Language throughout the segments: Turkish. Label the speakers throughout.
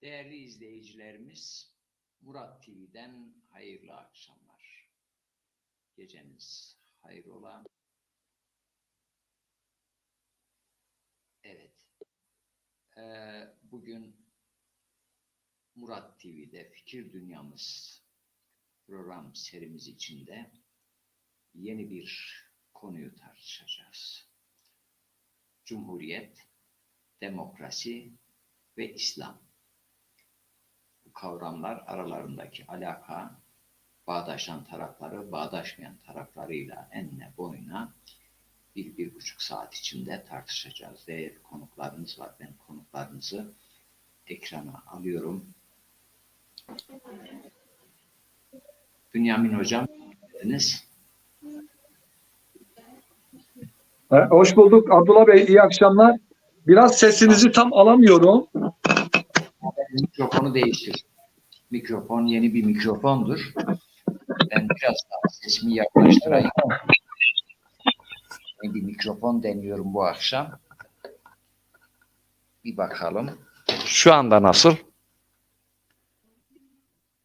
Speaker 1: Değerli izleyicilerimiz, Murat TV'den hayırlı akşamlar. Geceniz hayrola. Evet, bugün Murat TV'de Fikir Dünyamız program serimiz içinde yeni bir konuyu tartışacağız. Cumhuriyet, demokrasi ve İslam. Bu kavramlar aralarındaki alaka, bağdaşan tarafları, bağdaşmayan taraflarıyla enine boyuna bir buçuk saat içinde tartışacağız. Değerli konuklarımız var. Ben konuklarımızı ekrana alıyorum. Bünyamin Hocam, geldiniz.
Speaker 2: Hoş bulduk Abdullah Bey, iyi akşamlar. Biraz sesinizi tam alamıyorum.
Speaker 1: Mikrofonu değiştir. Mikrofon yeni bir mikrofondur. Ben biraz daha sesimi yaklaştırayım. Yeni bir mikrofon deniyorum bu akşam. Bir bakalım. Şu anda nasıl?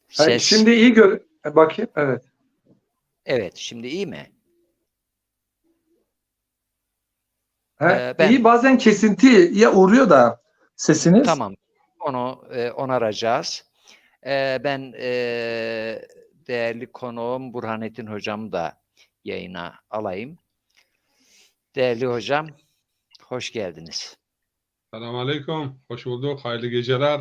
Speaker 2: Ses. Şimdi iyi bakayım. Evet.
Speaker 1: Evet, şimdi iyi mi?
Speaker 2: İyi, bazen kesintiye uğruyor da sesiniz.
Speaker 1: Tamam. Onu onaracağız. Ben değerli konuğum Burhanettin Hocam'ı da yayına alayım. Değerli hocam, hoş geldiniz.
Speaker 3: Selamünaleyküm. Hoş bulduk. Hayırlı geceler.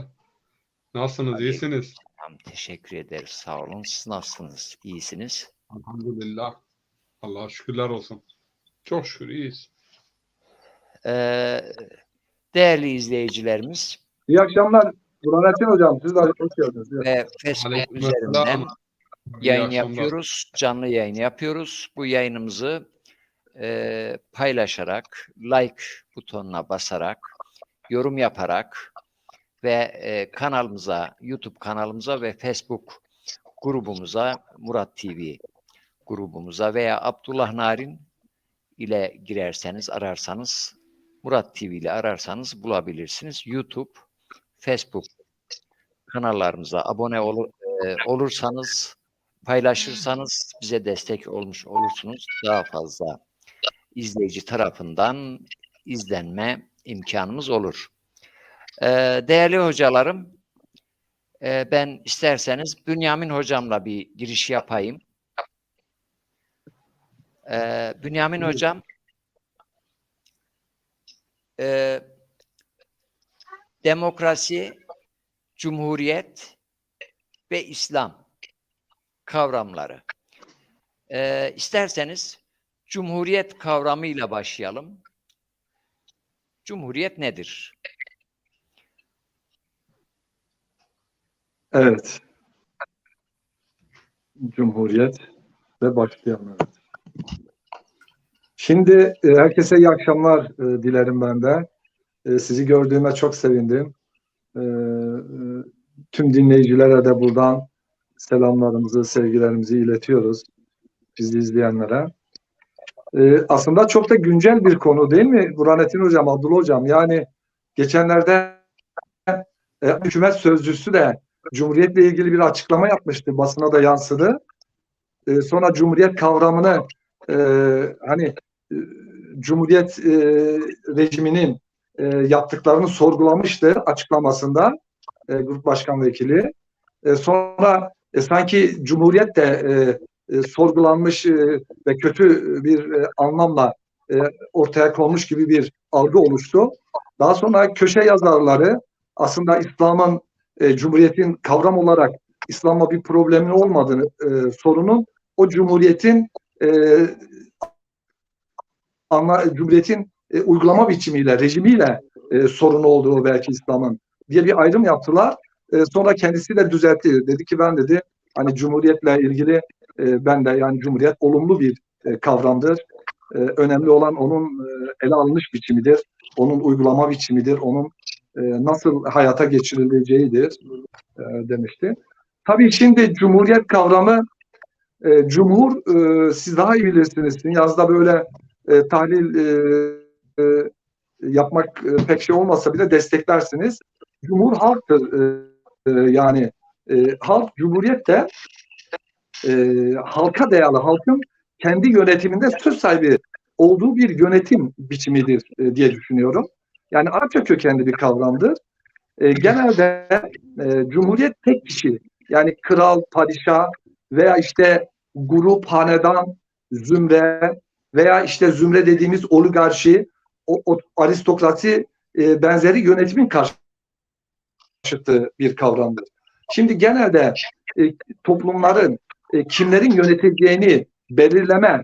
Speaker 3: Nasılsınız? İyisiniz?
Speaker 1: Tamam, teşekkür ederiz. Sağ olun. Siz nasılsınız? İyisiniz?
Speaker 3: Elhamdülillah. Allah'a şükürler olsun. Çok şükür iyiyiz.
Speaker 1: Değerli izleyicilerimiz.
Speaker 2: İyi akşamlar Burhanettin Hocam. Siz de hoş geldiniz.
Speaker 1: Ve Facebook üzerinden yayın yapıyoruz. Canlı yayın yapıyoruz. Bu yayınımızı paylaşarak, like butonuna basarak, yorum yaparak ve kanalımıza, YouTube kanalımıza ve Facebook grubumuza, Murat TV grubumuza veya Abdullah Narin ile girerseniz, ararsanız, Murat TV ile ararsanız bulabilirsiniz. YouTube, Facebook kanallarımıza abone olursanız, paylaşırsanız bize destek olmuş olursunuz. Daha fazla izleyici tarafından izlenme imkanımız olur. Değerli hocalarım, ben isterseniz Bünyamin Hocam'la bir giriş yapayım. Bünyamin Hocam, demokrasi, cumhuriyet ve İslam kavramları. İsterseniz cumhuriyet kavramıyla başlayalım. Cumhuriyet nedir?
Speaker 2: Evet. Cumhuriyet ve başlayalım. Evet. Şimdi herkese iyi akşamlar dilerim ben de. Sizi gördüğüme çok sevindim. Tüm dinleyicilere de buradan selamlarımızı, sevgilerimizi iletiyoruz. Bizi izleyenlere. Aslında çok da güncel bir konu değil mi Burhanettin Hocam, Abdullah Hocam? Yani geçenlerde hükümet sözcüsü de Cumhuriyet'le ilgili bir açıklama yapmıştı. Basına da yansıdı. Sonra Cumhuriyet kavramını Cumhuriyet rejiminin yaptıklarını sorgulamıştı açıklamasında Grup Başkan Vekili. Sonra sanki Cumhuriyet de sorgulanmış ve kötü bir anlamla ortaya konmuş gibi bir algı oluştu. Daha sonra köşe yazarları aslında İslam'ın Cumhuriyet'in kavram olarak İslam'la bir problemin olmadığını, sorunun o Cumhuriyet'in Cumhuriyet'in uygulama biçimiyle, rejimiyle sorunu olduğu belki İslam'ın diye bir ayrım yaptılar. Sonra kendisi de düzeltti. Dedi ki ben dedi hani Cumhuriyet'le ilgili ben de yani Cumhuriyet olumlu bir kavramdır. Önemli olan onun ele alınış biçimidir. Onun uygulama biçimidir. Onun nasıl hayata geçirileceğidir demişti. Tabii şimdi Cumhuriyet kavramı cumhur siz daha iyi bilirsiniz. Yazda böyle tahlil yapmak pek şey olmasa bile desteklersiniz. Cumhur halktır. Yani halk, cumhuriyet de halka dayalı, halkın kendi yönetiminde söz sahibi olduğu bir yönetim biçimidir diye düşünüyorum. Yani Arapça kökenli bir kavramdır. Genelde cumhuriyet tek kişi, yani kral, padişah veya işte grup, hanedan, zümre veya işte zümre dediğimiz oligarşi, o aristokrasi benzeri yönetimin karşıtı bir kavramdır. Şimdi genelde toplumların kimlerin yöneteceğini belirleme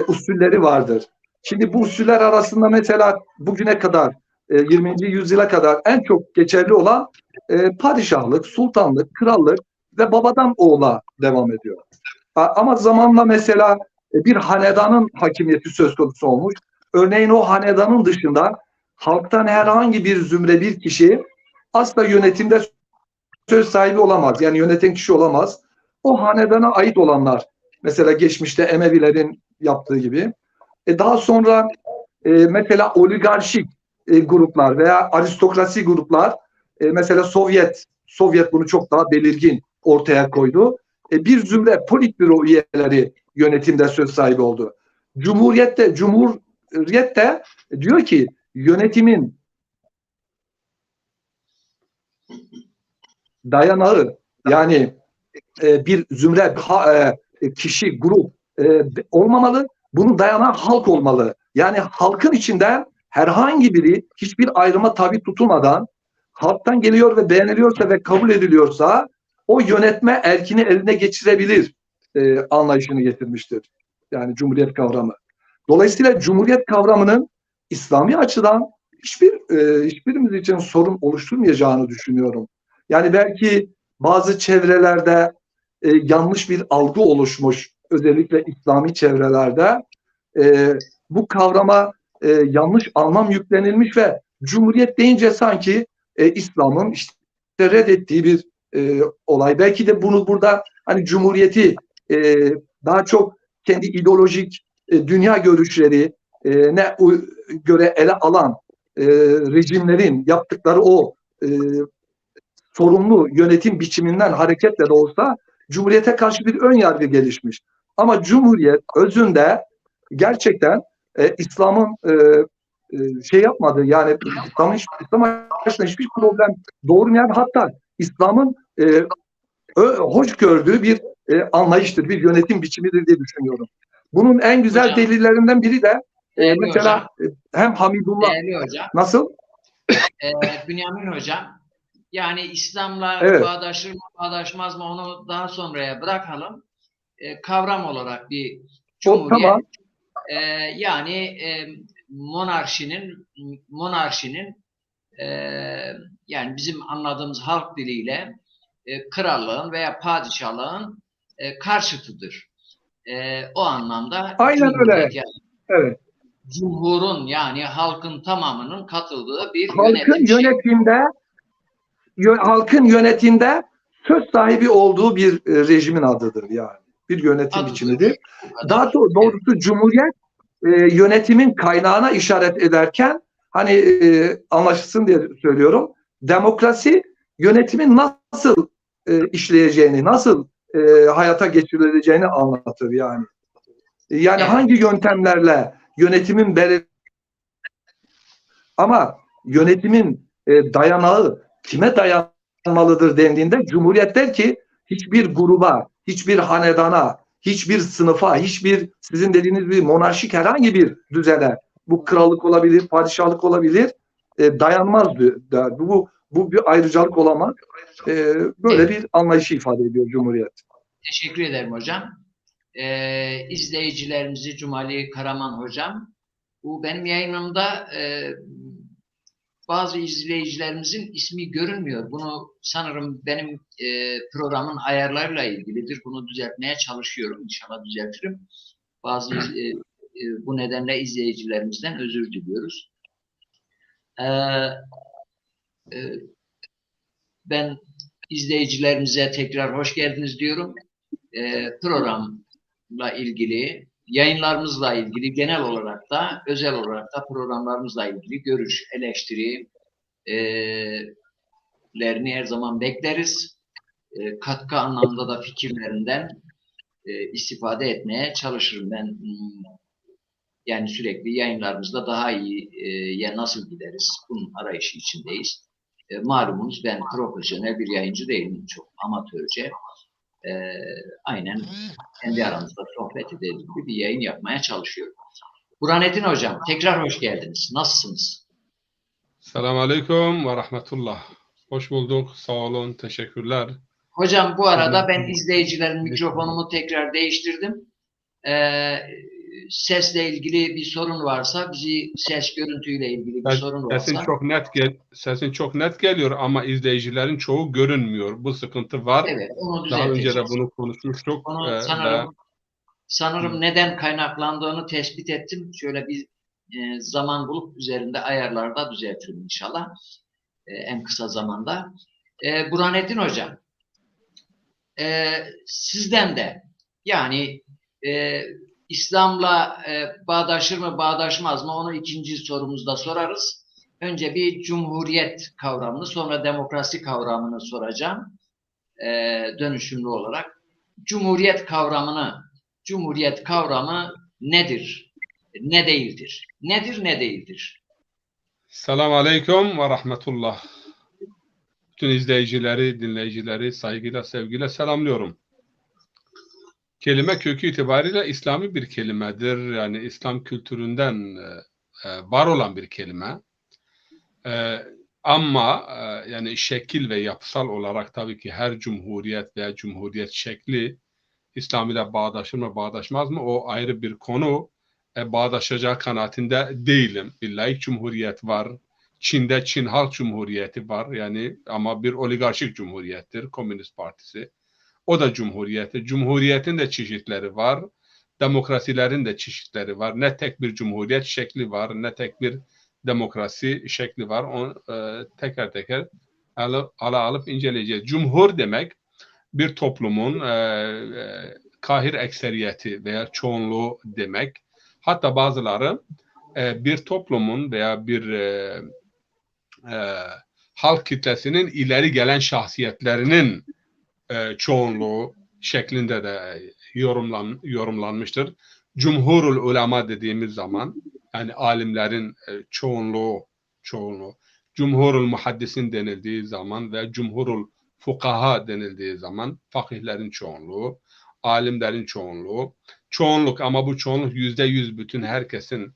Speaker 2: usulleri vardır. Şimdi bu usuller arasında mesela bugüne kadar 20. yüzyıla kadar en çok geçerli olan padişahlık, sultanlık, krallık ve babadan oğula devam ediyor. Ama zamanla mesela bir hanedanın hakimiyeti söz konusu olmuş. Örneğin o hanedanın dışında halktan herhangi bir zümre, bir kişi asla yönetimde söz sahibi olamaz. Yani yöneten kişi olamaz. O hanedana ait olanlar, mesela geçmişte Emevilerin yaptığı gibi. Daha sonra mesela oligarşik gruplar veya aristokrasi gruplar, mesela Sovyet bunu çok daha belirgin ortaya koydu. Bir zümre politbüro üyeleri yönetimde söz sahibi oldu. Cumhuriyette diyor ki yönetimin dayanağı, yani bir zümre, kişi, grup olmamalı. Bunun dayanağı halk olmalı. Yani halkın içinden herhangi biri hiçbir ayrıma tabi tutulmadan halktan geliyor ve beğeniliyorsa ve kabul ediliyorsa o yönetme erkini eline geçirebilir anlayışını getirmiştir. Yani Cumhuriyet kavramı. Dolayısıyla Cumhuriyet kavramının İslami açıdan hiçbirimiz için sorun oluşturmayacağını düşünüyorum. Yani belki bazı çevrelerde yanlış bir algı oluşmuş, özellikle İslami çevrelerde bu kavrama yanlış anlam yüklenilmiş ve Cumhuriyet deyince sanki İslam'ın işte reddettiği bir olay. Belki de bunu burada hani Cumhuriyeti daha çok kendi ideolojik dünya görüşleri ne göre ele alan rejimlerin yaptıkları o sorumlu yönetim biçiminden hareketle de olsa Cumhuriyete karşı bir ön yargı gelişmiş. Ama Cumhuriyet özünde gerçekten İslam'ın şey yapmadığı, yani İslam açısından hiçbir problem doğurmayan, hatta İslam'ın hoş gördüğü bir anlayıştır, bir yönetim biçimidir diye düşünüyorum. Bunun en güzel
Speaker 4: Hocam,
Speaker 2: delillerinden biri de mesela
Speaker 4: hocam,
Speaker 2: hem Hamidullah
Speaker 4: değerli hocam,
Speaker 2: nasıl?
Speaker 4: Bünyamin hocam, yani İslam'la
Speaker 2: Evet.
Speaker 4: bağdaşır mı, bağdaşmaz mı onu daha sonraya bırakalım. Kavram olarak bir
Speaker 2: O
Speaker 4: cumhuriyet,
Speaker 2: tamam.
Speaker 4: Yani monarşinin yani bizim anladığımız halk diliyle krallığın veya padişahlığın karşıtıdır. O anlamda
Speaker 2: Aynen öyle.
Speaker 4: cumhuriyet, yani
Speaker 2: Evet.
Speaker 4: cumhurun, yani halkın tamamının katıldığı bir
Speaker 2: Halkın
Speaker 4: yönetim şekli.
Speaker 2: halkın yönetimde söz sahibi olduğu bir rejimin adıdır yani. Bir yönetim biçimidir. Daha doğrusu evet. Cumhuriyet yönetimin kaynağına işaret ederken hani anlaşılsın diye söylüyorum. Demokrasi yönetimin nasıl işleyeceğini, nasıl hayata geçirileceğini anlatır yani. Yani
Speaker 4: Evet.
Speaker 2: hangi yöntemlerle yönetimin ama yönetimin dayanağı kime dayanmalıdır dendiğinde Cumhuriyet der ki hiçbir gruba, hiçbir hanedana, hiçbir sınıfa, hiçbir sizin dediğiniz bir monarşik herhangi bir düzene, bu krallık olabilir, padişahlık olabilir, dayanmaz der. Bu bir ayrıcalık olamaz. Böyle bir anlayışı ifade ediyor Cumhuriyet.
Speaker 4: Teşekkür ederim hocam. İzleyicilerimizi Cumali Karaman hocam, bu benim yayınımda bazı izleyicilerimizin ismi görünmüyor. Bunu sanırım benim programın ayarlarıyla ilgilidir. Bunu düzeltmeye çalışıyorum. İnşallah düzeltirim. Bazı bu nedenle izleyicilerimizden özür diliyoruz. Ben izleyicilerimize tekrar hoş geldiniz diyorum. Programla ilgili, yayınlarımızla ilgili, genel olarak da, özel olarak da programlarımızla ilgili görüş, eleştiri, fikirlerini her zaman bekleriz. Katkı anlamda da fikirlerinden istifade etmeye çalışırım. Ben yani sürekli yayınlarımızda daha iyiye nasıl gideriz? Bunun arayışı içindeyiz. Malumunuz ben profesyonel bir yayıncı değilim. Çok amatörce. Aynen kendi aramızda sohbet edelim gibi bir yayın yapmaya çalışıyorum. Burhanettin Hocam, tekrar hoş geldiniz. Nasılsınız?
Speaker 3: Selamun Aleyküm ve Rahmetullah. Hoş bulduk. Sağ olun. Teşekkürler.
Speaker 4: Hocam bu arada ben izleyicilerin mikrofonumu tekrar değiştirdim. Sesle ilgili bir sorun varsa, ses görüntüyle ilgili bir sorun varsa.
Speaker 3: Sesin çok net geliyor ama izleyicilerin çoğu görünmüyor. Bu sıkıntı var.
Speaker 4: Evet, onu
Speaker 3: Daha önce
Speaker 4: düzelteceğiz.
Speaker 3: de bunu konuşmuştuk.
Speaker 4: Onu sanırım neden kaynaklandığını tespit ettim. Şöyle bir zaman bulup üzerinde ayarlarda düzeltirim inşallah. En kısa zamanda. Burhanettin Hocam, sizden de yani İslam'la bağdaşır mı bağdaşmaz mı onu ikinci sorumuzda sorarız. Önce bir cumhuriyet kavramını, sonra demokrasi kavramını soracağım dönüşümlü olarak. Cumhuriyet kavramı nedir? Ne değildir? Nedir, ne değildir?
Speaker 3: Selamun Aleyküm ve Rahmetullah. Bütün izleyicileri, dinleyicileri saygıyla, sevgiyle selamlıyorum. Kelime kökü itibariyle İslami bir kelimedir. Yani İslam kültüründen var olan bir kelime. Ama yani şekil ve yapısal olarak tabii ki her cumhuriyet veya cumhuriyet şekli İslam ile bağdaşır mı bağdaşmaz mı o ayrı bir konu. Bağdaşacağı kanaatinde değilim. Bir laik cumhuriyet var. Çin'de Çin Halk Cumhuriyeti var. Yani ama bir oligarşik cumhuriyettir. Komünist Partisi. O da cumhuriyeti. Cumhuriyetin de çeşitleri var. Demokrasilerin de çeşitleri var. Ne tek bir cumhuriyet şekli var, ne tek bir demokrasi şekli var. Onu teker teker alıp inceleyeceğiz. Cumhur demek bir toplumun kahir ekseriyeti veya çoğunluğu demek. Hatta bazıları bir toplumun veya bir halk kitlesinin ileri gelen şahsiyetlerinin çoğunluğu şeklinde de yorumlanmıştır. Cumhurul ulema dediğimiz zaman yani alimlerin çoğunluğu, cumhurul muhaddisin denildiği zaman ve cumhurul fukaha denildiği zaman fakihlerin çoğunluğu, alimlerin çoğunluğu. Çoğunluk ama bu çoğunluk %100 bütün herkesin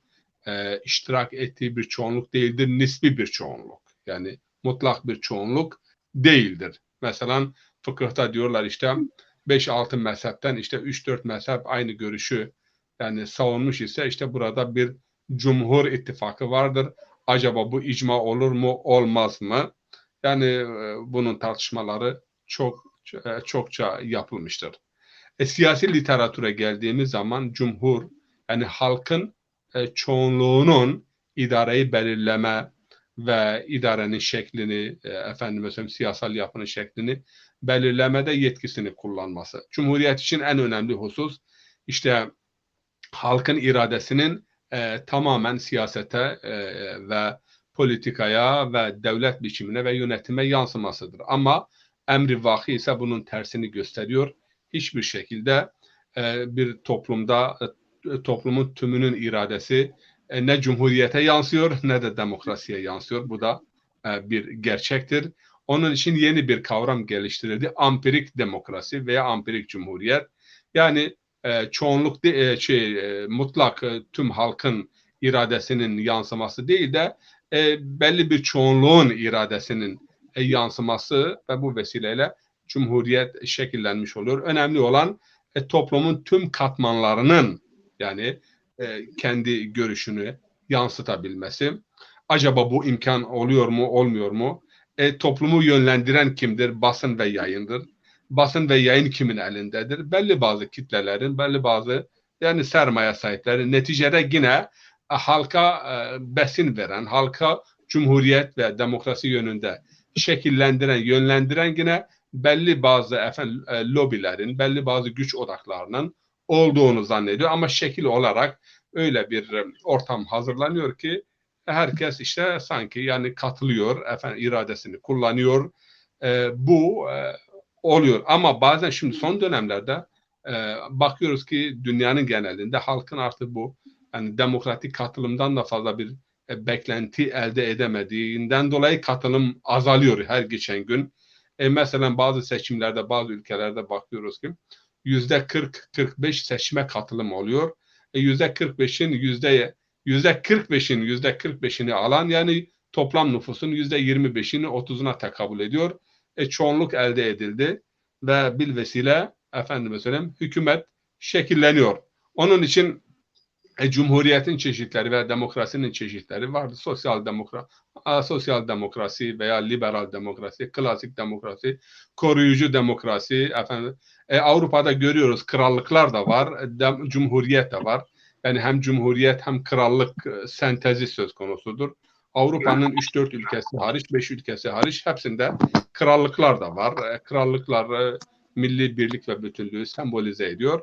Speaker 3: iştirak ettiği bir çoğunluk değildir. Nisbi bir çoğunluk. Yani mutlak bir çoğunluk değildir. Mesela fıkıhta diyorlar işte 5-6 mezhepten işte 3-4 mezhep aynı görüşü yani savunmuş ise işte burada bir cumhur ittifakı vardır. Acaba bu icma olur mu olmaz mı? Yani bunun tartışmaları çokça yapılmıştır. Siyasi literatüre geldiğimiz zaman cumhur yani halkın çoğunluğunun idareyi belirleme ve idarenin şeklini, siyasal yapının şeklini belirlemede yetkisini kullanması. Cumhuriyet için en önemli husus işte halkın iradesinin tamamen siyasete ve politikaya ve devlet biçimine ve yönetime yansımasıdır. Ama emri vaki ise bunun tersini gösteriyor. Hiçbir şekilde bir toplumda toplumun tümünün iradesi ne cumhuriyete yansıyor ne de demokrasiye yansıyor. Bu da bir gerçektir. Onun için yeni bir kavram geliştirildi. Ampirik demokrasi veya ampirik cumhuriyet. Yani çoğunluk mutlak tüm halkın iradesinin yansıması değil de belli bir çoğunluğun iradesinin yansıması ve bu vesileyle cumhuriyet şekillenmiş oluyor. Önemli olan toplumun tüm katmanlarının yani kendi görüşünü yansıtabilmesi. Acaba bu imkan oluyor mu, olmuyor mu? Toplumu yönlendiren kimdir? Basın ve yayındır. Basın ve yayın kimin elindedir? Belli bazı kitlelerin, belli bazı yani sermaye sahipleri neticede yine halka besin veren, halka cumhuriyet ve demokrasi yönünde şekillendiren, yönlendiren yine belli bazı lobilerin, belli bazı güç odaklarının olduğunu zannediyor ama şekil olarak öyle bir ortam hazırlanıyor ki herkes işte sanki yani katılıyor, iradesini kullanıyor Bu oluyor. Ama bazen şimdi son dönemlerde bakıyoruz ki dünyanın genelinde halkın artık bu yani demokratik katılımdan da fazla bir beklenti elde edemediğinden dolayı katılım azalıyor her geçen gün. Mesela bazı seçimlerde, bazı ülkelerde bakıyoruz ki %40-45 seçime katılım oluyor. %45'in %45'ini alan yani toplam nüfusun %25'ini 30'una tekabül ediyor. Çoğunluk elde edildi ve bilvesile efendime söyleyeyim hükümet şekilleniyor. Onun için Cumhuriyetin çeşitleri ve demokrasinin çeşitleri vardı. Sosyal demokrasi veya liberal demokrasi, klasik demokrasi, koruyucu demokrasi. Efendim, Avrupa'da görüyoruz krallıklar da var, cumhuriyet de var. Yani hem cumhuriyet hem krallık sentezi söz konusudur. Avrupa'nın 3-4 ülkesi hariç, 5 ülkesi hariç hepsinde krallıklar da var. Krallıklar milli birlik ve bütünlüğü sembolize ediyor.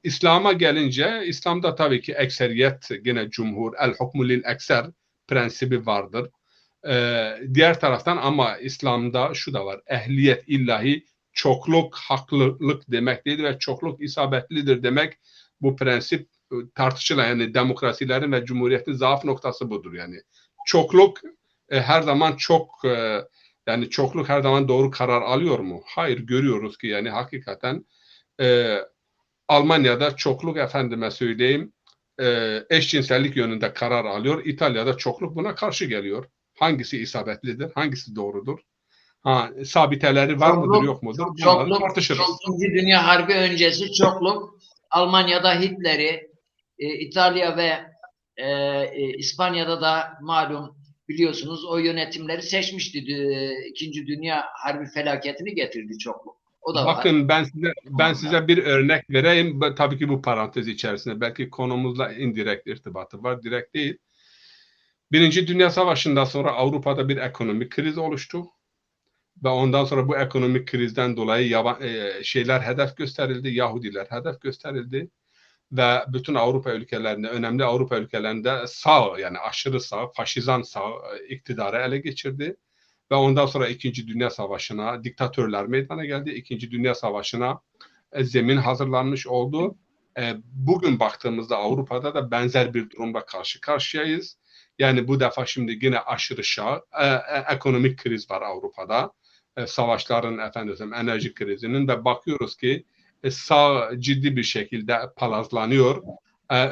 Speaker 3: İslam'a gelince, İslam'da tabii ki ekseriyet yine cumhur, el hukmu lil ekser prensibi vardır. Diğer taraftan ama İslam'da şu da var, ehliyet illahi çokluk haklılık demek değil ve çokluk isabetlidir demek. Bu prensip tartışılan yani demokrasilerin ve cumhuriyetin zaaf noktası budur yani. Çokluk her zaman yani çokluk her zaman doğru karar alıyor mu? Hayır, görüyoruz ki yani hakikaten Almanya'da çokluk efendime söyleyeyim eşcinsellik yönünde karar alıyor. İtalya'da çokluk buna karşı geliyor. Hangisi isabetlidir? Hangisi doğrudur? Sabiteleri var mıdır yok mudur? Bunları tartışırız.
Speaker 4: İkinci Dünya Harbi öncesi çokluk Almanya'da Hitler'i, İtalya ve İspanya'da da malum biliyorsunuz o yönetimleri seçmişti. İkinci Dünya Harbi felaketini getirdi çokluk. O da
Speaker 3: bakın
Speaker 4: var.
Speaker 3: ben size bir örnek vereyim. Tabii ki bu parantez içerisinde belki konumuzla indirekt irtibatı var, direkt değil. Birinci Dünya Savaşı'ndan sonra Avrupa'da bir ekonomik kriz oluştu. Ve ondan sonra bu ekonomik krizden dolayı şeyler hedef gösterildi, Yahudiler hedef gösterildi. Ve bütün Avrupa ülkelerinde, önemli Avrupa ülkelerinde sağ yani aşırı sağ, faşizan sağ iktidarı ele geçirdi. Ve ondan sonra İkinci Dünya Savaşı'na diktatörler meydana geldi. İkinci Dünya Savaşı'na zemin hazırlanmış oldu. Bugün baktığımızda Avrupa'da da benzer bir durumla karşı karşıyayız. Yani bu defa şimdi yine aşırı sağ, ekonomik kriz var Avrupa'da. Savaşların, enerji krizinin ve bakıyoruz ki sağ ciddi bir şekilde palazlanıyor.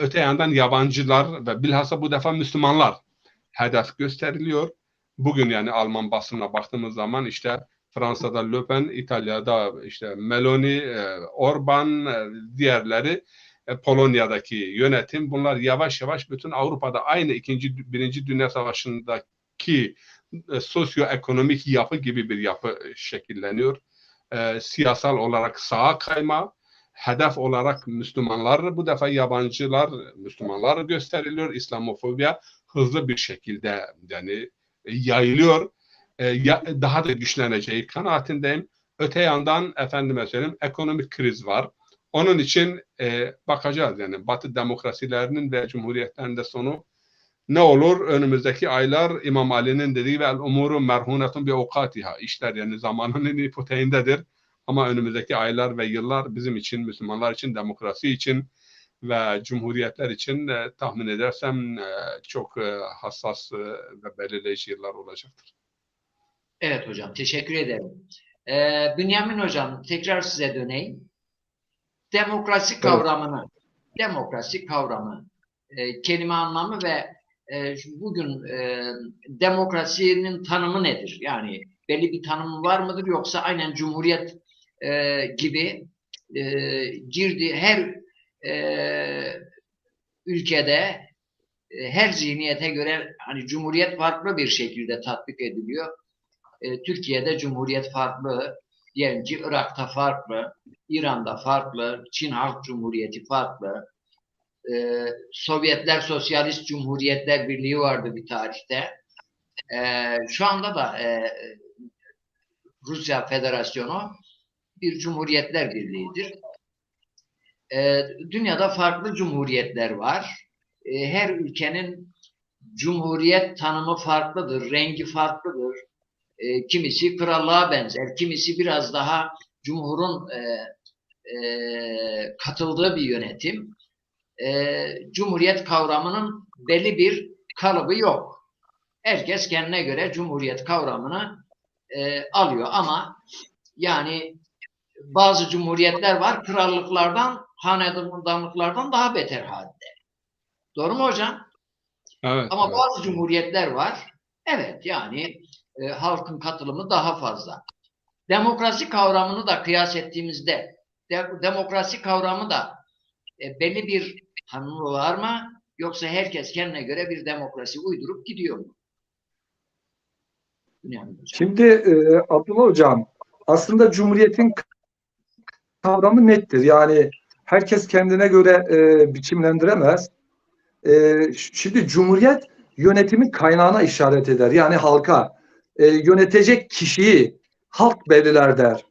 Speaker 3: Öte yandan yabancılar ve bilhassa bu defa Müslümanlar hedef gösteriliyor. Bugün yani Alman basınına baktığımız zaman işte Fransa'da Le Pen, İtalya'da işte Meloni, Orban, diğerleri Polonya'daki yönetim bunlar yavaş yavaş bütün Avrupa'da aynı Birinci Dünya Savaşı'ndaki sosyoekonomik yapı gibi bir yapı şekilleniyor. Siyasal olarak sağa kayma, hedef olarak Müslümanlar, bu defa yabancılar, Müslümanlar gösteriliyor. İslamofobiya hızlı bir şekilde yani yayılıyor. Daha da güçleneceği kanaatindeyim. Öte yandan efendime söyleyeyim ekonomik kriz var. Onun için bakacağız yani Batı demokrasilerinin ve cumhuriyetlerinde sonu ne olur? Önümüzdeki aylar İmam Ali'nin dediği ve el-umuru merhunetun bi avkatiha. İşler yani zamanının ipoteğindedir. Ama önümüzdeki aylar ve yıllar bizim için, Müslümanlar için, demokrasi için ve cumhuriyetler için tahmin edersem çok hassas ve belirleyici yıllar olacaktır.
Speaker 4: Evet hocam, teşekkür ederim. Bünyamin hocam, tekrar size döneyim. Demokrasi kavramı, kelime anlamı ve bugün demokrasinin tanımı nedir? Yani belli bir tanımı var mıdır yoksa aynen cumhuriyet gibi girdiği her ülkede her zihniyete göre hani cumhuriyet farklı bir şekilde tatbik ediliyor. Türkiye'de cumhuriyet farklı, diyelim ki Irak'ta farklı, İran'da farklı, Çin Halk Cumhuriyeti farklı. Sovyetler Sosyalist Cumhuriyetler Birliği vardı bir tarihte. Şu anda da Rusya Federasyonu bir Cumhuriyetler Birliği'dir. Dünyada farklı cumhuriyetler var. Her ülkenin cumhuriyet tanımı farklıdır, rengi farklıdır. kimisi krallığa benzer, kimisi biraz daha Cumhur'un katıldığı bir yönetim. Cumhuriyet kavramının belli bir kalıbı yok. Herkes kendine göre Cumhuriyet kavramını alıyor ama yani bazı cumhuriyetler var, krallıklardan, hanedanlıklardan daha beter halde. Doğru mu hocam?
Speaker 3: Evet.
Speaker 4: Ama
Speaker 3: evet.
Speaker 4: bazı cumhuriyetler var. Evet yani halkın katılımı daha fazla. Demokrasi kavramını da kıyas ettiğimizde demokrasi kavramı da belli bir tanımı var mı? Yoksa herkes kendine göre bir demokrasi uydurup gidiyor mu?
Speaker 2: Şimdi Abdullah Hocam, aslında Cumhuriyet'in kavramı nettir. Yani herkes kendine göre biçimlendiremez. Şimdi Cumhuriyet yönetimin kaynağına işaret eder. Yani halka. Yönetecek kişiyi halk belirler der.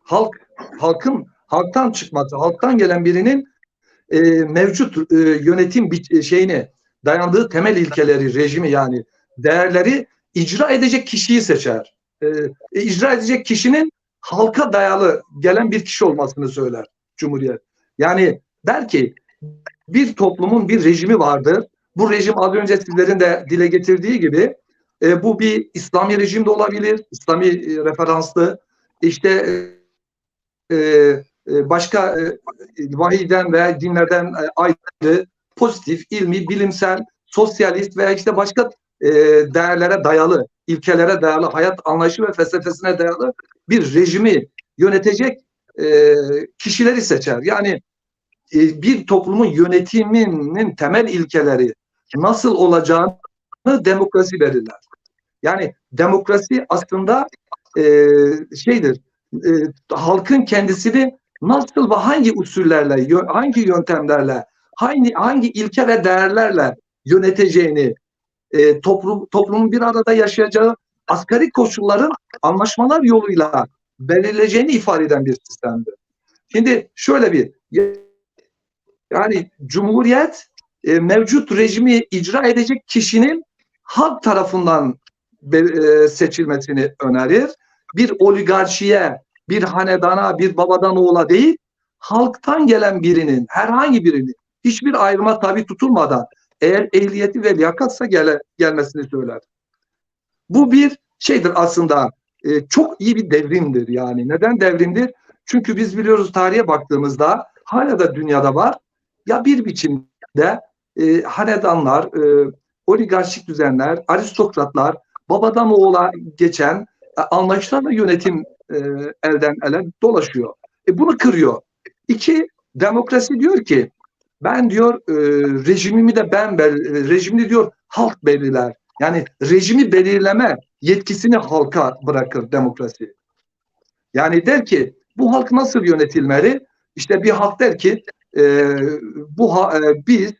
Speaker 2: Halktan çıkması, halktan gelen birinin mevcut yönetim şeyini, dayandığı temel ilkeleri, rejimi yani değerleri icra edecek kişiyi seçer. İcra edecek kişinin halka dayalı gelen bir kişi olmasını söyler Cumhuriyet. Yani der ki bir toplumun bir rejimi vardır. Bu rejim az önce sizlerin de dile getirdiği gibi bu bir İslami rejim de olabilir, İslami referanslı. İşte başka vahiyden veya dinlerden ayrı, pozitif, ilmi, bilimsel, sosyalist veya işte başka değerlere dayalı, ilkelere dayalı, hayat anlayışı ve felsefesine dayalı bir rejimi yönetecek kişileri seçer. Yani bir toplumun yönetiminin temel ilkeleri nasıl olacağını demokrasi belirler. Yani demokrasi aslında şeydir, halkın kendisini nasıl ve hangi usullerle, hangi yöntemlerle, hangi ilke ve değerlerle yöneteceğini, toplumun bir arada yaşayacağı asgari koşulların anlaşmalar yoluyla belirleyeceğini ifade eden bir sistemdir. Şimdi şöyle bir, yani Cumhuriyet mevcut rejimi icra edecek kişinin halk tarafından seçilmesini önerir. Bir oligarşiye, bir hanedana, bir babadan oğula değil, halktan gelen birinin, herhangi birinin hiçbir ayrıma tabi tutulmadan eğer ehliyeti ve liyakatsa gelmesini söyler. Bu bir şeydir aslında, çok iyi bir devrimdir yani. Neden devrimdir? Çünkü biz biliyoruz tarihe baktığımızda hala da dünyada var. Ya bir biçimde hanedanlar, oligarşik düzenler, aristokratlar, babadan oğula geçen anlayışlarla yönetim elden ele dolaşıyor. Bunu kırıyor. İki, demokrasi diyor ki ben diyor rejimimi de rejimini diyor halk belirler. Yani rejimi belirleme yetkisini halka bırakır demokrasi. Yani der ki bu halk nasıl yönetilmeli? İşte bir halk der ki biz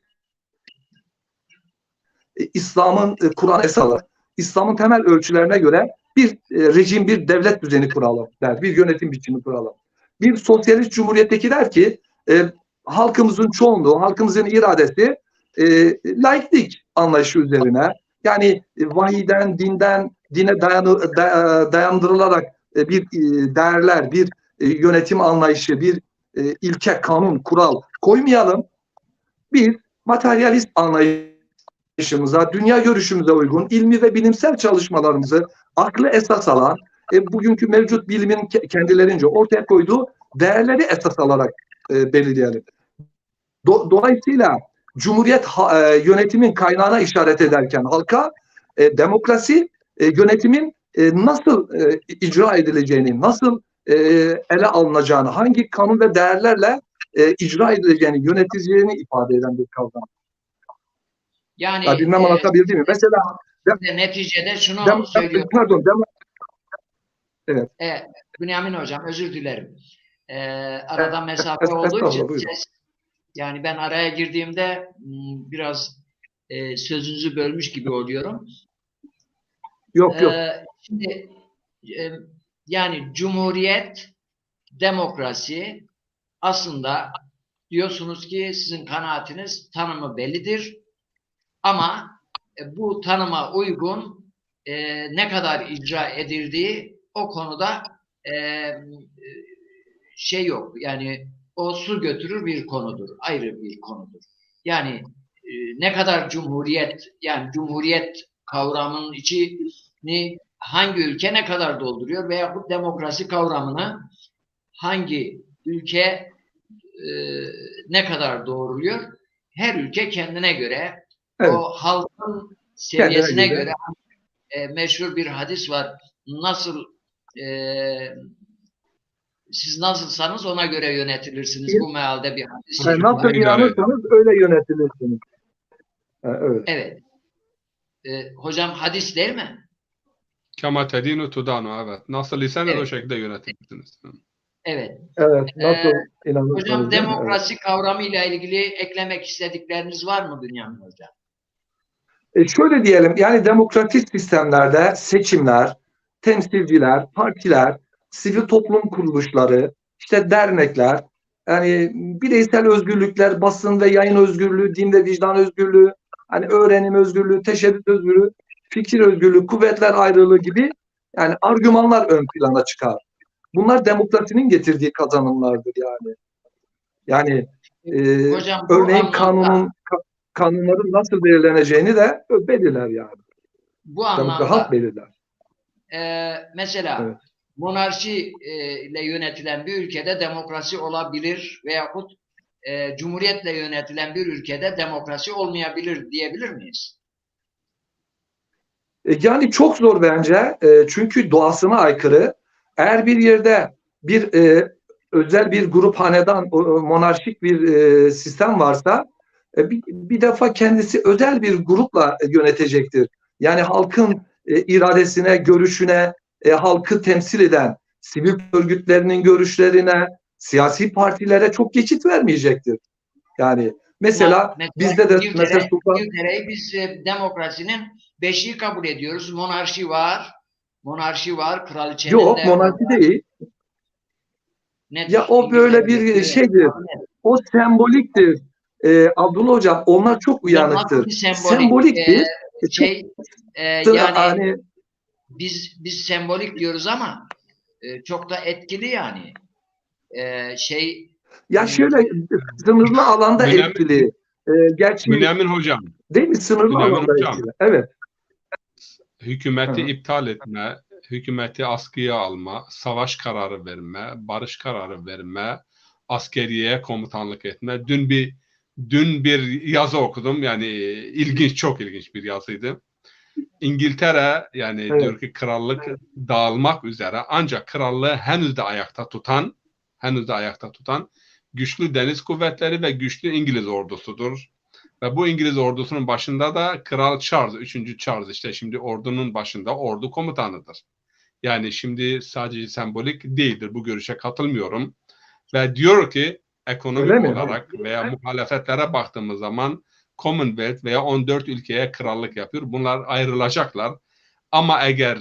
Speaker 2: İslam'ın Kur'an esası, İslam'ın temel ölçülerine göre bir rejim, bir devlet düzeni kuralım der. Bir yönetim biçimi kuralım. Bir sosyalist cumhuriyetteki der ki halkımızın çoğunluğu, halkımızın iradesi laiklik anlayışı üzerine, yani vahiyden, dinden, dine dayandırılarak bir değerler, bir yönetim anlayışı, bir ilke, kanun, kural koymayalım. Bir materyalist anlayışımıza, dünya görüşümüze uygun ilmi ve bilimsel çalışmalarımızı aklı esas alan, bugünkü mevcut bilimin kendilerince ortaya koyduğu değerleri esas alarak belirleyelim. Dolayısıyla Cumhuriyet yönetimin kaynağına işaret ederken halka demokrasi yönetimin nasıl icra edileceğini, nasıl ele alınacağını, hangi kanun ve değerlerle icra edileceğini, yönetileceğini ifade eden bir kavram.
Speaker 4: Yani
Speaker 2: ya bilmem anlatabildim mi? Mesela
Speaker 4: neticede şunu söylüyorum.
Speaker 2: Pardon. Evet.
Speaker 4: Bünyamin Hocam özür dilerim. Arada mesafe olduğu için ses, yani ben araya girdiğimde biraz sözünüzü bölmüş gibi oluyorum.
Speaker 2: Yok.
Speaker 4: Şimdi yani Cumhuriyet, demokrasi aslında diyorsunuz ki sizin kanaatiniz tanımı bellidir ama bu tanıma uygun ne kadar icra edildiği o konuda şey yok. Yani o su götürür bir konudur. Ayrı bir konudur. Yani ne kadar cumhuriyet, yani cumhuriyet kavramının içini hangi ülke ne kadar dolduruyor veya bu demokrasi kavramını hangi ülke ne kadar doğruluyor? Her ülke kendine göre,
Speaker 2: Evet.
Speaker 4: o halkın seviyesine göre meşhur bir hadis var. Nasıl siz nasılsanız ona göre yönetilirsiniz. Bu mealde bir hadis.
Speaker 2: Yani nasıl inanırsanız öyle yönetilirsiniz. Evet.
Speaker 4: Evet. Hocam hadis değil mi?
Speaker 3: Kema tedinu tudanu, evet. Nasıl iseniz o şekilde yönetilirsiniz.
Speaker 4: Evet.
Speaker 2: Evet. Nasıl inanırsanız.
Speaker 4: Hocam demokrasi kavramıyla ilgili eklemek istedikleriniz var mı Bünyamin Hocam?
Speaker 2: Şöyle diyelim, yani demokratik sistemlerde seçimler, temsilciler, partiler, sivil toplum kuruluşları, işte dernekler, yani bireysel özgürlükler, basın ve yayın özgürlüğü, din ve vicdan özgürlüğü, hani öğrenim özgürlüğü, teşebbüs özgürlüğü, fikir özgürlüğü, kuvvetler ayrılığı gibi yani argümanlar ön plana çıkar. Bunlar demokrasinin getirdiği kazanımlardır yani. Yani
Speaker 4: Hocam,
Speaker 2: örneğin kanunların nasıl belirleneceğini de belirler yani.
Speaker 4: Bu
Speaker 2: Halk
Speaker 4: anlamda
Speaker 2: belirler.
Speaker 4: mesela monarşi ile yönetilen bir ülkede demokrasi olabilir veyahut cumhuriyetle yönetilen bir ülkede demokrasi olmayabilir diyebilir miyiz?
Speaker 2: Yani çok zor bence. Çünkü doğasına aykırı. Eğer bir yerde bir özel bir grup hanedan, monarşik bir sistem varsa bir defa kendisi özel bir grupla yönetecektir. Yani halkın iradesine, görüşüne, halkı temsil eden sivil örgütlerinin görüşlerine, siyasi partilere çok geçit vermeyecektir. Yani mesela bizde de mesela
Speaker 4: İngiltere'yi biz demokrasinin beşiği kabul ediyoruz. Monarşi var, kraliçenin
Speaker 2: yok, monarşi değil.
Speaker 4: Nedir?
Speaker 2: Ya o böyle bir şeydir. O semboliktir. Abdullah Hocam, onlar çok uyanıktır. Semboliktir.
Speaker 4: Yani biz sembolik diyoruz ama çok da etkili yani.
Speaker 2: Ya şöyle sınırlı alanda etkili. Gerçi
Speaker 3: Bünyamin Hocam.
Speaker 2: Değil mi? Sınırlı alanda etkili. Evet.
Speaker 3: Hükümeti iptal etme, hükümeti askıya alma, savaş kararı verme, barış kararı verme, askeriye komutanlık etme. Dün bir yazı okudum. Yani çok ilginç bir yazıydı. İngiltere yani diyor ki krallık dağılmak üzere, ancak krallığı henüz de ayakta tutan güçlü deniz kuvvetleri ve güçlü İngiliz ordusudur. Ve bu İngiliz ordusunun başında da Kral Charles, 3. Charles, işte şimdi ordunun başında ordu komutanıdır. Yani şimdi sadece sembolik değildir. Bu görüşe katılmıyorum. Ve diyor ki ekonomik olarak veya muhalefetlere baktığımız zaman Commonwealth veya 14 ülkeye krallık yapıyor. Bunlar ayrılacaklar. Ama eğer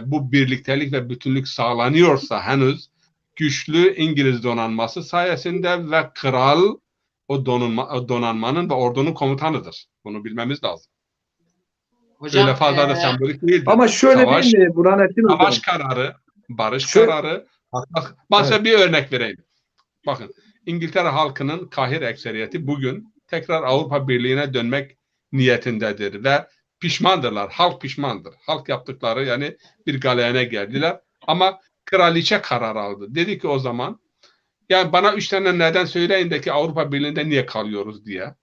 Speaker 3: bu birliktelik ve bütünlük sağlanıyorsa henüz güçlü İngiliz donanması sayesinde ve kral o donanmanın ve ordunun komutanıdır. Bunu bilmemiz lazım.
Speaker 4: Hocam,
Speaker 3: öyle fazla da sembolik değildir.
Speaker 2: Ama şöyle değil mi Burhanettin Hocam?
Speaker 3: Savaş kararı, barış kararı. Ben size bir örnek vereyim. Bakın, İngiltere halkının kahir ekseriyeti bugün tekrar Avrupa Birliği'ne dönmek niyetindedir ve pişmandırlar. Halk pişmandır. Halk yaptıkları yani bir galeyana geldiler ama kraliçe karar aldı. Dedi ki o zaman yani bana 3 tane neden söyleyin de ki Avrupa Birliği'nde niye kalıyoruz diye.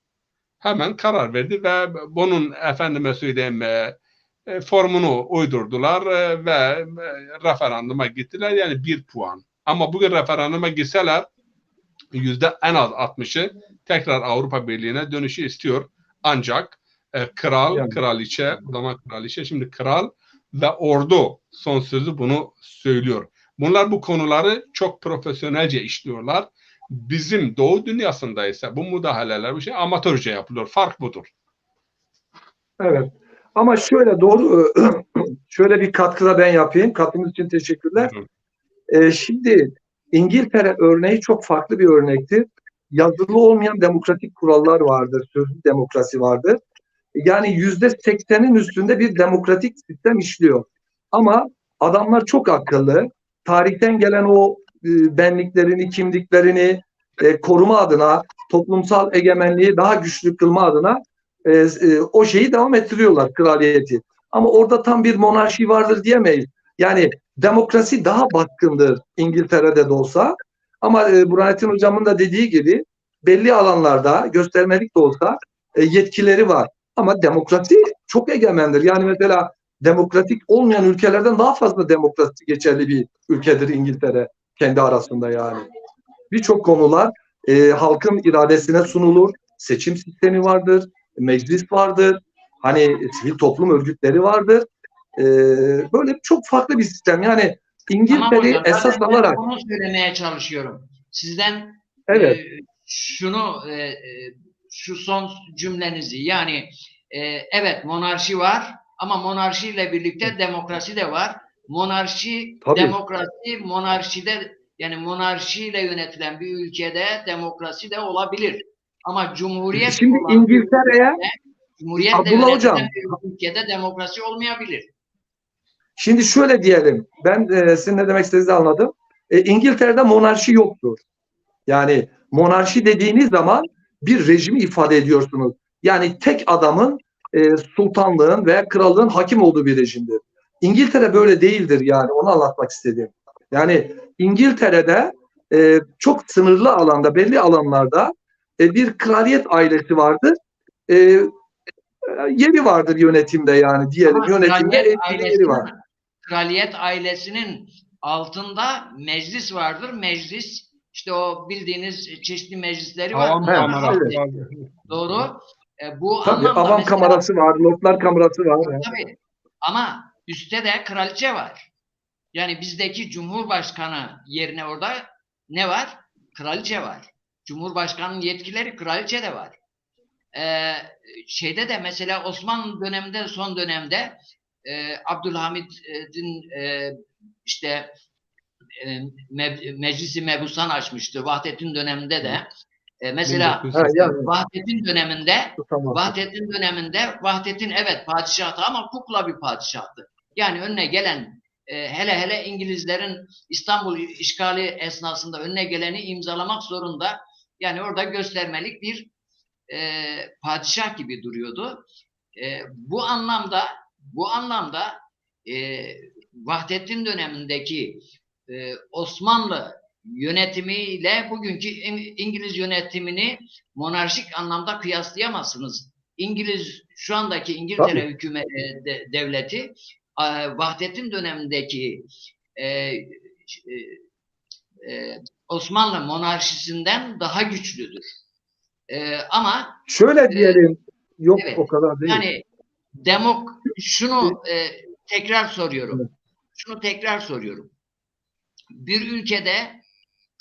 Speaker 3: Hemen karar verdi ve bunun efendime söyleyeyim formunu uydurdular ve referanduma gittiler. Yani 1 puan. Ama bugün referanduma gitseler en az 60'ı tekrar Avrupa Birliği'ne dönüşü istiyor. Ancak kraliçe, o zaman kraliçe, şimdi kral ve ordu son sözü bunu söylüyor. Bunlar bu konuları çok profesyonelce işliyorlar. Bizim Doğu dünyasında ise bu müdahaleler bir şey amatörce yapılıyor. Fark budur.
Speaker 2: Evet. Ama şöyle doğru şöyle bir katkıda ben yapayım. Katkınız için teşekkürler. Şimdi İngiltere örneği çok farklı bir örnektir. Yazılı olmayan demokratik kurallar vardır. Sözlü demokrasi vardır. Yani %80'in üstünde bir demokratik sistem işliyor. Ama Adamlar çok akıllı. Tarihten gelen o benliklerini, kimliklerini koruma adına, toplumsal egemenliği daha güçlü kılma adına o şeyi devam ettiriyorlar, kraliyeti. Ama orada tam bir monarşi vardır diyemeyiz. Yani demokrasi daha baskındır İngiltere'de de olsa. Ama Burhanettin Hocam'ın da dediği gibi belli alanlarda göstermelik de olsa yetkileri var. Ama demokrasi çok egemendir. Yani mesela demokratik olmayan ülkelerden daha fazla demokrasi geçerli bir ülkedir İngiltere kendi arasında yani. Birçok konular halkın iradesine sunulur. Seçim sistemi vardır, meclis vardır, hani sivil toplum örgütleri vardır. Böyle çok farklı bir sistem. Yani
Speaker 4: Tamam
Speaker 2: İngiltere'yi
Speaker 4: hocam.
Speaker 2: esas
Speaker 4: Zaten
Speaker 2: alarak
Speaker 4: ben bunu söylemeye çalışıyorum. Sizden
Speaker 2: evet,
Speaker 4: şunu şu son cümlenizi yani evet monarşi var ama monarşiyle birlikte demokrasi de var. Monarşi,
Speaker 2: tabii.
Speaker 4: demokrasi, monarşide yani monarşiyle yönetilen bir ülkede demokrasi de olabilir. Ama cumhuriyet
Speaker 2: Şimdi
Speaker 4: olan
Speaker 2: İngiltere'ye
Speaker 4: cumhuriyetle
Speaker 2: Abdullah Hocam,
Speaker 4: yönetilen bir ülkede demokrasi olmayabilir.
Speaker 2: şimdi şöyle diyelim. Ben sizin ne demek istediğinizi anladım. İngiltere'de monarşi yoktur. Yani monarşi dediğiniz zaman bir rejimi ifade ediyorsunuz. Yani tek adamın sultanlığın veya krallığın hakim olduğu bir rejimdir. İngiltere böyle değildir yani onu anlatmak istedim. Yani İngiltere'de çok sınırlı alanda, belli alanlarda bir kraliyet ailesi vardır. Yeri vardır yönetimde yani diyelim.
Speaker 4: Ama
Speaker 2: Yönetimde yeri var.
Speaker 4: kraliyet ailesinin altında meclis vardır. Meclis işte o bildiğiniz çeşitli meclisleri var.
Speaker 3: Avam
Speaker 4: Bunlar
Speaker 3: kamerası
Speaker 2: evet.
Speaker 3: var.
Speaker 4: doğru. Bu
Speaker 2: Tabii
Speaker 4: anlamda
Speaker 2: avam
Speaker 4: mesela
Speaker 2: kamerası var, lordlar kamerası var. Yani.
Speaker 4: tabii. Ama üstte de kraliçe var. Yani bizdeki cumhurbaşkanı yerine orada ne var? Kraliçe var. Cumhurbaşkanının yetkileri kraliçe de var. Şeyde de mesela Osmanlı döneminde son dönemde Abdülhamid'in işte Meclisi Mebusan açmıştı. Vahdettin döneminde de mesela
Speaker 2: Yani.
Speaker 4: Vahdettin döneminde Vahdettin evet padişahtı ama kukla bir padişahtı. Yani önüne gelen hele İngilizlerin İstanbul işgali esnasında önüne geleni imzalamak zorunda. Yani orada göstermelik bir padişah gibi duruyordu. Bu anlamda Vahdettin dönemindeki Osmanlı yönetimiyle bugünkü İngiliz yönetimini monarşik anlamda kıyaslayamazsınız. Şu andaki İngiltere hükümeti devleti Vahdettin dönemindeki Osmanlı monarşisinden daha güçlüdür. Ama
Speaker 2: şöyle diyelim, yok
Speaker 4: evet,
Speaker 2: o kadar değil.
Speaker 4: yani şunu tekrar soruyorum.
Speaker 2: Evet.
Speaker 4: Şunu tekrar soruyorum. Bir ülkede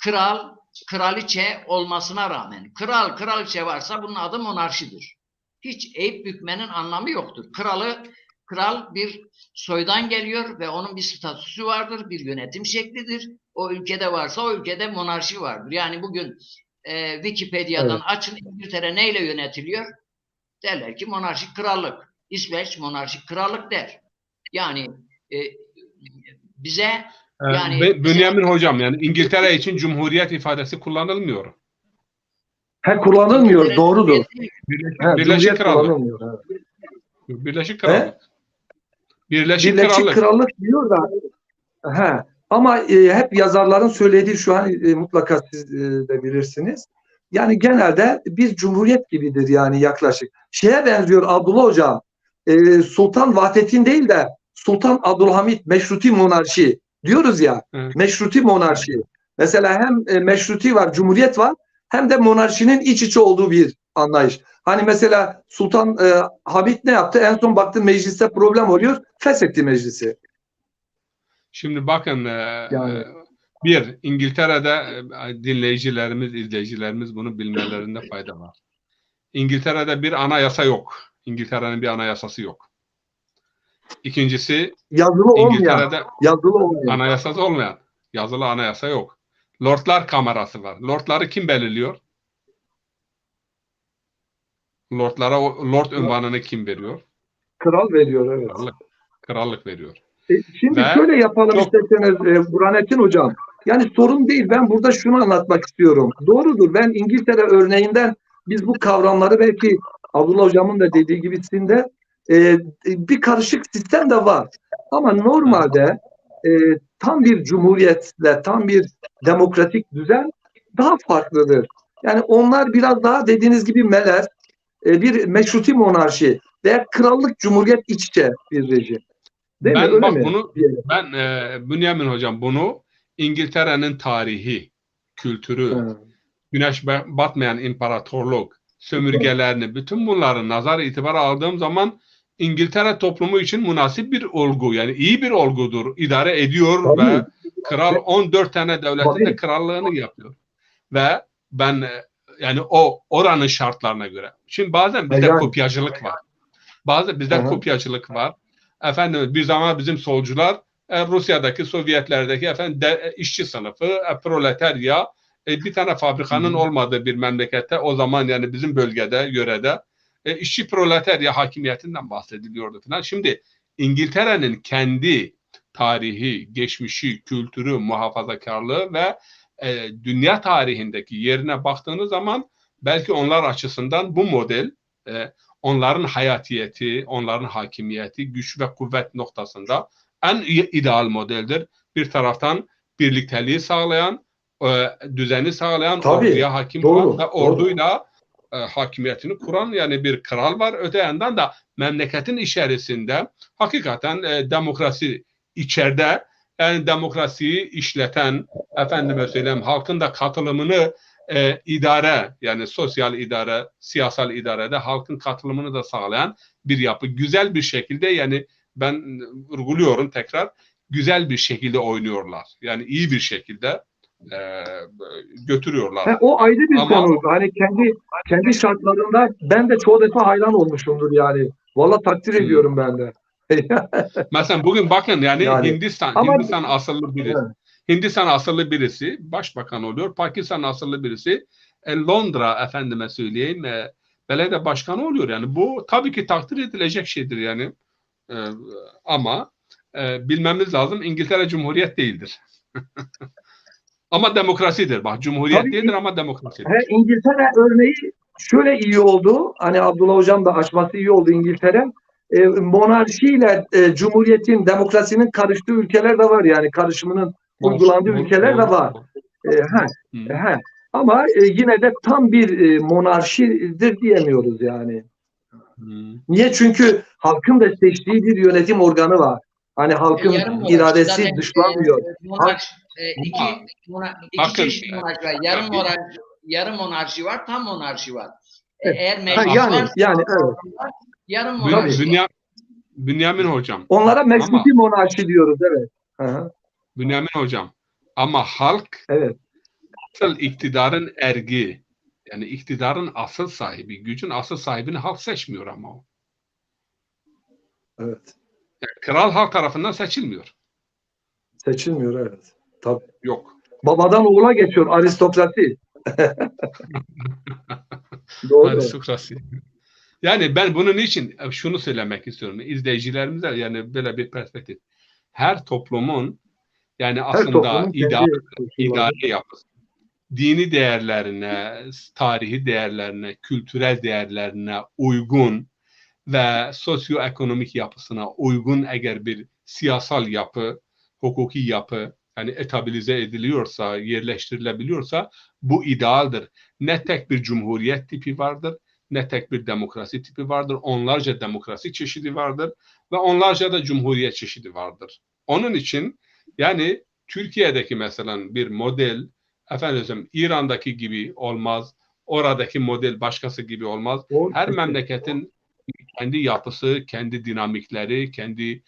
Speaker 4: kral, kraliçe olmasına rağmen kraliçe varsa bunun adı monarşidir. Hiç eğip bükmenin anlamı yoktur. Kral bir soydan geliyor ve onun bir statüsü vardır, bir yönetim şeklidir. O ülkede varsa o ülkede monarşi vardır. Yani bugün Wikipedia'dan açın İngiltere neyle yönetiliyor? Derler ki monarşik krallık. İsveç monarşik krallık der. Yani bize yani
Speaker 3: Bünyamin Hocam yani İngiltere için cumhuriyet ifadesi kullanılmıyor.
Speaker 2: Kullanılmıyor, doğrudur.
Speaker 3: Birleşik Krallık.
Speaker 2: Kullanılmıyor. Evet.
Speaker 3: Birleşik Krallık. Birleşik
Speaker 2: Krallık diyor da ama hep yazarların söylediği şu an mutlaka siz de bilirsiniz. Yani genelde bir cumhuriyet gibidir yani yaklaşık. Şeye benziyor Abdullah Hocam. Sultan Vahdettin değil de Sultan Abdülhamit meşruti monarşi diyoruz ya.
Speaker 3: Evet.
Speaker 2: Meşruti monarşi. Mesela hem meşruti var, cumhuriyet var hem de monarşinin iç içe olduğu bir anlayış. Hani mesela Sultan Hamid ne yaptı? En son baktı mecliste problem oluyor. Feshetti meclisi.
Speaker 3: Şimdi bakın bir İngiltere'de dinleyicilerimiz, izleyicilerimiz bunu bilmelerinde fayda var. İngiltere'de bir anayasa yok. İngiltere'nin bir anayasası yok. İkincisi
Speaker 2: yazılı
Speaker 3: İngiltere'de
Speaker 2: olmayan.
Speaker 3: anayasası olmayan. Yazılı anayasa yok. Lordlar Kamerası var. Lordları kim belirliyor? Lordlara lord unvanını kim veriyor?
Speaker 2: Kral veriyor evet.
Speaker 3: Krallık veriyor.
Speaker 2: Şimdi
Speaker 3: Ve
Speaker 2: şöyle yapalım
Speaker 3: çok-
Speaker 2: isterseniz Burhanettin Hocam. Yani sorun değil. Ben burada şunu anlatmak istiyorum. Doğrudur. Ben İngiltere örneğinden biz bu kavramları belki Abdullah Hocam'ın da dediği gibisinde bir karışık sistem de var. Ama normalde tam bir cumhuriyetle, tam bir demokratik düzen daha farklıdır. Yani onlar biraz daha dediğiniz gibi melez, bir meşruti monarşi veya krallık cumhuriyet iç içe bir rejim. Değil mi?
Speaker 3: Ben
Speaker 2: Öyle
Speaker 3: bak
Speaker 2: mi?
Speaker 3: bunu
Speaker 2: Diyelim.
Speaker 3: ben Bünyamin hocam bunu İngiltere'nin tarihi, kültürü,
Speaker 2: Ha.
Speaker 3: güneş batmayan imparatorluk, sömürgelerini, bütün bunları nazar itibara aldığım zaman İngiltere toplumu için münasip bir olgu, yani iyi bir olgudur. İdare ediyor
Speaker 2: Tabii.
Speaker 3: ve kral 14 tane devletin de
Speaker 2: Tabii.
Speaker 3: krallığını yapıyor. Ve ben yani o oranın şartlarına göre. Şimdi bazen bizde
Speaker 2: Yani.
Speaker 3: kopyacılık var. Bazı bizde
Speaker 2: Hı-hı.
Speaker 3: kopyacılık var. Efendim bir zaman bizim solcular Rusya'daki, Sovyetlerdeki işçi sınıfı, proletarya, bir tane fabrikanın olmadığı bir memlekette o zaman yani bizim bölgede, yörede işçi proletarya hakimiyetinden bahsediliyordu falan. Şimdi İngiltere'nin kendi tarihi, geçmişi, kültürü, muhafazakarlığı ve dünya tarihindeki yerine baktığınız zaman belki onlar açısından bu model onların hayatiyeti, onların hakimiyeti, güç ve kuvvet noktasında en ideal modeldir. Bir taraftan birlikteliği sağlayan, düzeni sağlayan,
Speaker 2: Tabii.
Speaker 3: orduya hakim
Speaker 2: Doğru.
Speaker 3: olan ve orduyla hakimiyetini kuran yani bir kral var. Öte yandan da memleketin içerisinde hakikaten demokrasi içeride, yani demokrasiyi işleten, efendime söyleyeyim halkın da katılımını idare, yani sosyal idare, siyasal idarede halkın katılımını da sağlayan bir yapı. Güzel bir şekilde, yani ben vurguluyorum tekrar, güzel bir şekilde oynuyorlar. Yani iyi bir şekilde götürüyorlar.
Speaker 2: O ayrı bir
Speaker 3: Ama
Speaker 2: konu. Hani kendi şartlarında ben de çoğu defa hayran olmuşumdur yani. Valla takdir ediyorum ben de.
Speaker 3: mesela bugün bakın yani,
Speaker 2: Yani.
Speaker 3: Hindistan asıllı birisi.
Speaker 2: Evet.
Speaker 3: Hindistan asıllı birisi başbakan oluyor. Pakistan asıllı birisi Londra, efendime söyleyeyim, belediye başkanı oluyor. Yani bu tabii ki takdir edilecek şeydir yani. Ama bilmemiz lazım, İngiltere Cumhuriyet değildir. Ama demokrasidir. Bak, Cumhuriyet
Speaker 2: Tabii
Speaker 3: değildir ama demokrasidir.
Speaker 2: İngiltere örneği şöyle iyi oldu. Hani Abdullah Hocam da açması iyi oldu İngiltere. Monarşiyle cumhuriyetin, demokrasinin karıştığı ülkeler de var yani. Karışımının uygulandığı ülkeler de var. Ama yine de tam bir monarşidir diyemiyoruz yani. Niye? Çünkü halkın da seçtiği bir yönetim organı var. Hani halkın iradesi dışlanmıyor.
Speaker 4: İki çeşit monarşi var. Yarım monarşi var, tam monarşi var.
Speaker 2: Evet.
Speaker 4: Eğer meclis
Speaker 2: yani evet.
Speaker 4: Yarım monarşi var.
Speaker 3: Bünyamin hocam.
Speaker 2: Onlara meşruti monarşi diyoruz, evet.
Speaker 3: Bünyamin hocam. Ama halk
Speaker 2: evet.
Speaker 3: asıl iktidarın ergi, yani iktidarın asıl sahibi, gücün asıl sahibini halk seçmiyor ama o.
Speaker 2: Evet.
Speaker 3: Yani kral halk tarafından seçilmiyor.
Speaker 2: Seçilmiyor, evet. Tabii.
Speaker 3: Yok.
Speaker 2: Babadan oğula geçiyor aristokrasi. Doğru.
Speaker 3: Aristokrasi. Yani ben bunun için şunu söylemek istiyorum. İzleyicilerimize yani böyle bir perspektif. Her toplumun yani aslında idari yapısı, dini değerlerine, tarihi değerlerine, kültürel değerlerine uygun ve sosyoekonomik yapısına uygun eğer bir siyasal yapı, hukuki yapı yani etabilize ediliyorsa, yerleştirilebiliyorsa bu idealdir. Ne tek bir cumhuriyet tipi vardır, ne tek bir demokrasi tipi vardır. Onlarca demokrasi çeşidi vardır ve onlarca da cumhuriyet çeşidi vardır. Onun için yani Türkiye'deki mesela bir model, efendim İran'daki gibi olmaz, oradaki model başkası gibi olmaz. Her memleketin kendi yapısı, kendi dinamikleri, kendi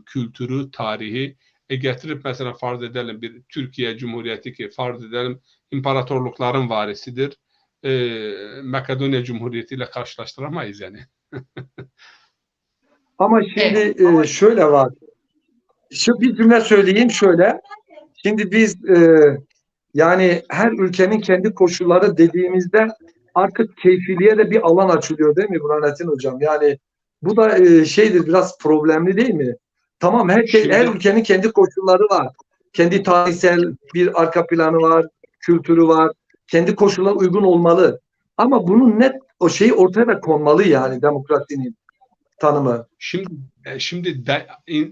Speaker 3: kültürü, tarihi getirip mesela farz edelim bir Türkiye Cumhuriyeti ki farz edelim imparatorlukların varisidir. Makedonya Cumhuriyeti ile karşılaştıramayız yani.
Speaker 2: Ama şimdi şöyle var. Şu bir cümle söyleyeyim şöyle. Şimdi biz yani her ülkenin kendi koşulları dediğimizde artık keyfiliğe de bir alan açılıyor değil mi Burhanettin Hocam? Yani bu da şeydir, biraz problemli değil mi? Tamam, her
Speaker 3: Şimdi-
Speaker 2: ülkenin kendi koşulları var. Kendi tarihsel bir arka planı var, kültürü var. Kendi koşullara uygun olmalı. Ama bunun net o şeyi ortaya da konmalı yani demokrasinin tanımı.
Speaker 3: Şimdi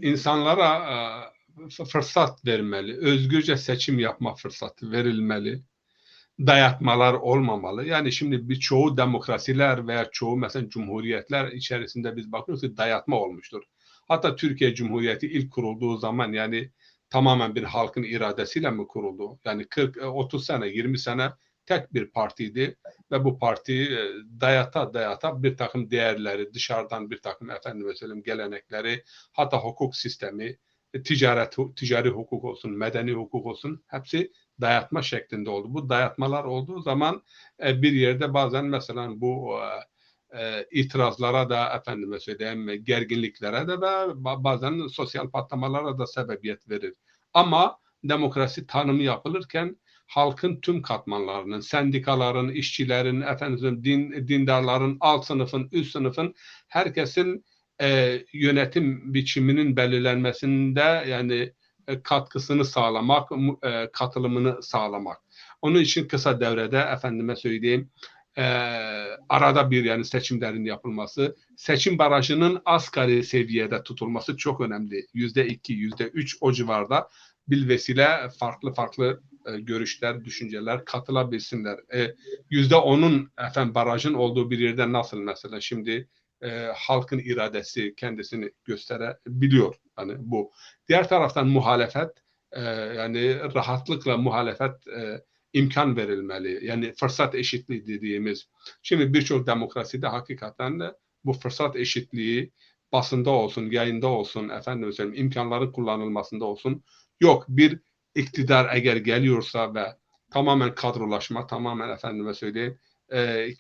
Speaker 3: insanlara fırsat vermeli, özgürce seçim yapma fırsatı verilmeli, dayatmalar olmamalı. Yani şimdi birçoğu demokrasiler veya çoğu mesela cumhuriyetler içerisinde biz bakıyoruz ki dayatma olmuştur. Hatta Türkiye Cumhuriyeti ilk kurulduğu zaman yani tamamen bir halkın iradesiyle mi kuruldu? Yani 30 sene, 20 sene tek bir partiydi ve bu parti dayata bir takım değerleri, dışarıdan bir takım efendime söyleyeyim gelenekleri, hatta hukuk sistemi, ticari hukuk olsun, medeni hukuk olsun hepsi dayatma şeklinde oldu. Bu dayatmalar olduğu zaman bir yerde bazen mesela bu itirazlara da efendime söyleyeyim gerginliklere de ve bazen sosyal patlamalara da sebebiyet verir. Ama demokrasi tanımı yapılırken halkın tüm katmanlarının, sendikaların, işçilerin, efendim dindarların, alt sınıfın, üst sınıfın herkesin yönetim biçiminin belirlenmesinde yani katkısını sağlamak, katılımını sağlamak. Onun için kısa devrede efendime söyleyeyim arada bir yani seçimlerin yapılması, seçim barajının asgari seviyede tutulması çok önemli. %2, %3 o civarda bilvesile farklı görüşler, düşünceler katılabilsinler. %10'un efendim barajın olduğu bir yerde nasıl mesela şimdi halkın iradesi kendisini gösterebiliyor. Hani bu. Diğer taraftan muhalefet yani rahatlıkla muhalefet imkan verilmeli. Yani fırsat eşitliği dediğimiz. Şimdi birçok demokraside hakikaten de bu fırsat eşitliği basında olsun, yayında olsun, efendim söyleyeyim imkanların kullanılmasında olsun. Yok, bir iktidar eğer geliyorsa ve tamamen kadrolaşma, tamamen efendime söyleyeyim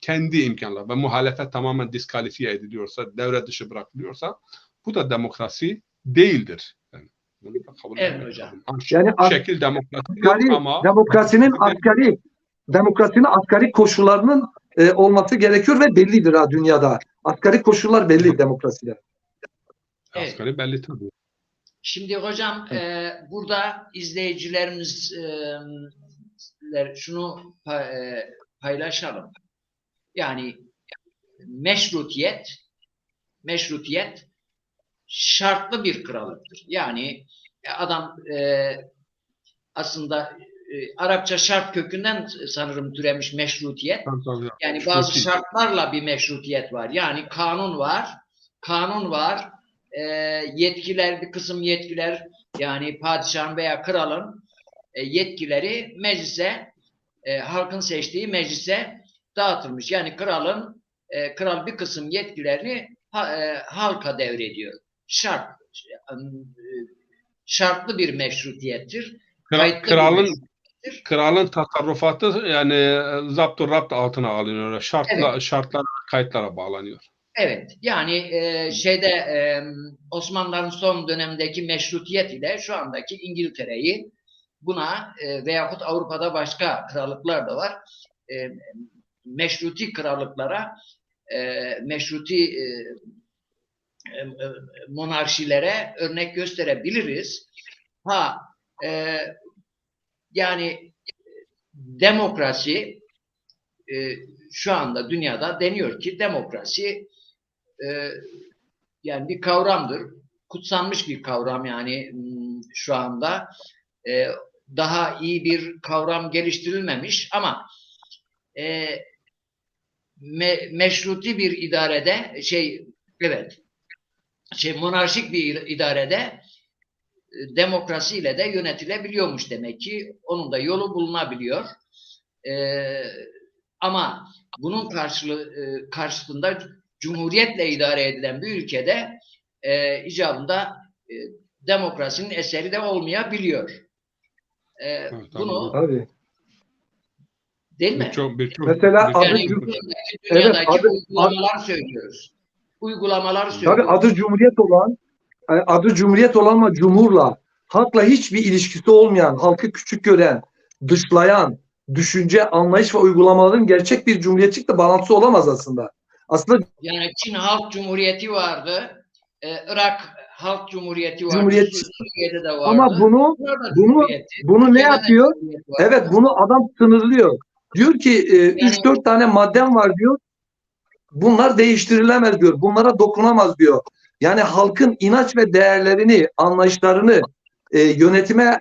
Speaker 3: kendi imkanları ve muhalefet tamamen diskalifiye ediliyorsa, devre dışı bırakılıyorsa bu da demokrasi değildir. Yani bunu da kabul
Speaker 4: Evet hocam.
Speaker 2: Yani
Speaker 3: şekil demokrasi yok ama
Speaker 2: demokrasinin asgari koşullarının olması gerekiyor ve bellidir ha dünyada. Asgari koşullar belli demokraside.
Speaker 4: Evet.
Speaker 3: asgari belli tabii.
Speaker 4: Şimdi hocam burada izleyicilerimiz şunu paylaşalım. Yani meşrutiyet şartlı bir krallıktır. Yani adam aslında Arapça şart kökünden sanırım türemiş meşrutiyet. Yani bazı şartlarla bir meşrutiyet var. Yani kanun var. Yetkiler, bir kısım yetkiler yani padişahın veya kralın yetkileri meclise, halkın seçtiği meclise dağıtılmış. Yani kral bir kısım yetkilerini halka devrediyor. Şartlı bir meşrutiyettir.
Speaker 3: Kralın tasarrufatı yani zapt-ı-rapt altına alınıyor. Şartlar kayıtlara bağlanıyor.
Speaker 4: Evet. Yani Osmanlıların son dönemdeki meşrutiyet ile şu andaki İngiltere'yi buna veyahut Avrupa'da başka krallıklar da var. Meşruti krallıklara meşruti monarşilere örnek gösterebiliriz. Yani demokrasi şu anda dünyada deniyor ki demokrasi yani bir kavramdır. Kutsanmış bir kavram yani şu anda. Daha iyi bir kavram geliştirilmemiş ama meşruti bir idarede monarşik bir idarede demokrasiyle de yönetilebiliyormuş demek ki. Onun da yolu bulunabiliyor. Ama bunun karşısında cumhuriyetle idare edilen bir ülkede icabında demokrasinin eseri de olmayabiliyor. Bunu
Speaker 2: tabii.
Speaker 4: değil mi?
Speaker 2: Mesela
Speaker 4: dünyadaki uygulamalar söylüyoruz.
Speaker 2: Tabii adı Cumhuriyet olan ama cumhurla, halkla hiçbir ilişkisi olmayan, halkı küçük gören, dışlayan, düşünce, anlayış ve uygulamaların gerçek bir cumhuriyetçilikle bağlantısı olamaz aslında.
Speaker 4: Yani Çin Halk Cumhuriyeti vardı. Irak Halk Cumhuriyeti vardı.
Speaker 2: Cumhuriyet.
Speaker 4: Suriye'de de vardı.
Speaker 2: Ama bunu ne yapıyor? Evet, bunu adam sınırlıyor. Diyor ki 3-4 tane maddem var diyor. Bunlar değiştirilemez diyor. Bunlara dokunamaz diyor. Yani halkın inanç ve değerlerini, anlayışlarını yönetime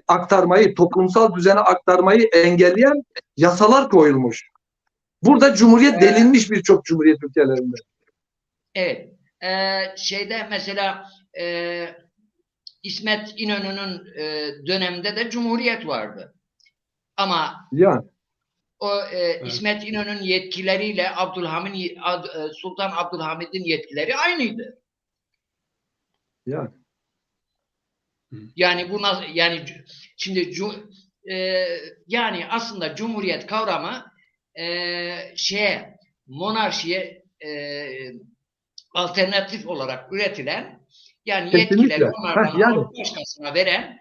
Speaker 2: aktarmayı, toplumsal düzene aktarmayı engelleyen yasalar koyulmuş. Burada cumhuriyet delinmiş birçok cumhuriyet ülkelerinde.
Speaker 4: Evet. Şeyde mesela İsmet İnönü'nün döneminde de cumhuriyet vardı. Ama
Speaker 2: Ya.
Speaker 4: o İsmet İnönü'nün yetkileriyle Sultan Abdülhamid'in yetkileri aynıydı.
Speaker 2: Ya.
Speaker 4: Yani bu nasıl, yani şimdi yani aslında cumhuriyet kavramı monarşiye alternatif olarak üretilen, yani yetkileri onlardan alıp başkasına veren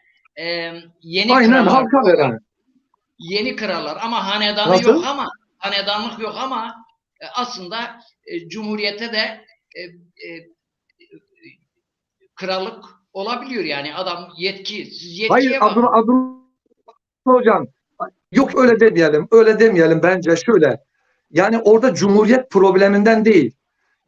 Speaker 4: yeni
Speaker 2: aynen,
Speaker 4: krallar,
Speaker 2: halka veren.
Speaker 4: Yeni krallar ama hanedanlık yok ama aslında cumhuriyete de krallık olabiliyor, yani adam yetkiye
Speaker 2: Hayır,
Speaker 4: bakın.
Speaker 2: Abdullah Hocam, yok öyle demeyelim bence şöyle. Yani orada cumhuriyet probleminden değil,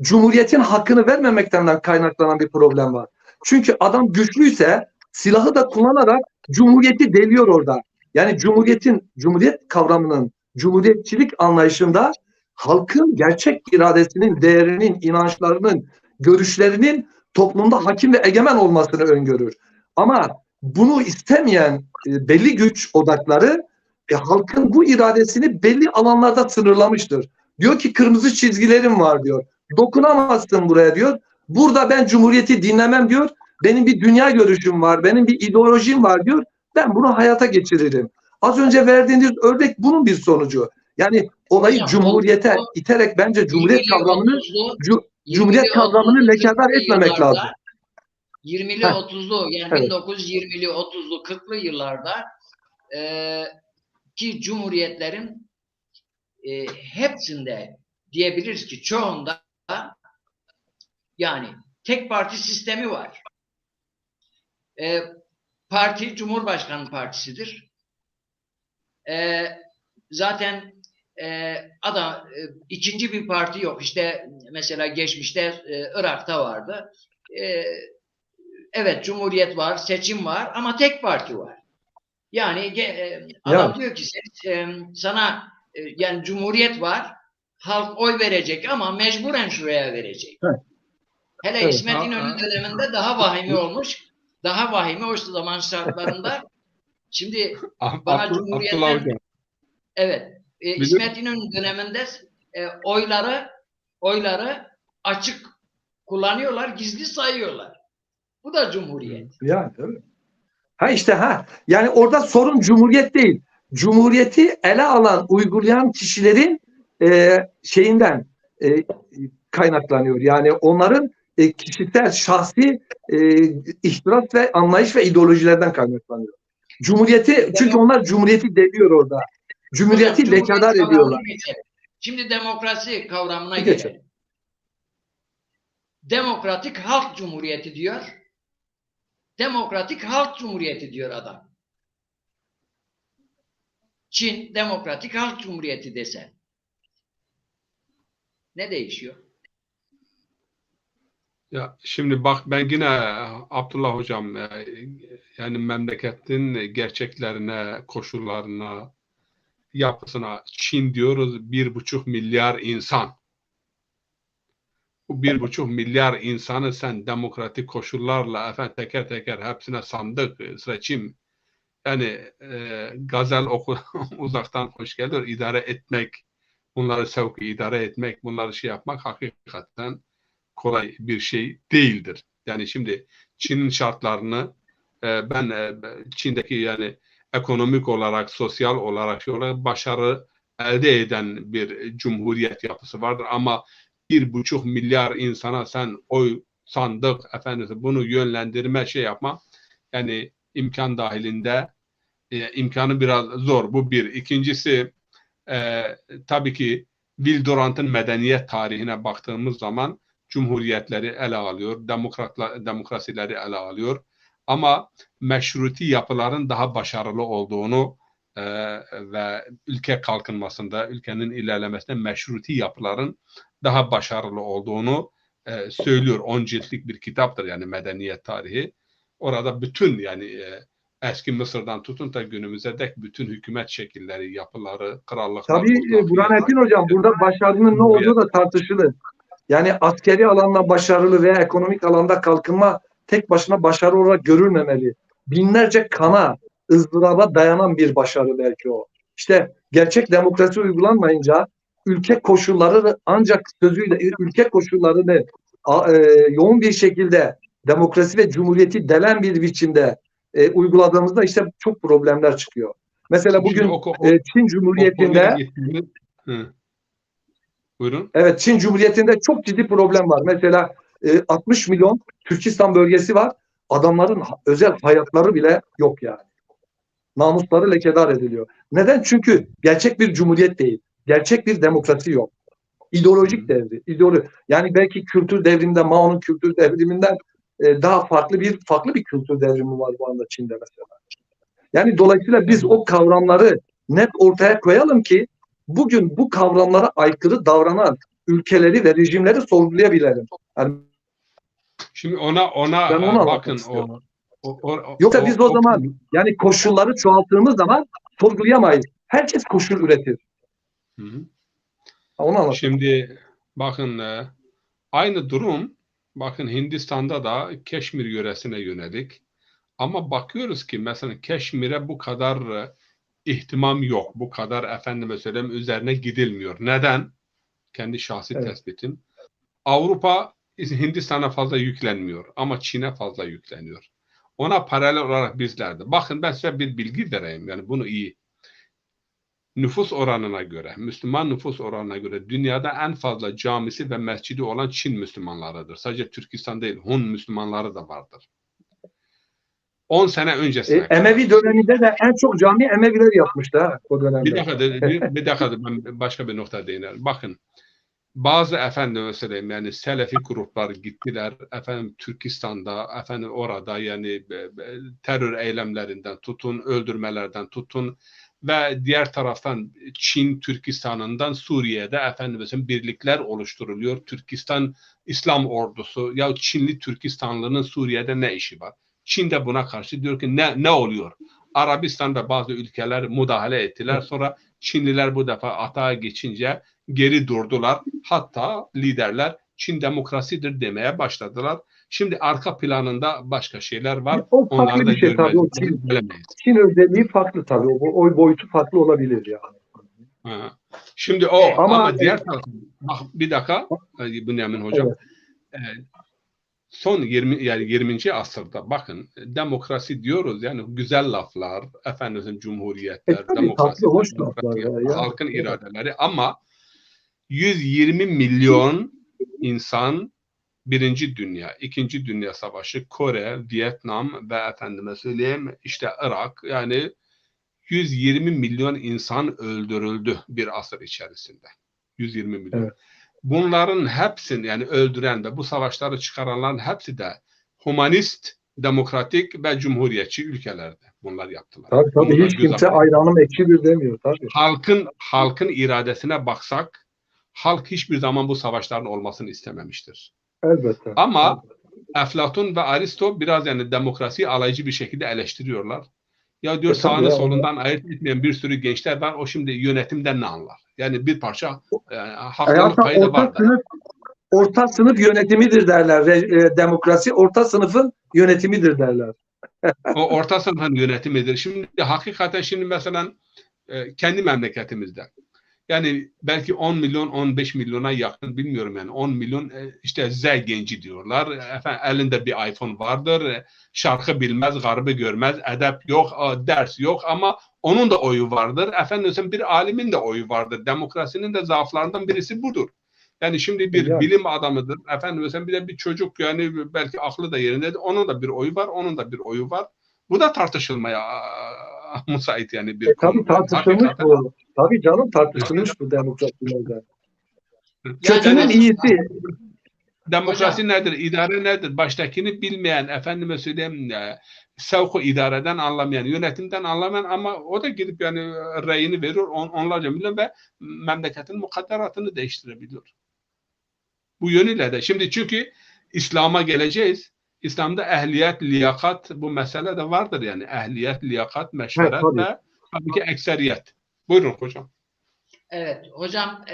Speaker 2: cumhuriyetin hakkını vermemekten kaynaklanan bir problem var. Çünkü adam güçlüyse silahı da kullanarak cumhuriyeti deliyor orada. Yani cumhuriyet kavramının, cumhuriyetçilik anlayışında halkın gerçek iradesinin, değerinin, inançlarının, görüşlerinin toplumda hakim ve egemen olmasını öngörür. Ama bunu istemeyen belli güç odakları halkın bu iradesini belli alanlarda sınırlamıştır. Diyor ki kırmızı çizgilerim var diyor. Dokunamazsın buraya diyor. Burada ben cumhuriyeti dinlemem diyor. Benim bir dünya görüşüm var. Benim bir ideolojim var diyor. Ben bunu hayata geçiririm. Az önce verdiğiniz örnek bunun bir sonucu. Yani olayı
Speaker 4: Hocam,
Speaker 2: cumhuriyete iterek bence cumhuriyet kavramını lekadar etmemek lazım.
Speaker 4: 20'li 30'lu yani
Speaker 2: evet.
Speaker 4: 1920'li 30'lu 40'lı yıllarda ki cumhuriyetlerin hepsinde diyebiliriz ki çoğunda yani tek parti sistemi var. Parti Cumhurbaşkanı Partisi'dir. Zaten ikinci bir parti yok. İşte mesela geçmişte Irak'ta vardı. Evet, Cumhuriyet var, seçim var ama tek parti var. Yani adam diyor ki sana yani Cumhuriyet var, halk oy verecek ama mecburen şuraya verecek.
Speaker 2: Evet.
Speaker 4: Hele evet. İsmet İnönü döneminde daha vahimi olmuş. Daha vahimi o zaman şartlarında. Şimdi bana Cumhuriyet'ten evet, İsmet İnönü döneminde oyları açık kullanıyorlar, gizli sayıyorlar. Bu da Cumhuriyet.
Speaker 2: Yani evet. Yani orada sorun Cumhuriyet değil. Cumhuriyeti ele alan, uygulayan kişilerin kaynaklanıyor. Yani onların kişisel, şahsi ihtiras ve anlayış ve ideolojilerden kaynaklanıyor. Çünkü onlar Cumhuriyeti deliyor orada. Cumhuriyeti lekadar ediyorlar.
Speaker 4: Şimdi demokrasi kavramına gelelim. Demokratik Halk Cumhuriyeti diyor. Demokratik Halk Cumhuriyeti diyor adam. Çin Demokratik Halk Cumhuriyeti desen. Ne değişiyor?
Speaker 3: Ya şimdi bak, ben yine Abdullah Hocam yani memleketin gerçeklerine, koşullarına, yapısına, Çin diyoruz 1,5 milyar insan. Bu 1,5 milyar insanı sen demokratik koşullarla teker teker hepsine sandık, seçim, yani gazel uzaktan hoş gelir, idare etmek, bunları sevki idare etmek, bunları yapmak hakikaten kolay bir şey değildir. Yani şimdi Çin'in şartlarını ben Çin'deki yani ekonomik olarak, sosyal olarak başarı elde eden bir cumhuriyet yapısı vardır ama 1,5 milyar insana sen oy, sandık, bunu yönlendirme, yapma, yani imkan dahilinde imkanı biraz zor. Bu bir. İkincisi tabii ki Will Durant'ın medeniyet tarihine baktığımız zaman cumhuriyetleri ele alıyor, demokrasileri ele alıyor. Ama meşruti yapıların daha başarılı olduğunu ve ülke kalkınmasında, ülkenin ilerlemesinde meşruti yapıların daha başarılı olduğunu söylüyor. 10 ciltlik bir kitaptır yani medeniyet tarihi. Orada bütün yani eski Mısır'dan tutun da günümüze dek bütün hükümet şekilleri, yapıları, krallıklar...
Speaker 2: Tabii Burhanettin Hocam burada başarının ne olduğu da tartışılır. Yani askeri alanda başarılı veya ekonomik alanda kalkınma tek başına başarı olarak görülmemeli. Binlerce kana, ızdıraba dayanan bir başarı belki o. İşte gerçek demokrasi uygulanmayınca ülke koşulları ancak sözüyle ülke koşullarını yoğun bir şekilde demokrasi ve cumhuriyeti delen bir biçimde uyguladığımızda işte çok problemler çıkıyor. Mesela bugün Çin Cumhuriyeti'nde
Speaker 3: Buyurun.
Speaker 2: Evet, Çin Cumhuriyeti'nde çok ciddi problem var. Mesela 60 milyon Türkistan bölgesi var. Adamların özel hayatları bile yok yani. Namusları lekedar ediliyor. Neden? Çünkü gerçek bir cumhuriyet değil. Gerçek bir demokrasi yok. İdeolojik devri. Yani belki kültür devriminde, Mao'nun kültür devriminden daha farklı bir kültür devrimi var bu anda Çin'de mesela. Yani dolayısıyla biz o kavramları net ortaya koyalım ki bugün bu kavramlara aykırı davranan ülkeleri ve rejimleri sorgulayabilelim. Yani
Speaker 3: şimdi ona bakın
Speaker 2: yoksa biz o zaman yani koşulları çoğalttığımız zaman sorgulayamayız. Herkes koşul üretir. Onu
Speaker 3: şimdi bakın aynı durum bakın Hindistan'da da Keşmir yöresine yönelik. Ama bakıyoruz ki mesela Keşmir'e bu kadar ihtimam yok. Bu kadar efendime söyleyeyim üzerine gidilmiyor. Neden? Kendi şahsi tespitim. Avrupa Hindistan'a fazla yüklenmiyor ama Çin'e fazla yükleniyor. Ona paralel olarak bizler de. Bakın ben size bir bilgi vereyim. Yani bunu iyi. Nüfus oranına göre, Müslüman nüfus oranına göre dünyada en fazla camisi ve mescidi olan Çin Müslümanlarıdır. Sadece Türkistan değil, Hun Müslümanları da vardır. 10 sene öncesine
Speaker 2: Emevi döneminde de en çok cami Emeviler yapmıştı ha, o dönemde.
Speaker 3: Bir dakika ben başka bir nokta değinerim. Bakın bazı efendim söyleyeyim yani Selefi gruplar gittiler efendim Türkistan'da efendim orada yani terör eylemlerinden tutun öldürmelerden tutun ve diğer taraftan Çin Türkistan'ından Suriye'de efendim birlikler oluşturuluyor. Türkistan İslam ordusu ya Çinli Türkistanlı'nın Suriye'de ne işi var? Çin de buna karşı diyor ki ne oluyor? Arabistan ve bazı ülkeler müdahale ettiler. Sonra Çinliler bu defa atağa geçince geri durdular. Hatta liderler Çin demokrasidir demeye başladılar. Şimdi arka planında başka şeyler var.
Speaker 2: O farklı bir şey tabii. O Çin özelliği farklı tabii. O boyutu farklı olabilir yani.
Speaker 3: Ha. Şimdi ama diğer taraftan bir dakika Bünyamin Hocam. Evet. Son 20. asırda bakın demokrasi diyoruz yani güzel laflar, efendim cumhuriyetler, demokrasi, halkın iradeleri ama 120 milyon insan Birinci Dünya, İkinci Dünya Savaşı, Kore, Vietnam ve efendime söyleyeyim işte Irak yani 120 milyon insan öldürüldü bir asır içerisinde. 120 milyon. Evet. Bunların hepsini yani öldüren de bu savaşları çıkaranların hepsi de humanist, demokratik ve cumhuriyetçi ülkelerde bunlar yaptılar.
Speaker 2: Tabii hiç kimse ayranım ekşidir demiyor tabii.
Speaker 3: Halkın iradesine baksak halk hiçbir zaman bu savaşların olmasını istememiştir.
Speaker 2: Elbette.
Speaker 3: Ama Eflatun ve Aristo biraz yani demokrasiyi alaycı bir şekilde eleştiriyorlar. Ya diyor sağını solundan ayırt etmeyen bir sürü gençler var. O şimdi yönetimden ne anlar? Yani bir parça haklılık payı da var.
Speaker 2: Orta sınıf yönetimidir derler. Demokrasi orta sınıfın yönetimidir derler.
Speaker 3: O orta sınıfın yönetimidir. Şimdi hakikaten şimdi mesela kendi memleketimizde yani belki 10 milyon 15 milyona yakın bilmiyorum yani 10 milyon işte Z genci diyorlar. Efendim elinde bir iPhone vardır. Şarkı bilmez, garbı görmez, edep yok, ders yok ama onun da oyu vardır. Efendim bir alimin de oyu vardır. Demokrasinin de zaaflarından birisi budur. Yani şimdi bir bilim adamıdır. Efendim bir de bir çocuk yani belki aklı da yerinde. Onun da bir oyu var, onun da bir oyu var. Bu da tartışılmaya müsait yani bir konu.
Speaker 2: Tabii tartışılmış bu. Tabii canım tartışılmış bu demokrasilerde. Kötünün iyisi.
Speaker 3: Demokrasi nedir? İdare nedir? Baştakini bilmeyen, efendime söyleyeyim, sevku idareden anlamayan, yönetimden anlamayan ama o da gidip yani reyini veriyor onlarca milyon ve memleketin mukadderatını değiştirebiliyor. Bu yönüyle de. Şimdi çünkü İslam'a geleceğiz. İslam'da ehliyet, liyakat bu mesele de vardır yani. Ehliyet, liyakat, meşveret
Speaker 2: Evet, tabii.
Speaker 3: ve tabii ki ekseriyet. Buyurun hocam.
Speaker 4: Evet hocam,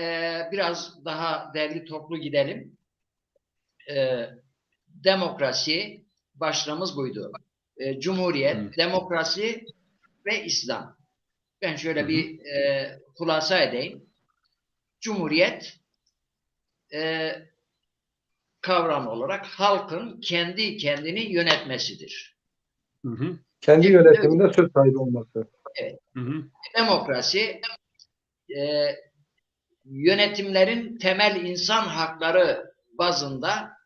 Speaker 4: biraz daha derli toplu gidelim. Demokrasi başlığımız buydu. Cumhuriyet, demokrasi ve İslam. Ben şöyle bir hulasa edeyim. Cumhuriyet kavram olarak halkın kendi kendini yönetmesidir.
Speaker 2: Kendi yönetiminde söz sahibi olması.
Speaker 4: Evet. Demokrasi yönetimlerin temel insan hakları bazında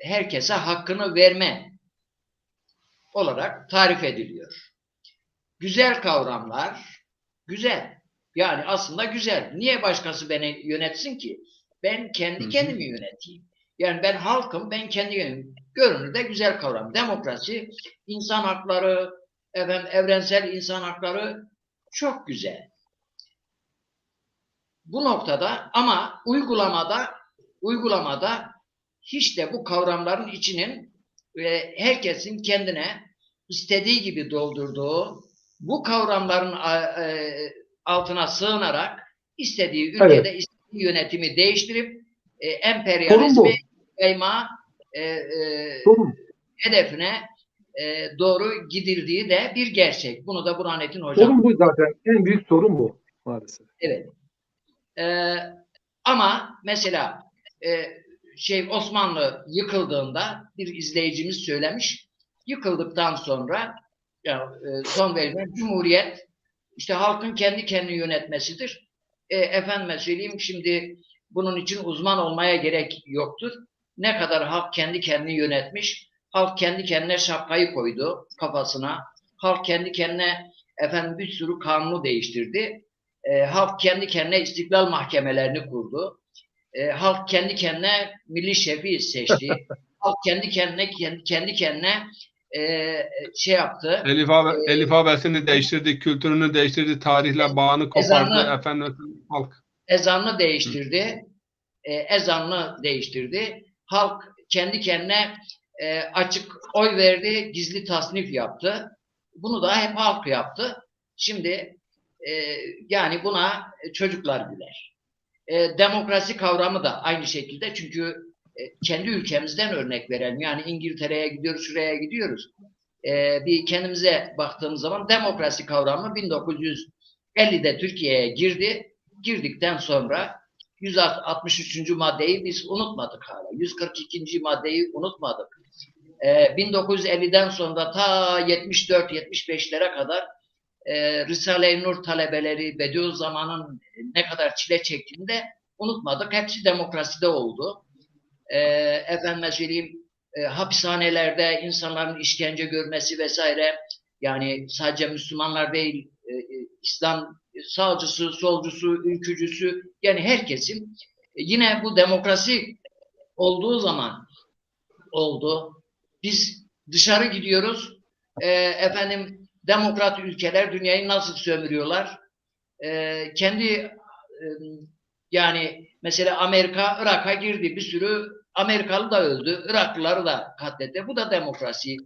Speaker 4: herkese hakkını verme olarak tarif ediliyor. Güzel kavramlar, güzel. Yani aslında güzel. Niye başkası beni yönetsin ki? Ben kendi kendimi yöneteyim. Yani ben halkım, ben kendi yönetim. Görünürde güzel kavram. Demokrasi, insan hakları, evrensel insan hakları çok güzel. Bu noktada ama uygulamada hiç de bu kavramların içinin herkesin kendine istediği gibi doldurduğu, bu kavramların altına sığınarak istediği ülkede istediği yönetimi değiştirip emperyalizmi yayma hedefine doğru gidildiği de bir gerçek. Bunu da Burhanettin Hocam.
Speaker 2: Sorun bu zaten. En büyük sorun bu maalesef.
Speaker 4: Evet. Ama mesela Osmanlı yıkıldığında bir izleyicimiz söylemiş. Yıkıldıktan sonra son verilen Cumhuriyet işte halkın kendi kendini yönetmesidir. Efendime söyleyeyim, şimdi bunun için uzman olmaya gerek yoktur. Ne kadar halk kendi kendini yönetmiş, halk kendi kendine şapkayı koydu kafasına, halk kendi kendine bir sürü kanunu değiştirdi. Halk kendi kendine istiklal mahkemelerini kurdu. Halk kendi kendine milli şefi seçti. Halk kendi kendine yaptı.
Speaker 3: Elif abesini değiştirdi, kültürünü değiştirdi, tarihle bağını kopardı. Halk.
Speaker 4: Ezanını değiştirdi. Halk kendi kendine açık oy verdi, gizli tasnif yaptı. Bunu da hep halk yaptı. Şimdi yani buna çocuklar güler. Demokrasi kavramı da aynı şekilde, çünkü kendi ülkemizden örnek verelim. Yani İngiltere'ye gidiyoruz, şuraya gidiyoruz. Bir kendimize baktığımız zaman demokrasi kavramı 1950'de Türkiye'ye girdi. Girdikten sonra 163. maddeyi biz unutmadık hala. 142. maddeyi unutmadık. 1950'den sonra ta 74-75'lere kadar Risale-i Nur talebeleri Bediüzzaman'ın ne kadar çile çektiğini de unutmadık. Hepsi demokraside oldu. Efendime söyleyeyim, hapishanelerde insanların işkence görmesi vesaire, yani sadece Müslümanlar değil, İslam sağcısı, solcusu, ülkücüsü, yani herkesin yine bu demokrasi olduğu zaman oldu. Biz dışarı gidiyoruz, demokrat ülkeler dünyayı nasıl sömürüyorlar? Yani mesela Amerika Irak'a girdi, bir sürü Amerikalı da öldü, Iraklıları da katletti. Bu da demokrasi.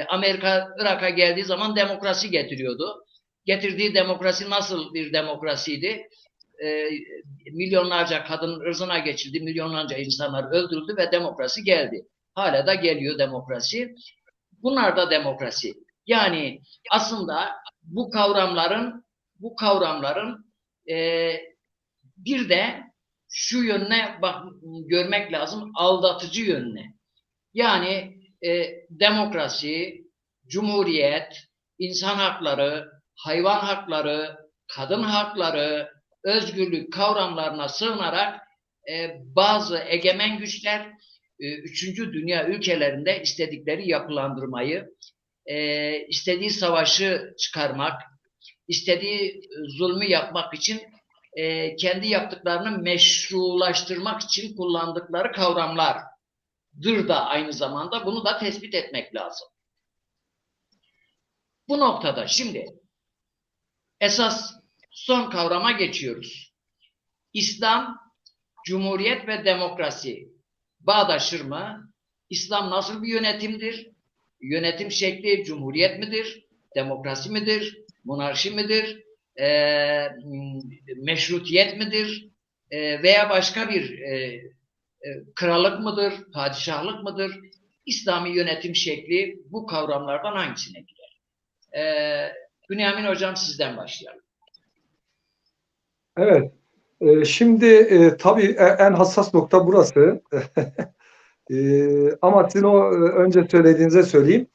Speaker 4: Amerika Irak'a geldiği zaman demokrasi getiriyordu. Getirdiği demokrasi nasıl bir demokrasiydi? Milyonlarca kadının ırzına geçildi, milyonlarca insanlar öldürüldü ve demokrasi geldi. Hala da geliyor demokrasi. Bunlar da demokrasi. Yani aslında bu kavramların bir de şu yönüne görmek lazım, aldatıcı yönüne. Yani demokrasi, cumhuriyet, insan hakları, hayvan hakları, kadın hakları, özgürlük kavramlarına sığınarak bazı egemen güçler 3. dünya ülkelerinde istedikleri yapılandırmayı, istediği savaşı çıkarmak, istediği zulmü yapmak için kendi yaptıklarını meşrulaştırmak için kullandıkları kavramlardır da aynı zamanda. Bunu da tespit etmek lazım. Bu noktada şimdi esas son kavrama geçiyoruz. İslam, Cumhuriyet ve demokrasi bağdaşır mı? İslam nasıl bir yönetimdir? Yönetim şekli cumhuriyet midir? Demokrasi midir? Monarşi midir? Meşrutiyet midir? Veya başka bir krallık mıdır? Padişahlık mıdır? İslami yönetim şekli bu kavramlardan hangisine girer? Bünyamin Hocam sizden başlayalım.
Speaker 2: Evet. Şimdi tabii en hassas nokta burası. Ama sizin o önce söylediğinize söyleyeyim.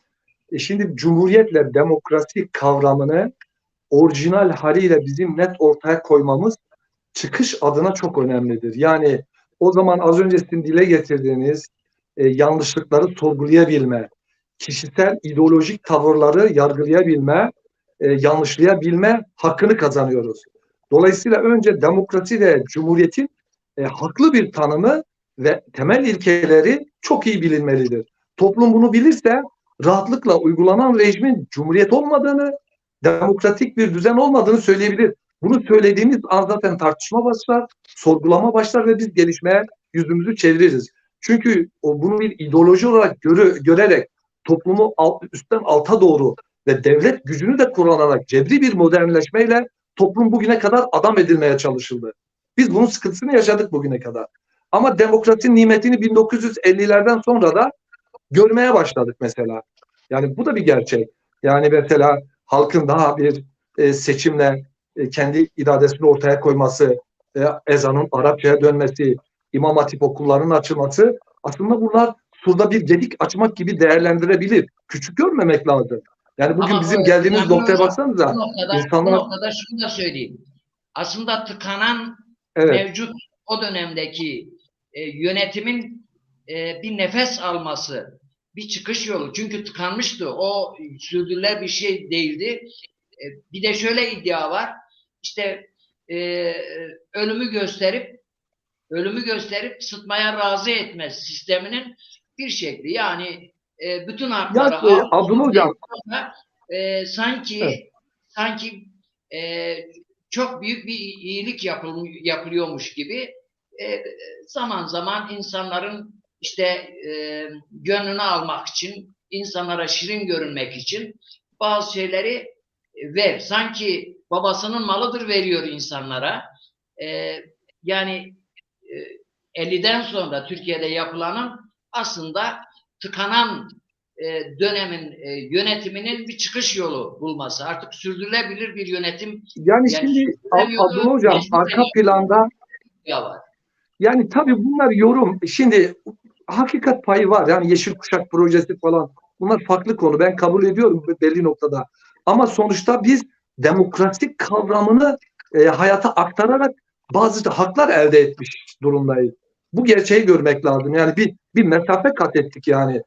Speaker 2: Şimdi cumhuriyetle demokrasi kavramını orijinal haliyle bizim net ortaya koymamız çıkış adına çok önemlidir. Yani o zaman az önce sizin dile getirdiğiniz yanlışlıkları sorgulayabilme, kişisel ideolojik tavırları yargılayabilme, yanlışlayabilme hakkını kazanıyoruz. Dolayısıyla önce demokrasi ve cumhuriyetin haklı bir tanımı ve temel ilkeleri çok iyi bilinmelidir. Toplum bunu bilirse rahatlıkla uygulanan rejimin cumhuriyet olmadığını, demokratik bir düzen olmadığını söyleyebilir. Bunu söylediğimiz an zaten tartışma başlar, sorgulama başlar ve biz gelişmeye yüzümüzü çeviririz. Çünkü bunu bir ideoloji olarak görerek toplumu üstten alta doğru ve devlet gücünü de kullanarak cebri bir modernleşmeyle toplum bugüne kadar adam edilmeye çalışıldı. Biz bunun sıkıntısını yaşadık bugüne kadar. Ama demokrasinin nimetini 1950'lerden sonra da görmeye başladık mesela. Yani bu da bir gerçek. Yani mesela halkın daha bir seçimle kendi iradesini ortaya koyması, ezanın Arapçaya dönmesi, İmam Hatip okullarının açılması aslında bunlar surda bir gedik açmak gibi değerlendirebilir. Küçük görmemek lazım. Yani bugün bizim geldiğimiz noktaya baksanıza.
Speaker 4: Bu noktada şunu da söyleyeyim. Aslında tıkanan mevcut o dönemdeki yönetimin bir nefes alması, bir çıkış yolu. Çünkü tıkanmıştı. O sürdürülebilir bir şey değildi. Bir de şöyle iddia var. İşte ölümü gösterip sıtmaya razı etme sisteminin bir şekli. Yani bütün hakları
Speaker 2: Abdullah Hocam
Speaker 4: sanki çok büyük bir iyilik yapılıyormuş gibi zaman zaman insanların işte gönlünü almak için, insanlara şirin görünmek için bazı şeyleri sanki babasının malıdır veriyor insanlara. Yani 50'den sonra Türkiye'de yapılanın aslında tıkanan dönemin yönetiminin bir çıkış yolu bulması. Artık sürdürülebilir bir yönetim.
Speaker 2: Yani şimdi Abdullah Hocam arka planda
Speaker 4: var.
Speaker 2: Yani tabii bunlar yorum. Şimdi hakikat payı var. Yani Yeşil Kuşak projesi falan. Bunlar farklı konu. Ben kabul ediyorum belli noktada. Ama sonuçta biz demokrasi kavramını hayata aktararak bazı haklar elde etmiş durumdayız. Bu gerçeği görmek lazım. Yani bir mesafe kat ettik yani.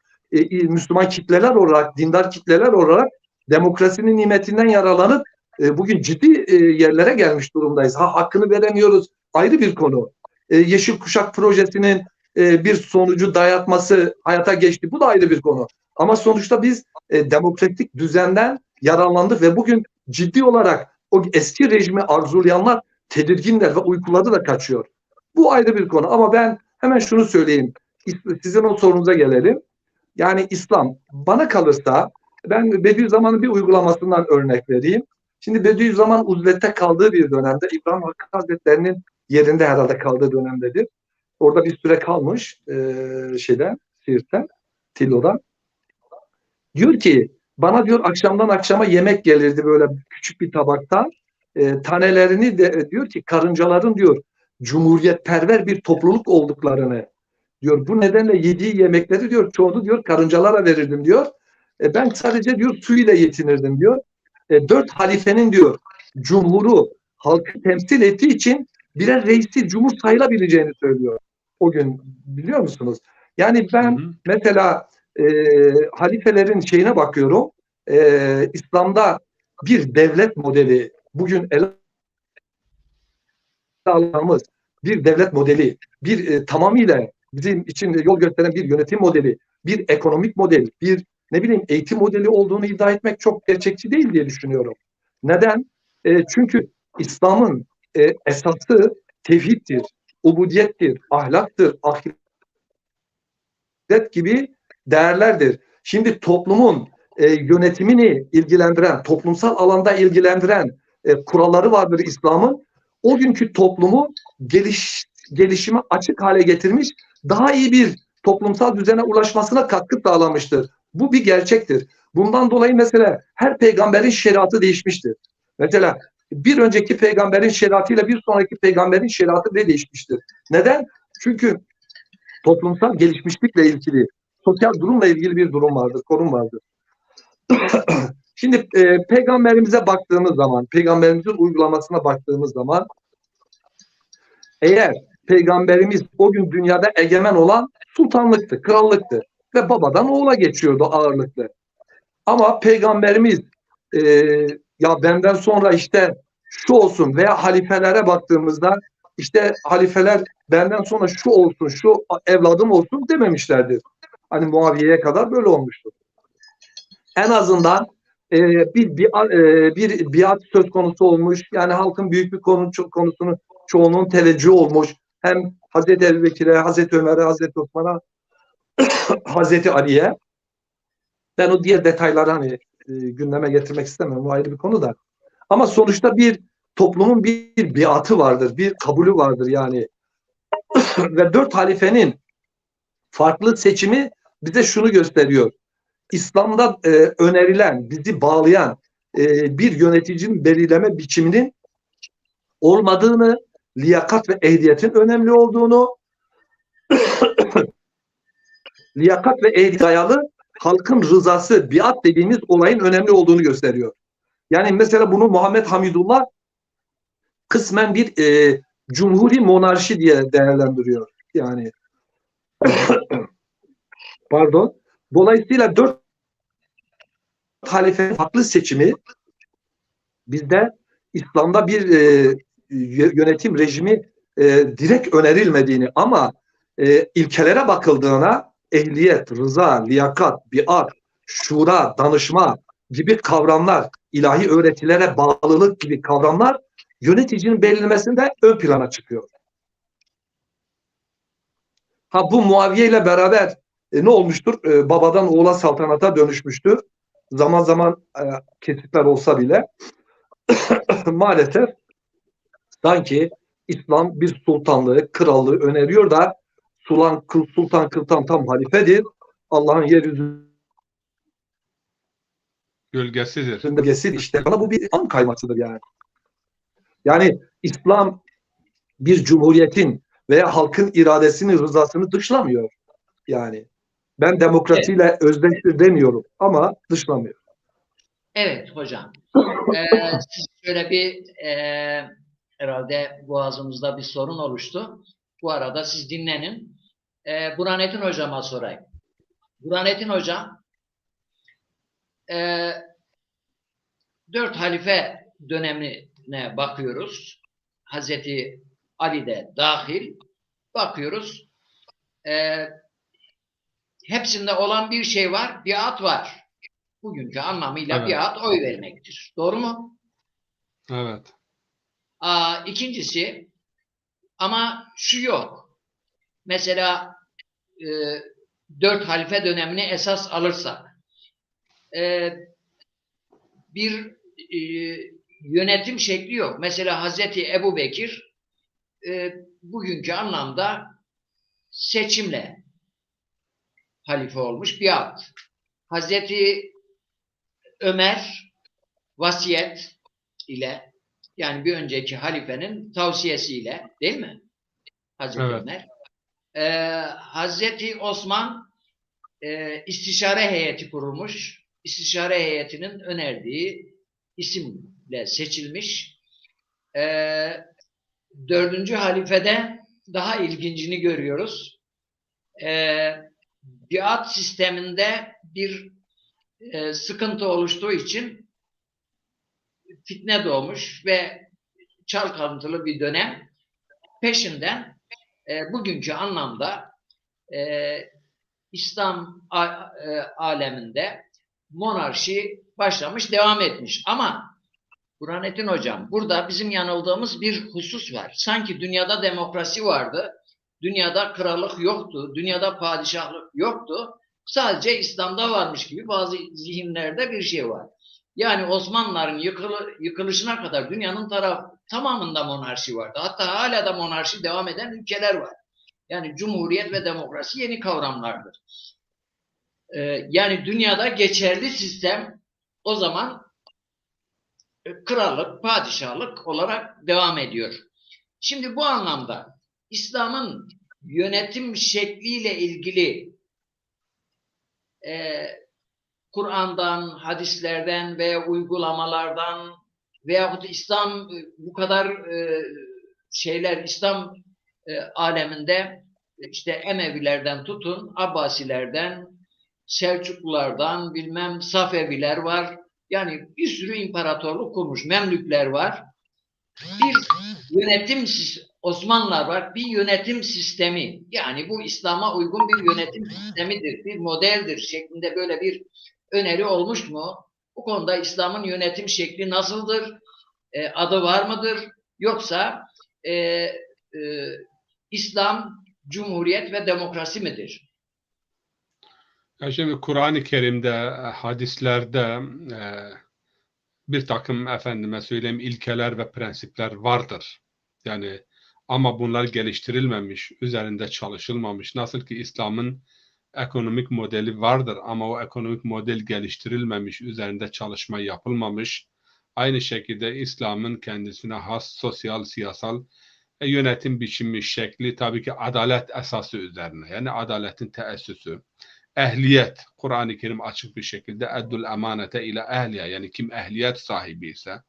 Speaker 2: Müslüman kitleler olarak, dindar kitleler olarak demokrasinin nimetinden yararlanıp bugün ciddi yerlere gelmiş durumdayız. Hakkını veremiyoruz. Ayrı bir konu. Yeşil Kuşak projesinin bir sonucu dayatması hayata geçti. Bu da ayrı bir konu. Ama sonuçta biz demokratik düzenden yararlandık ve bugün ciddi olarak o eski rejimi arzulayanlar tedirginler ve uykuları da kaçıyor. Bu ayrı bir konu. Ama ben hemen şunu söyleyeyim. Sizin o sorunuza gelelim. Yani İslam bana kalırsa ben Bediüzzaman'ın bir uygulamasından örnek vereyim. Şimdi Bediüzzaman uzlette kaldığı bir dönemde İbrahim Hakkı Hazretleri'nin yerinde herhalde kaldığı dönemdedir. Orada bir süre kalmış Siirt'ten, Tillo'dan. Diyor ki bana diyor akşamdan akşama yemek gelirdi böyle küçük bir tabaktan. Tanelerini de diyor ki karıncaların diyor cumhuriyetperver bir topluluk olduklarını diyor. Bu nedenle yediği yemekleri diyor çoğunu diyor karıncalara verirdim diyor. Ben sadece diyor su ile yetinirdim diyor. 4 halifenin diyor cumhuru halkı temsil ettiği için birer reisi cumhur sayılabileceğini söylüyor. O gün biliyor musunuz? Yani ben mesela halifelerin şeyine bakıyorum. İslam'da bir devlet modeli bugün sağladığımız bir devlet modeli, bir tamamıyla bizim için yol gösteren bir yönetim modeli, bir ekonomik model, bir ne bileyim eğitim modeli olduğunu iddia etmek çok gerçekçi değil diye düşünüyorum. Neden? Çünkü İslam'ın esası tevhiddir, ubudiyettir, ahlaktır, ahiret gibi değerlerdir. Şimdi toplumun yönetimini ilgilendiren, toplumsal alanda ilgilendiren kuralları vardır İslam'ın. O günkü toplumu gelişime açık hale getirmiş, daha iyi bir toplumsal düzene ulaşmasına katkı sağlamıştır. Bu bir gerçektir. Bundan dolayı mesela her peygamberin şeriatı değişmiştir. Mesela bir önceki peygamberin şeriatıyla bir sonraki peygamberin şeriatı bile değişmiştir. Neden? Çünkü toplumsal gelişmişlikle ilgili, sosyal durumla ilgili bir durum vardır, konum vardır. Şimdi peygamberimize baktığımız zaman, peygamberimizin uygulamasına baktığımız zaman, eğer peygamberimiz o gün dünyada egemen olan sultanlıktı, krallıktı ve babadan oğula geçiyordu ağırlıklı. Ama peygamberimiz e, ya benden sonra işte şu olsun veya halifelere baktığımızda işte halifeler benden sonra şu olsun, şu evladım olsun dememişlerdir. Hani Muaviye'ye kadar böyle olmuştur. En azından bir biat söz konusu olmuş. Yani halkın büyük bir konusunu çoğunun teveccühü olmuş. Hem Hazreti Ebubekir'e, Hazreti Ömer'e, Hazreti Osman'a, Hazreti Ali'ye. Ben o diğer detayları hani gündeme getirmek istemem. Bu ayrı bir konu da. Ama sonuçta bir toplumun bir biatı vardır, bir kabulü vardır yani. Ve 4 halifenin farklı seçimi bize şunu gösteriyor. İslam'da önerilen, bizi bağlayan bir yöneticinin belirleme biçiminin olmadığını, liyakat ve ehliyetin önemli olduğunu, liyakat ve ehliyete dayalı halkın rızası, biat dediğimiz olayın önemli olduğunu gösteriyor. Yani mesela bunu Muhammed Hamidullah kısmen bir cumhuri monarşi diye değerlendiriyor. Yani pardon. Dolayısıyla 4 halifenin farklı seçimi bizde İslam'da bir yönetim rejimi direkt önerilmediğini ama ilkelere bakıldığına ehliyet, rıza, liyakat, biat, şura, danışma gibi kavramlar, ilahi öğretilere bağlılık gibi kavramlar yöneticinin belirlemesinde ön plana çıkıyor. Ha bu Muaviye ile beraber ne olmuştur? Babadan oğula saltanata dönüşmüştür. Zaman zaman kesitler olsa bile maalesef sanki İslam bir sultanlığı, krallığı öneriyor da Sultan Kıltan tam halifedir. Allah'ın yeryüzünde
Speaker 3: Gölgesidir.
Speaker 2: gölgesidir. İşte bana bu bir an kaymasıdır yani. Yani İslam bir cumhuriyetin veya halkın iradesini, rızasını dışlamıyor. Yani ben demokrasiyle özdeştir demiyorum ama dışlamıyor.
Speaker 4: Evet hocam. Siz şöyle bir herhalde boğazımızda bir sorun oluştu. Bu arada siz dinlenin. Burhanettin hocama sorayım. Burhanettin hocam 4 halife dönemine bakıyoruz. Hazreti Ali de dahil bakıyoruz. Hepsinde olan bir şey var, biat var. Bugünkü anlamıyla
Speaker 3: Evet.
Speaker 4: biat oy vermektir. Doğru mu?
Speaker 3: Evet.
Speaker 4: İkincisi ama şu yok. Mesela 4 halife dönemini esas alırsak bir yönetim şekli yok. Mesela Hazreti Ebubekir bugünkü anlamda seçimle halife olmuş biat. Hazreti Ömer vasiyet ile yani bir önceki halifenin tavsiyesiyle değil mi? Hazreti
Speaker 3: Evet.
Speaker 4: Ömer. Hazreti Osman istişare heyeti kurulmuş. İstişare heyetinin önerdiği isimle seçilmiş. 4. halifede daha ilgincini görüyoruz. Biat sisteminde bir sıkıntı oluştuğu için fitne doğmuş ve çalkantılı bir dönem. peşinden bugünkü anlamda İslam aleminde monarşi başlamış, devam etmiş. Ama Burhanettin Hocam, burada bizim yanıldığımız bir husus var. Sanki dünyada demokrasi vardı, dünyada krallık yoktu, dünyada padişahlık yoktu. Sadece İslam'da varmış gibi bazı zihinlerde bir şey var. Yani Osmanlıların yıkılışına kadar dünyanın tamamında monarşi vardı. Hatta hala da monarşi devam eden ülkeler var. Yani cumhuriyet ve demokrasi yeni kavramlardır. Yani dünyada geçerli sistem o zaman krallık, padişahlık olarak devam ediyor. Şimdi bu anlamda İslam'ın yönetim şekliyle ilgili Kur'an'dan, hadislerden veya uygulamalardan veyahut İslam bu kadar İslam aleminde işte Emevilerden tutun, Abbasilerden, Selçuklulardan, bilmem Safeviler var. Yani bir sürü imparatorluk kurmuş, Memlükler var. Bir yönetim Osmanlılar var, bir yönetim sistemi. Yani bu İslam'a uygun bir yönetim sistemidir, bir modeldir şeklinde böyle bir öneri olmuş mu? Bu konuda İslam'ın yönetim şekli nasıldır? Adı var mıdır? Yoksa İslam, Cumhuriyet ve demokrasi midir?
Speaker 3: Yani şimdi Kur'an-ı Kerim'de, hadislerde bir takım efendime söyleyeyim ilkeler ve prensipler vardır. Yani ama bunlar geliştirilmemiş, üzerinde çalışılmamış. Nasıl ki İslam'ın ekonomik modeli vardır ama o ekonomik model geliştirilmemiş, üzerinde çalışma yapılmamış. Aynı şekilde İslam'ın kendisine has sosyal, siyasal yönetim biçimi, şekli tabii ki adalet esası üzerine. Yani adaletin teessüsü. Ehliyet, Kur'an-ı Kerim açık bir şekilde eddül emanete ile ehliye, yani kim ehliyet sahibi ise,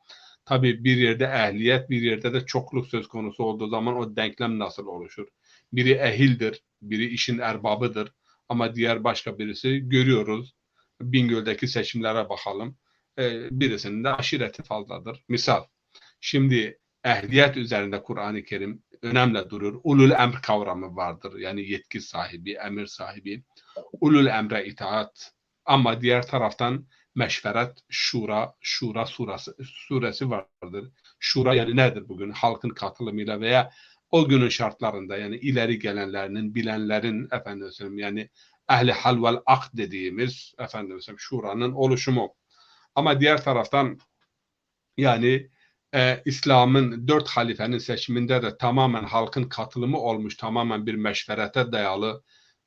Speaker 3: tabii bir yerde ehliyet, bir yerde de çokluk söz konusu olduğu zaman o denklem nasıl oluşur? Biri ehildir, biri işin erbabıdır ama diğer başka birisi görüyoruz. Bingöl'deki seçimlere bakalım. Birisinin de aşireti fazladır. Misal, şimdi ehliyet üzerinde Kur'an-ı Kerim önemli durur. Ulul emr kavramı vardır. Yani yetki sahibi, emir sahibi. Ulul emre itaat. Ama diğer taraftan meşveret, şura suresi vardır. Şura yani nedir bugün? Halkın katılımıyla veya o günün şartlarında, yani ileri gelenlerinin, bilenlerin yani ehli hal vel akd dediğimiz şuranın oluşumu. Ama diğer taraftan yani İslam'ın 4 halifenin seçiminde de tamamen halkın katılımı olmuş, tamamen bir meşverete dayalı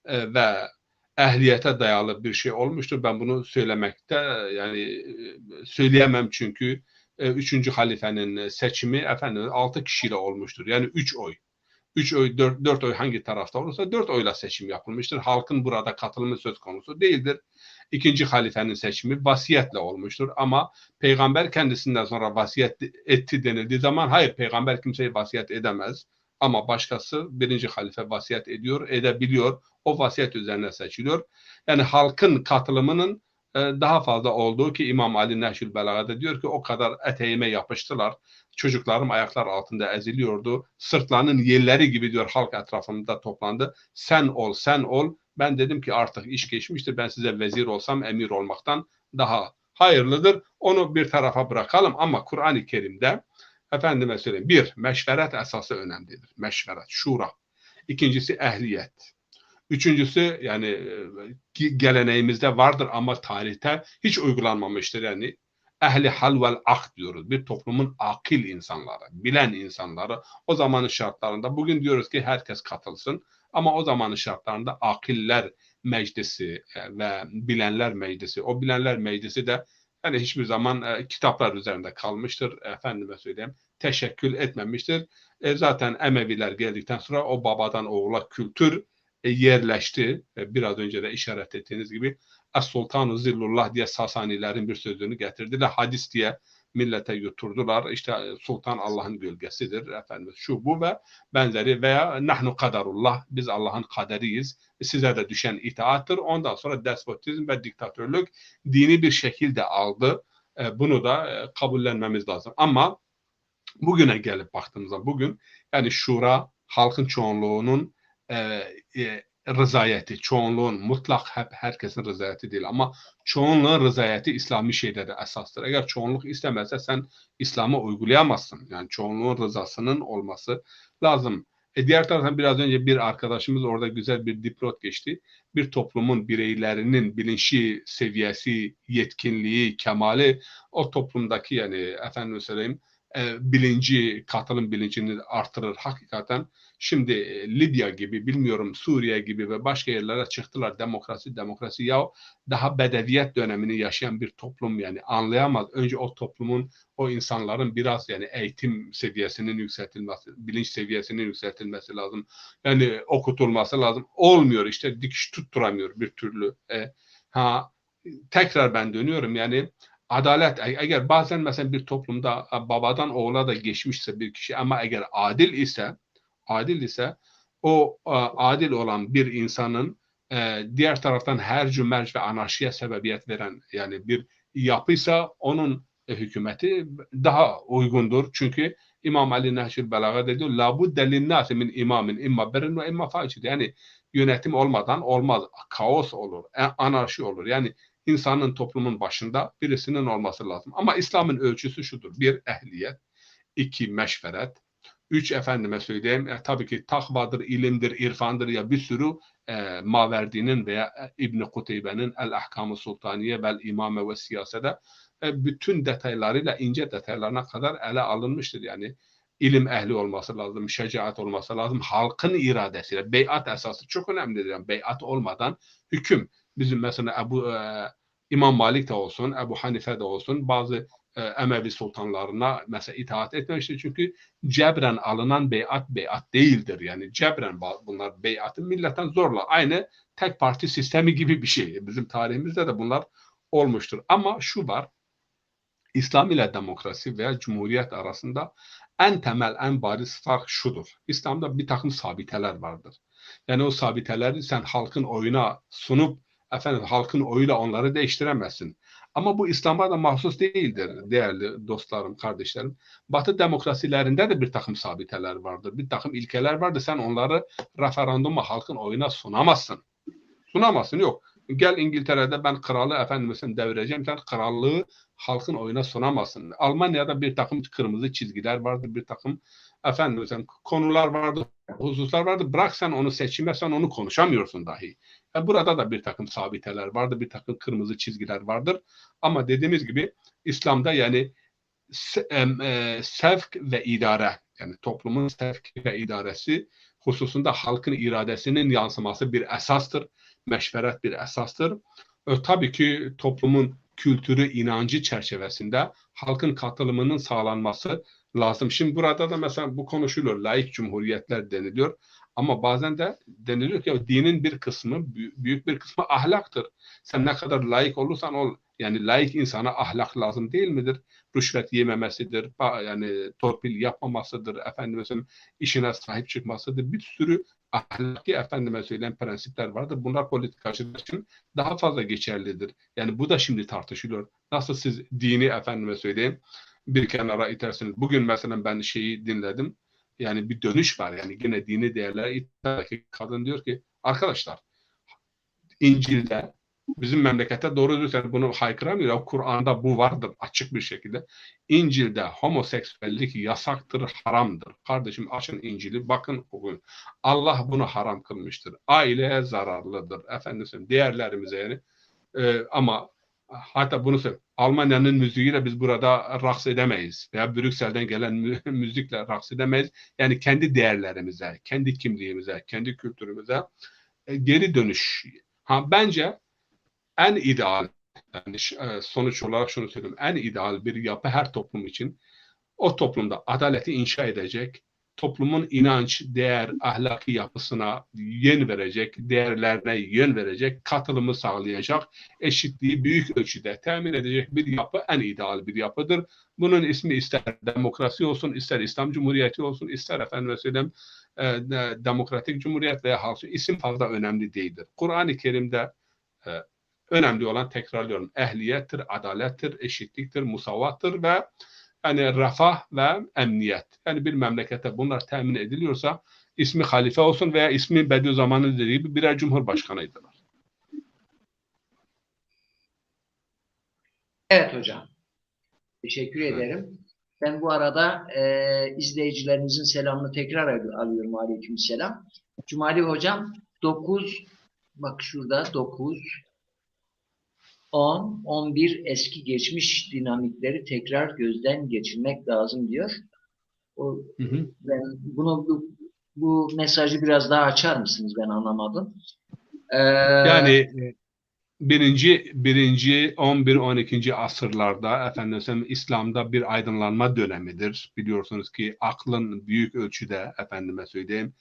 Speaker 3: ve ehliyete dayalı bir şey olmuştur. Ben bunu söylemekte yani söyleyemem çünkü 3. halifenin seçimi 6 kişiyle olmuştur. Yani 3 oy. 3 oy, 4 oy hangi tarafta olursa 4 oyla seçim yapılmıştır. Halkın burada katılımı söz konusu değildir. 2. halifenin seçimi vasiyetle olmuştur. Ama peygamber kendisinden sonra vasiyet etti denildiği zaman hayır, peygamber kimseyi vasiyet edemez. Ama başkası 1. halife vasiyet ediyor, edebiliyor. O vasiyet üzerine seçiliyor. Yani halkın katılımının daha fazla olduğu ki İmam Ali Nehşül Belaga'da diyor ki o kadar eteğime yapıştılar. Çocuklarım ayaklar altında eziliyordu. Sırtlarının yelleri gibi diyor halk etrafımda toplandı. Sen ol, sen ol. Ben dedim ki artık iş geçmiştir. Ben size vezir olsam emir olmaktan daha hayırlıdır. Onu bir tarafa bırakalım ama Kur'an-ı Kerim'de efendime söyleyeyim, bir, meşveret esası önemlidir. Meşveret, şura. İkincisi ehliyet. Üçüncüsü yani geleneğimizde vardır ama tarihte hiç uygulanmamıştır. Yani ehli hal vel akd diyoruz. Bir toplumun akil insanları, bilen insanları o zamanın şartlarında. Bugün diyoruz ki herkes katılsın ama o zamanın şartlarında akiller meclisi ve bilenler meclisi. O bilenler meclisi de yani hiçbir zaman kitaplar üzerinde kalmıştır. Efendime söyleyeyim, teşekkül etmemiştir. Zaten Emeviler geldikten sonra o babadan oğula kültür yerleşti. Biraz önce de işaret ettiğiniz gibi Es-Sultanu Zillullah diye Sasanilerin bir sözünü getirdiler. Hadis diye millete yuturdular. İşte sultan Allah'ın gölgesidir. Efendim şu bu ve benzeri veya nahnu kaderullah, biz Allah'ın kaderiyiz. Size de düşen itaattır. Ondan sonra despotizm ve diktatörlük dini bir şekilde aldı. Bunu da kabullenmemiz lazım. Ama bugüne gelip baktığımızda bugün Yani şura halkın çoğunluğunun rızayeti, çoğunluğun mutlak hep herkesin rızayeti değil ama çoğunluğun rızayeti İslami şeyde de esastır. Eğer çoğunluk istemezse sen İslam'ı uygulayamazsın. Yani çoğunluğun rızasının olması lazım. Diğer taraftan biraz önce bir arkadaşımız orada güzel bir dipnot geçti. Bir toplumun bireylerinin bilinçli seviyesi, yetkinliği, kemali o toplumdaki yani efendim söyleyeyim bilinci, katılım bilincini artırır hakikaten. Şimdi Libya gibi, bilmiyorum Suriye gibi ve başka yerlere çıktılar. Demokrasi ya daha bedeviyet dönemini yaşayan bir toplum yani anlayamaz. Önce o toplumun, o insanların biraz yani eğitim seviyesinin yükseltilmesi, bilinç seviyesinin yükseltilmesi lazım. Yani okutulması lazım. Olmuyor işte dikiş tutturamıyor bir türlü. Tekrar ben dönüyorum yani adalet eğer bazen mesela bir toplumda babadan oğula da geçmişse bir kişi ama eğer adil ise o adil olan bir insanın diğer taraftan hercü merci ve anarşiye sebebiyet veren yani bir yapıysa onun hükümeti daha uygundur. Çünkü İmam Ali Nehcül Belaga'da diyor la budde linnâsi min imamin imma berin ve imma façid. Yani yönetim olmadan olmaz. Kaos olur. Anarşi olur. Yani insanın toplumun başında birisinin olması lazım. Ama İslam'ın ölçüsü şudur. Bir ehliyet, iki meşveret, üç efendime söyleyeyim tabii ki takvadır, ilimdir, irfandır ya bir sürü Maverdi'nin veya İbn-i Kuteybe'nin El-Ahkam-ı Sultaniye vel İmame ve Siyasede bütün detaylarıyla ince detaylarına kadar ele alınmıştır. Yani ilim ehli olması lazım, şecaat olması lazım, halkın iradesiyle. Beyat esası çok önemlidir. Yani beyat olmadan hüküm. Bizim mesela İmam Malik de olsun, Ebu Hanife de olsun bazı Emevi sultanlarına mesela itaat etmemiştir. Çünkü cebren alınan beyat değildir. Yani cebren bunlar beyatı milletten zorla. Aynı tek parti sistemi gibi bir şey. Bizim tarihimizde de bunlar olmuştur. Ama şu var, İslam ile demokrasi veya cumhuriyet arasında en temel, en bariz fark şudur. İslam'da bir takım sabiteler vardır. Yani o sabiteleri sen halkın oyuna sunup halkın oyuyla onları değiştiremezsin. Ama bu İslam'a da mahsus değildir değerli dostlarım, kardeşlerim. Batı demokrasilerinde de bir takım sabiteler vardır. Bir takım ilkeler vardır. Sen onları referanduma, halkın oyuna sunamazsın. Sunamazsın, yok. Gel İngiltere'de ben kralı devireceğim. Sen krallığı halkın oyuna sunamazsın. Almanya'da bir takım kırmızı çizgiler vardır. Bir takım konular vardır, hususlar vardır. Bırak sen onu seçime, sen onu konuşamıyorsun dahi. Burada da bir takım sabiteler vardır. Bir takım kırmızı çizgiler vardır. Ama dediğimiz gibi İslam'da yani sevk ve idare yani toplumun sevk ve idaresi hususunda halkın iradesinin yansıması bir esastır. Meşveret bir esastır. Tabii ki toplumun kültürü, inancı çerçevesinde halkın katılımının sağlanması lazım. Şimdi burada da mesela bu konuşuluyor. Laik cumhuriyetler deniliyor. Ama bazen de deniliyor ki dinin bir kısmı, büyük bir kısmı ahlaktır. Sen ne kadar laik olursan ol. Yani laik insana ahlak lazım değil midir? Rüşvet yememesidir, yani torpil yapmamasıdır, işine sahip çıkmasıdır. Bir sürü ahlaki prensipler vardır. Bunlar politikacılar için daha fazla geçerlidir. Yani bu da şimdi tartışılıyor. Nasıl siz dini bir kenara itersiniz. Bugün mesela ben şeyi dinledim. Yani bir dönüş var. Yani yine dini değerlere iterek kadın diyor ki arkadaşlar İncil'de bizim memlekette doğru düzgün bunu haykıramıyor. Kur'an'da bu vardır açık bir şekilde. İncil'de homoseksüellik yasaktır, haramdır. Kardeşim açın İncil'i bakın okuyun. Allah bunu haram kılmıştır. Aileye zararlıdır. Değerlerimize yani. Ama hatta bunu söyleyeyim. Almanya'nın müziğiyle biz burada raks edemeyiz. Veya Brüksel'den gelen müzikle raks edemeyiz. Yani kendi değerlerimize, kendi kimliğimize, kendi kültürümüze geri dönüş. Bence en ideal yani sonuç olarak şunu söyleyeyim. En ideal bir yapı her toplum için o toplumda adaleti inşa edecek, toplumun inanç, değer, ahlaki yapısına yön verecek, değerlerine yön verecek, katılımı sağlayacak, eşitliği büyük ölçüde temin edecek bir yapı en ideal bir yapıdır. Bunun ismi ister demokrasi olsun, ister İslam Cumhuriyeti olsun, ister demokratik cumhuriyet veya halk isim fazla önemli değildir. Kur'an-ı Kerim'de önemli olan tekrarlıyorum. Ehliyettir, adalettir, eşitliktir, musavattır ve Yani refah ve emniyet. Yani bir memlekete bunlar temin ediliyorsa ismi halife olsun veya ismi Bediüzzaman'ın dediği gibi birer cumhurbaşkanıydılar.
Speaker 4: Evet hocam. Teşekkür
Speaker 3: Evet.
Speaker 4: ederim. Ben bu arada izleyicilerimizin selamını tekrar alıyorum. Aleykümselam. Cumali hocam 9, bak şurada 9, 10, 11 eski geçmiş dinamikleri tekrar gözden geçirmek lazım diyor. Ben bu mesajı biraz daha açar mısınız? Ben anlamadım.
Speaker 3: Yani birinci 11-12. asırlarda efendim İslam'da bir aydınlanma dönemidir. Biliyorsunuz ki aklın büyük ölçüde efendime söyleyeyim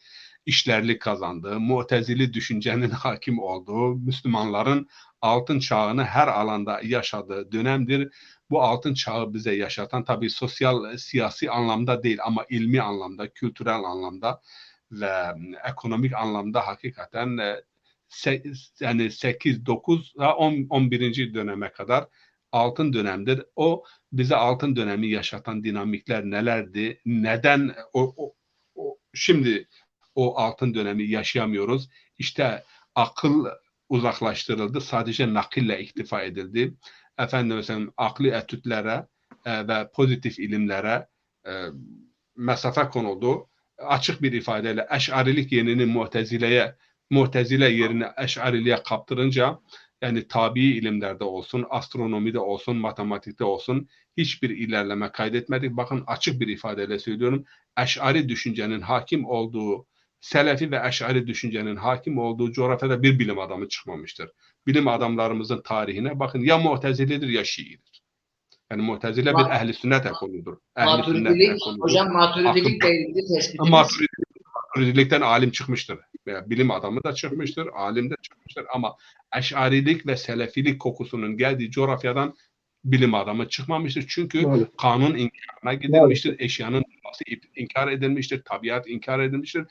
Speaker 3: işlerlik kazandığı, Mu'tezili düşüncenin hakim olduğu, Müslümanların altın çağını her alanda yaşadığı dönemdir. Bu altın çağı bize yaşatan tabii sosyal, siyasi anlamda değil ama ilmi anlamda, kültürel anlamda ve ekonomik anlamda hakikaten yani 8, 9 ve 10, 11. döneme kadar altın dönemdir. O bize altın dönemi yaşatan dinamikler nelerdi? Neden şimdi o altın dönemi yaşayamıyoruz? İşte akıl uzaklaştırıldı. Sadece nakille iktifa edildi. Efendim mesela akli etütlere ve pozitif ilimlere mesafe konuldu. Açık bir ifadeyle Eş'arilik yerini Mu'tezile yerini Eş'ariliğe kaptırınca yani tabii ilimlerde olsun, astronomide olsun, matematikte olsun hiçbir ilerleme kaydetmedik. Bakın açık bir ifadeyle söylüyorum. Eş'ari düşüncenin hakim olduğu, Selefi ve Eş'ari düşüncenin hakim olduğu coğrafyada bir bilim adamı çıkmamıştır. Bilim adamlarımızın tarihine bakın ya Mu'tezilidir ya Şii'dir. Yani Mu'tezile bir ehli sünnet ekoludur. Ehli sünnet
Speaker 4: Maturidilik,
Speaker 3: ekoludur.
Speaker 4: hocam maturidilikle ilgili tespitiniz.
Speaker 3: Maturidilikten alim çıkmıştır. Veya bilim adamı da çıkmıştır, alim de çıkmıştır ama Eş'arilik ve Selefilik kokusunun geldiği coğrafyadan bilim adamı çıkmamıştır. Çünkü
Speaker 2: Maalesef.
Speaker 3: kanun inkarına gidilmiştir, eşyanın doğası inkar edilmiştir, tabiat inkar edilmiştir.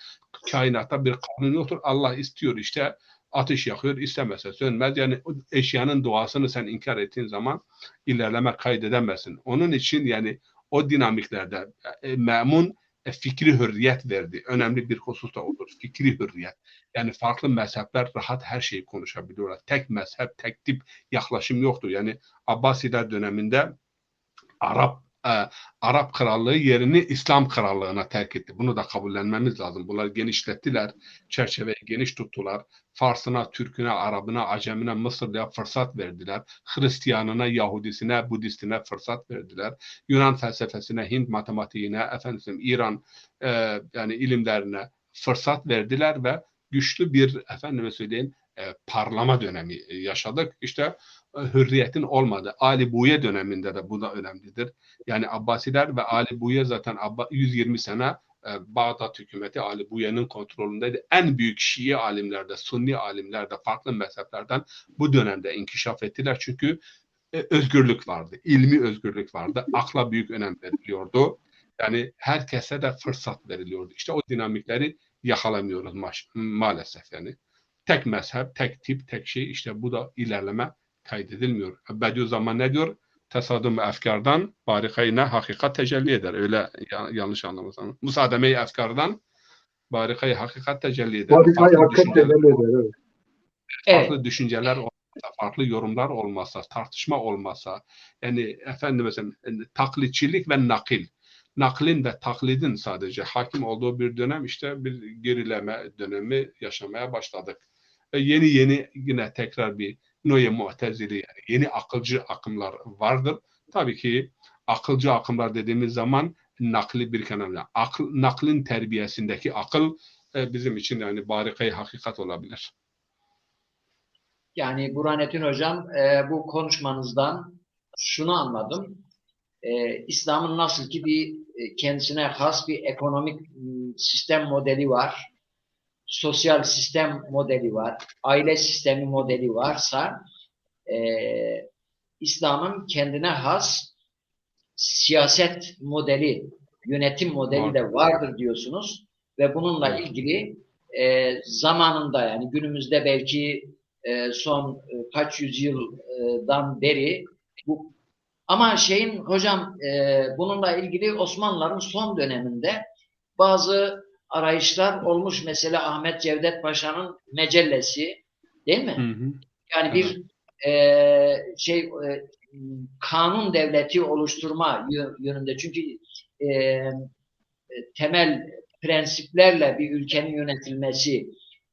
Speaker 3: Kainatta bir kanun yoktur. Allah istiyor işte ateş yakıyor, istemezse sönmez. Yani eşyanın doğasını sen inkar ettiğin zaman ilerleme kaydedemezsin. Onun için yani o dinamiklerde Memun fikri hürriyet verdi. Önemli bir husus da odur. Fikri hürriyet. Yani farklı mezhepler rahat her şeyi konuşabiliyorlar. Tek mezhep, tek tip yaklaşım yoktur. Yani Abbasiler döneminde Arap krallığı yerini İslam krallığına terk etti. Bunu da kabullenmemiz lazım. Bunlar genişlettiler. Çerçeveyi geniş tuttular. Farsına, Türküne, Arabına, Acemine, Mısırlıya fırsat verdiler. Hristiyanına, Yahudisine, Budistine fırsat verdiler. Yunan felsefesine, Hint matematiğine, İran yani ilimlerine fırsat verdiler ve güçlü bir parlama dönemi yaşadık. İşte hürriyetin olmadı. Ali Buye döneminde de bu da önemlidir. Yani Abbasiler ve Ali Buye zaten 120 sene Bağdat hükümeti Ali Buye'nin kontrolündeydi. En büyük Şii alimler de, Sunni alimler de farklı mezheplerden bu dönemde inkişaf ettiler. Çünkü özgürlük vardı, ilmi özgürlük vardı. Akla büyük önem veriliyordu. Yani herkese de fırsat veriliyordu. İşte o dinamikleri yakalamıyoruz maalesef yani. Tek mezhep, tek tip, tek şey işte bu da ilerleme kaydedilmiyor. Bediüzzaman ne diyor? Tesadüm efkardan barikayne hakikat tecelli eder. Öyle yanlış anlamazsam. Musademe-i efkardan barikayı hakikat tecelli eder.
Speaker 2: Harikayı
Speaker 3: Farklı
Speaker 2: hakikat
Speaker 3: düşünceler,
Speaker 2: tecelli eder. Evet.
Speaker 3: farklı düşünceler olmasa, farklı yorumlar olmasa, tartışma olmasa, yani efendim mesela taklitçilik ve nakil. Naklin ve taklidin sadece hakim olduğu bir dönem işte bir gerileme dönemi yaşamaya başladık. Yeni yine tekrar bir Noye Mu'tezili yani yeni akılcı akımlar vardır. Tabii ki akılcı akımlar dediğimiz zaman nakli bir kenarda. Naklin terbiyesindeki akıl bizim için yani barikayı hakikat olabilir.
Speaker 4: Yani Burhanettin hocam bu konuşmanızdan şunu anladım. İslam'ın nasıl ki bir kendisine has bir ekonomik sistem modeli var, sosyal sistem modeli var, aile sistemi modeli varsa İslam'ın kendine has siyaset modeli, yönetim modeli de vardır diyorsunuz ve bununla ilgili zamanında yani günümüzde belki son kaç yüzyıldan beri bu Ama hocam bununla ilgili Osmanlıların son döneminde bazı arayışlar olmuş. Mesela Ahmet Cevdet Paşa'nın Mecellesi, değil mi?
Speaker 3: Hı hı.
Speaker 4: Yani bir kanun devleti oluşturma yönünde. Çünkü temel prensiplerle bir ülkenin yönetilmesi,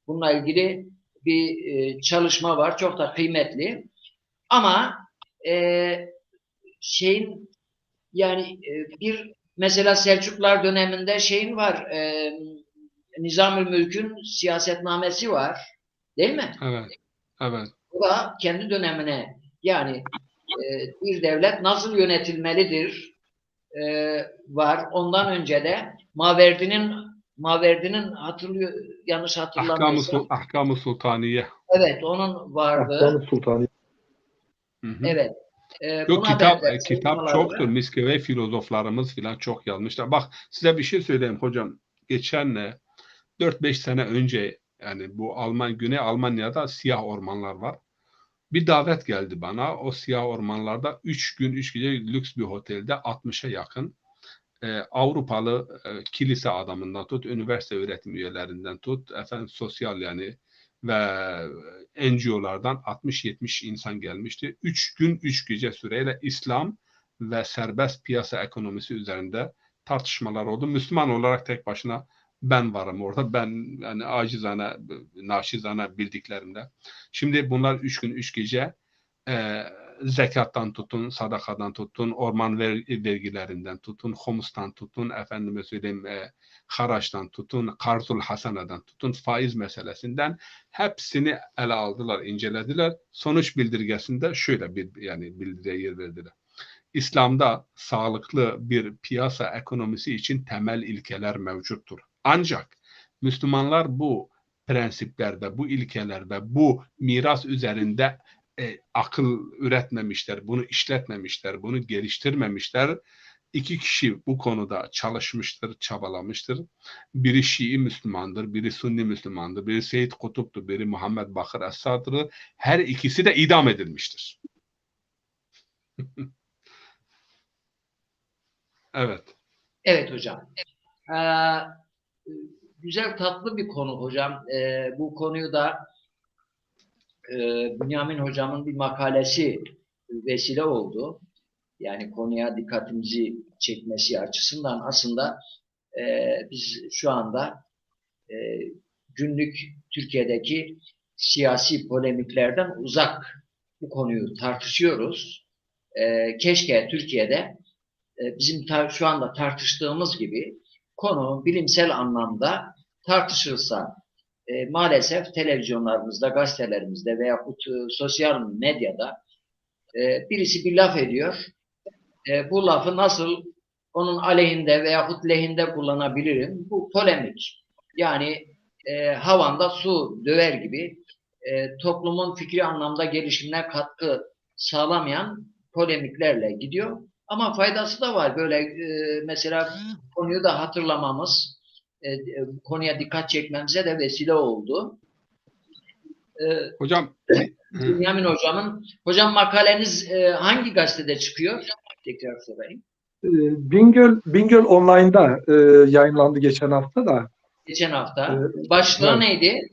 Speaker 4: bununla ilgili bir çalışma var. Çok da kıymetli. Ama yani bir mesela Selçuklular döneminde var, Nizam-ül Mülk'ün siyasetnamesi var. Değil mi?
Speaker 3: Evet. Evet.
Speaker 4: Bu da kendi dönemine, yani bir devlet nasıl yönetilmelidir var. Ondan önce de Maverdi'nin yanlış hatırlamıyorsam,
Speaker 3: Ahkam-ı Sultaniye.
Speaker 4: evet, onun vardı.
Speaker 2: Ahkam-ı Sultani.
Speaker 3: Hı hı.
Speaker 4: Evet.
Speaker 3: Yok,
Speaker 4: Buna benzer
Speaker 3: kitap çoktur. Miskeve filozoflarımız filan çok yazmışlar. Bak, size bir şey söyleyeyim hocam. Geçen 4-5 sene önce, yani bu Güney Almanya'da siyah ormanlar var. Bir davet geldi bana. O siyah ormanlarda 3 gün 3 gece lüks bir otelde 60'a yakın Avrupalı kilise adamından tut, üniversite öğretim üyelerinden tut, sosyal yani ve NGO'lardan 60-70 insan gelmişti. 3 gün 3 gece süreyle İslam ve serbest piyasa ekonomisi üzerinde tartışmalar oldu. Müslüman olarak tek başına ben varım orada. Ben yani acizane, naçizane bildiklerimde. Şimdi bunlar 3 gün 3 gece zekattan tutun, sadakadan tutun, orman vergilerinden tutun, humustan tutun, efendime söyleyeyim haraçtan tutun, karzul haseneden tutun, faiz meselesinden hepsini ele aldılar, incelediler. Sonuç bildirgesinde şöyle bir bildiriye yer verdiler. İslam'da sağlıklı bir piyasa ekonomisi için temel ilkeler mevcuttur. Ancak Müslümanlar bu prensiplerde, bu ilkelerde, bu miras üzerinde akıl üretmemişler, bunu işletmemişler, bunu geliştirmemişler. 2 kişi bu konuda çalışmıştır, çabalamıştır. Biri Şii Müslümandır, biri Sunni Müslümandır, biri Seyyid Kutup'tur, biri Muhammed Bakır Es-Sadr'dır. Her ikisi de idam edilmiştir. Evet.
Speaker 4: Evet hocam. Güzel, tatlı bir konu hocam. Bu konuyu da Bünyamin hocamın bir makalesi vesile oldu. Yani konuya dikkatimizi çekmesi açısından aslında biz şu anda günlük Türkiye'deki siyasi polemiklerden uzak bu konuyu tartışıyoruz. Keşke Türkiye'de bizim şu anda tartıştığımız gibi konu bilimsel anlamda tartışılsa. Maalesef televizyonlarımızda, gazetelerimizde veyahut sosyal medyada birisi bir laf ediyor. Bu lafı nasıl onun aleyhinde veyahut lehinde kullanabilirim? Bu polemik. Yani havanda su döver gibi toplumun fikri anlamda gelişimine katkı sağlamayan polemiklerle gidiyor. Ama faydası da var. Böyle mesela konuyu da hatırlamamız, konuya dikkat çekmemize de vesile oldu.
Speaker 3: Hocam,
Speaker 4: Bünyamin hocam makaleniz hangi gazetede çıkıyor? Tekrar sorayım.
Speaker 2: Bingöl Online'da yayınlandı geçen hafta da.
Speaker 4: Geçen hafta. Başlığı
Speaker 2: evet.
Speaker 4: neydi?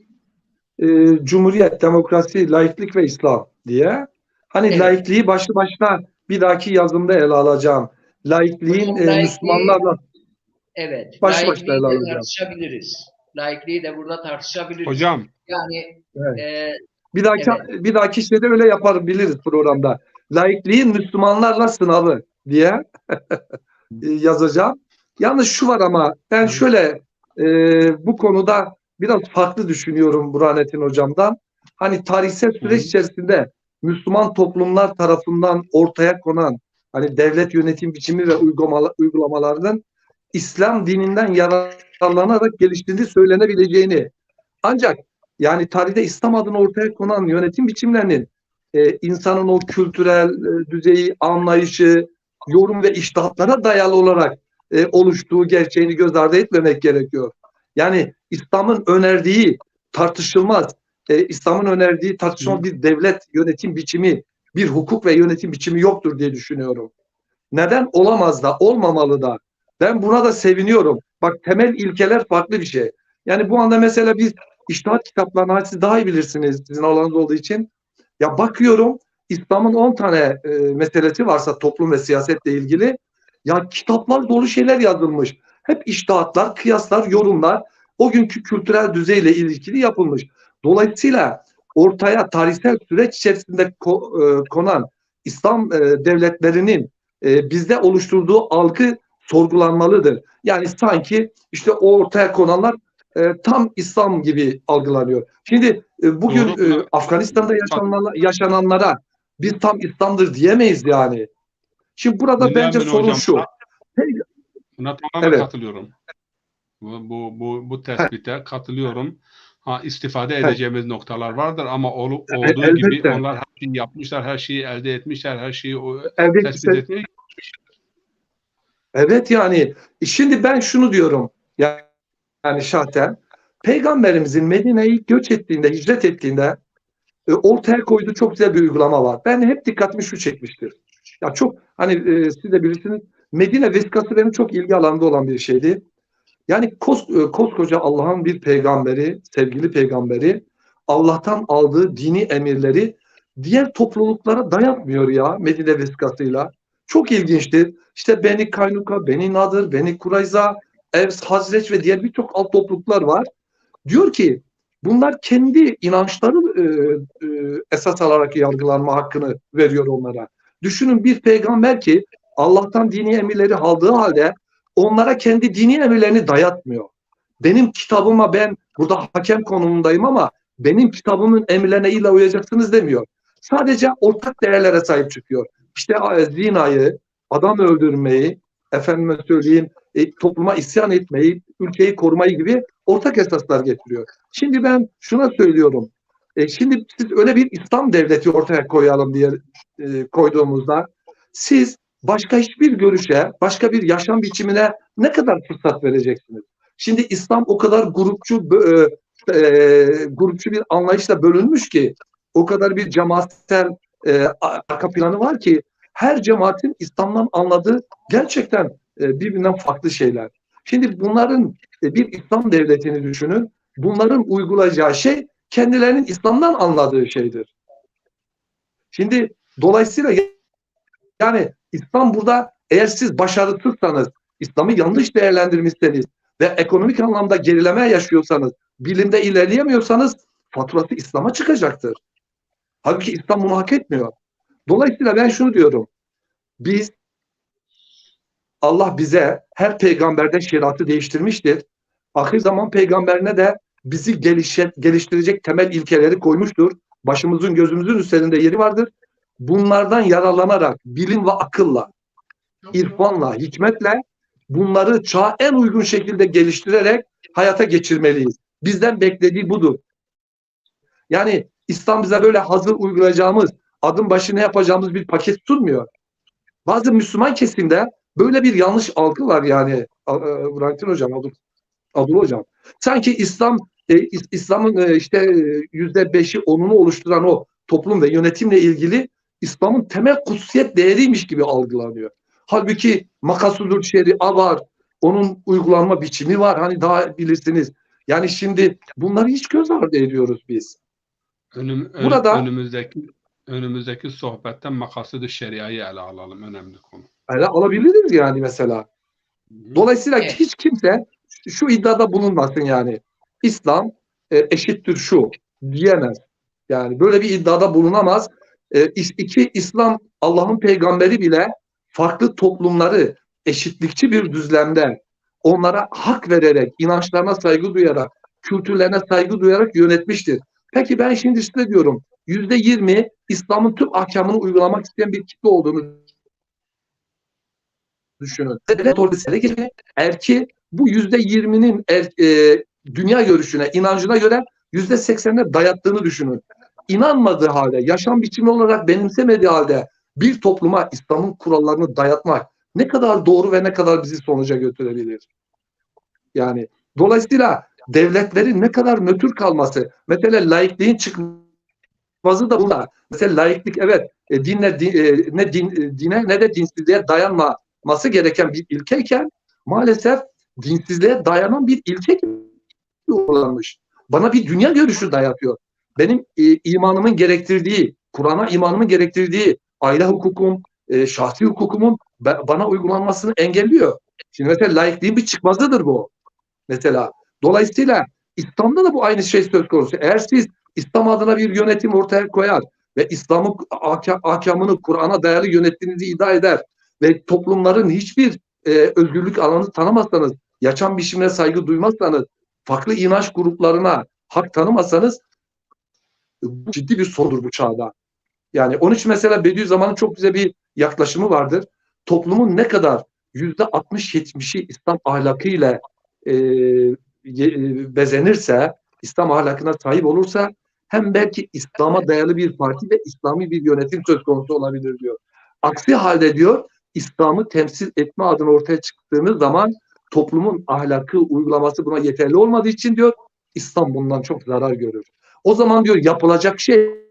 Speaker 2: Cumhuriyet, demokrasi, laiklik ve İslam diye. Hani
Speaker 4: Evet.
Speaker 2: laikliği başlı başına bir dahaki yazımda ele alacağım. Laikliğin Müslümanlarla
Speaker 4: evet,
Speaker 2: başlı başına ele
Speaker 4: laikliği de
Speaker 2: alacağım.
Speaker 4: tartışabiliriz. Laikliği de burada tartışabiliriz.
Speaker 3: hocam,
Speaker 4: Yani
Speaker 2: evet.
Speaker 4: evet.
Speaker 2: Bir dahaki şeyde öyle yapabiliriz programda. Laikliğin Müslümanlarla sınavı diye yazacağım. Yalnız şu var ama ben şöyle bu konuda biraz farklı düşünüyorum Burhanettin hocamdan. Hani tarihsel süreç içerisinde Müslüman toplumlar tarafından ortaya konan hani devlet yönetim biçimi ve uygulamalarının İslam dininden yararlanarak geliştiğini söylenebileceğini, ancak yani tarihte İslam adına ortaya konan yönetim biçimlerinin insanın o kültürel düzeyi, anlayışı, yorum ve iştahatlara dayalı olarak oluştuğu gerçeğini göz ardı etmemek gerekiyor. Yani İslam'ın önerdiği tartışılmaz bir devlet yönetim biçimi bir hukuk ve yönetim biçimi yoktur diye düşünüyorum. Neden? Olamaz da, olmamalı da. Ben buna da seviniyorum. Bak, temel ilkeler farklı bir şey. Yani bu anda mesela biz içtihat kitaplarını, siz daha iyi bilirsiniz sizin alanınız olduğu için. Ya bakıyorum, İslam'ın 10 tane meselesi varsa toplum ve siyasetle ilgili, ya kitaplar dolu şeyler yazılmış. Hep içtihatlar, kıyaslar, yorumlar o günkü kültürel düzeyle ilgili yapılmış. Dolayısıyla ortaya tarihsel süreç içerisinde konan İslam devletlerinin bizde oluşturduğu algı sorgulanmalıdır. Yani sanki işte o ortaya konanlar tam İslam gibi algılanıyor. Şimdi bugün
Speaker 3: Doğru.
Speaker 2: Afganistan'da yaşananlara biz tam İslam'dır diyemeyiz yani. Şimdi burada bence
Speaker 3: Dinleyemin
Speaker 2: sorun
Speaker 3: hocam,
Speaker 2: şu.
Speaker 3: buna tamamen
Speaker 2: Evet.
Speaker 3: katılıyorum. Bu tespite katılıyorum. İstifade
Speaker 2: Evet.
Speaker 3: edeceğimiz noktalar vardır ama olduğu gibi
Speaker 2: Elbette.
Speaker 3: onlar her şeyi yapmışlar, her şeyi elde etmişler, her şeyi tespit
Speaker 2: Elbette.
Speaker 3: etmeyi.
Speaker 2: Evet yani. Şimdi ben şunu diyorum. Yani şahsen Peygamberimizin Medine'yi göç ettiğinde, hicret ettiğinde ortaya koyduğu çok güzel bir uygulama var. Ben hep dikkatimi şu çekmiştir. Ya çok hani siz de bilirsiniz, Medine vesikası benim çok ilgi alanında olan bir şeydi. Yani koskoca Allah'ın bir peygamberi, sevgili peygamberi, Allah'tan aldığı dini emirleri diğer topluluklara dayatmıyor ya Medine vesikasıyla. Çok ilginçtir. İşte Beni Kaynuka, Beni Nadır, Beni Kurayza, Evs, Hazreç ve diğer birçok alt topluluklar var. Diyor ki bunlar kendi inançları esas alarak yargılanma hakkını veriyor onlara. Düşünün, bir peygamber ki Allah'tan dini emirleri aldığı halde onlara kendi dini emirlerini dayatmıyor. Benim kitabıma, ben burada hakem konumundayım ama benim kitabımın emirlerine illa uyacaksınız demiyor. Sadece ortak değerlere sahip çıkıyor. İşte zinayı, adam öldürmeyi, efendime söyleyeyim, topluma isyan etmeyi, ülkeyi korumayı gibi ortak esaslar getiriyor. Şimdi ben şuna söylüyorum. Şimdi siz öyle bir İslam devleti ortaya koyalım diye koyduğumuzda, siz başka hiçbir görüşe, başka bir yaşam biçimine ne kadar fırsat vereceksiniz? Şimdi İslam o kadar grupçu bir anlayışla bölünmüş ki, o kadar bir cemaatsel arka planı var ki, her cemaatin İslam'dan anladığı gerçekten birbirinden farklı şeyler. Şimdi bunların bir İslam devletini düşünün. Bunların uygulayacağı şey kendilerinin İslam'dan anladığı şeydir. Şimdi dolayısıyla yani İslam burada, eğer siz başarısızsanız, İslam'ı yanlış değerlendirmişseniz ve ekonomik anlamda gerileme yaşıyorsanız, bilimde ilerleyemiyorsanız faturası İslam'a çıkacaktır. Halbuki İslam bunu hak etmiyor. Dolayısıyla ben şunu diyorum. Allah bize her peygamberden şeriatı değiştirmiştir. Ahir zaman peygamberine de bizi geliştirecek temel ilkeleri koymuştur. Başımızın gözümüzün üzerinde yeri vardır. Bunlardan yararlanarak bilim ve akılla, irfanla, hikmetle bunları çağa en uygun şekilde geliştirerek hayata geçirmeliyiz. Bizden beklediği budur. Yani İslam bize böyle hazır uygulayacağımız, adım başı ne yapacağımız bir paket sunmuyor. Bazı Müslüman kesimde böyle bir yanlış algı var yani Burhanettin Hocam, Abdullah Hocam. Sanki İslam'ın işte %5'i, 10'unu oluşturan o toplum ve yönetimle ilgili İslam'ın temel kutsiyet değeriymiş gibi algılanıyor. Halbuki makasudul şeria var, onun uygulanma biçimi var. Hani daha bilirsiniz. Yani şimdi bunları hiç göz ardı ediyoruz biz. Burada
Speaker 3: önümüzdeki sohbetten makasıd-ı şeriayı ele alalım. Önemli konu.
Speaker 2: ele alabiliriz yani mesela. Dolayısıyla hiç kimse şu iddiada bulunmasın yani. İslam eşittir şu diyemez. Yani böyle bir iddiada bulunamaz. İslam, Allah'ın peygamberi bile farklı toplumları eşitlikçi bir düzlemde onlara hak vererek, inançlarına saygı duyarak, kültürlerine saygı duyarak yönetmiştir. Peki ben şimdi size diyorum, %20 İslam'ın tüm ahkamını uygulamak isteyen bir kitle olduğunu düşünün. Devlet ortasına gelecek. Erki bu %20'nin dünya görüşüne, inancına göre %80'ine dayattığını düşünün. İnanmadığı halde, yaşam biçimi olarak benimsemediği halde bir topluma İslam'ın kurallarını dayatmak ne kadar doğru ve ne kadar bizi sonuca götürebilir? Yani dolayısıyla devletlerin ne kadar nötr kalması, mesela laikliğin çıkması da burada. Mesela laiklik, evet, dine ne de dinsizliğe dayanmaması gereken bir ilkeyken maalesef dinsizliğe dayanan bir ilke uygulanmış. Bana bir dünya görüşü dayatıyor. Benim imanımın gerektirdiği, Kur'an'a imanımın gerektirdiği aile hukukum, şahsi hukukumun bana uygulanmasını engelliyor. Şimdi mesela laikliğin bir çıkmazıdır bu. Mesela dolayısıyla İslam'da da bu aynı şey söz konusu. Eğer siz İslam adına bir yönetim ortaya koyar ve İslam'ın ahkamını Kur'an'a dayalı yönettiğinizi iddia eder ve toplumların hiçbir özgürlük alanı tanımazsanız, yaşam biçimine saygı duymazsanız, farklı inanç gruplarına hak tanımazsanız ciddi bir sorundur bu çağda. Yani onun için mesela Bediüzzaman'ın çok güzel bir yaklaşımı vardır. Toplumun ne kadar %60-70'i İslam ahlakıyla bezenirse, İslam ahlakına sahip olursa hem belki İslam'a dayalı bir parti ve İslami bir yönetim söz konusu olabilir diyor. Aksi halde diyor İslam'ı temsil etme adına ortaya çıktığımız zaman toplumun ahlakı uygulaması buna yeterli olmadığı için diyor İslam bundan çok zarar görür. O zaman diyor yapılacak şey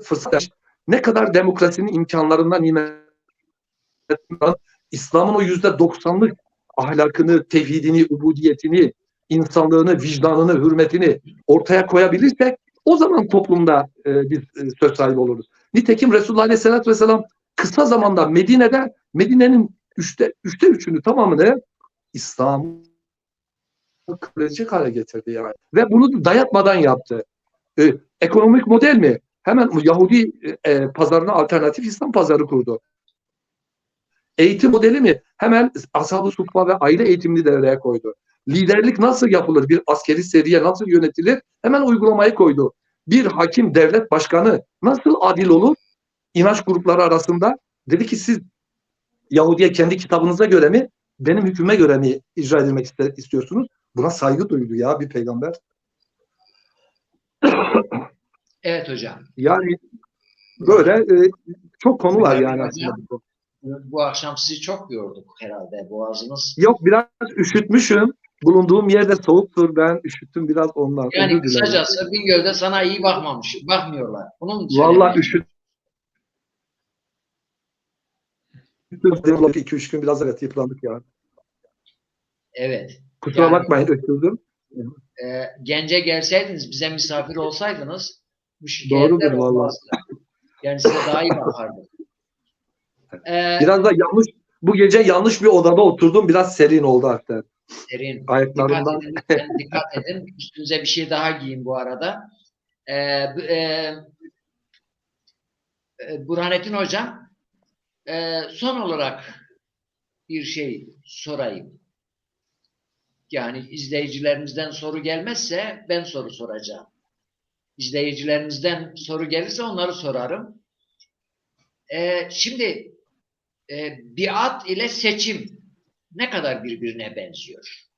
Speaker 2: fırsat ne kadar demokrasinin imkanlarından nimetinden İslam'ın o %90'lık ahlakını, tevhidini, ubudiyetini, insanlığını, vicdanını, hürmetini ortaya koyabilirsek o zaman toplumda biz söz sahibi oluruz. Nitekim Resulullah Aleyhisselatü Vesselam kısa zamanda Medine'nin üçte üçünü tamamını İslam'ı kabul edecek hale getirdi yani. Ve bunu dayatmadan yaptı. Ekonomik model mi? Hemen Yahudi pazarına alternatif İslam pazarı kurdu. Eğitim modeli mi? Hemen ashab-ı suffa ve aile eğitimini devreye koydu. Liderlik nasıl yapılır? Bir askeri seriye nasıl yönetilir? Hemen uygulamayı koydu. Bir hakim, devlet başkanı nasıl adil olur? İnanç grupları arasında dedi ki siz Yahudi'ye kendi kitabınıza göre mi, benim hükmüme göre mi icra edilmek istiyorsunuz? Buna saygı duydu ya bir peygamber.
Speaker 4: Evet hocam.
Speaker 2: Yani böyle çok konu var yani
Speaker 4: hocam,
Speaker 2: aslında.
Speaker 4: Bu akşam sizi çok yorduk herhalde. Boğazınız.
Speaker 2: Yok biraz üşütmüşüm. Bulunduğum yerde soğuktur. Ben üşüttüm biraz ondan.
Speaker 4: Yani kısacası Bingöl'de sana iyi bakmıyorlar. Bunun
Speaker 2: vallahi üşüttüm. 2-3 gün biraz evet yıprandık ya.
Speaker 4: Evet.
Speaker 2: Kusura bakmayın öksürdüm.
Speaker 4: Gence gelseydiniz, bize misafir olsaydınız bu
Speaker 2: Doğrudur
Speaker 4: şikayetler
Speaker 2: vallahi.
Speaker 4: olmazdı. Yani size daha iyi bakardım.
Speaker 2: Biraz da bu gece yanlış bir odada oturdum. Biraz serin oldu hatta.
Speaker 4: Serin.
Speaker 2: Ayaklarımdan.
Speaker 4: Dikkat edin. Üstünüze bir şey daha giyin bu arada. Burhanettin Hocam, son olarak bir şey sorayım. Yani izleyicilerimizden soru gelmezse ben soru soracağım. İzleyicilerimizden soru gelirse onları sorarım. Şimdi biat ile seçim ne kadar birbirine benziyor?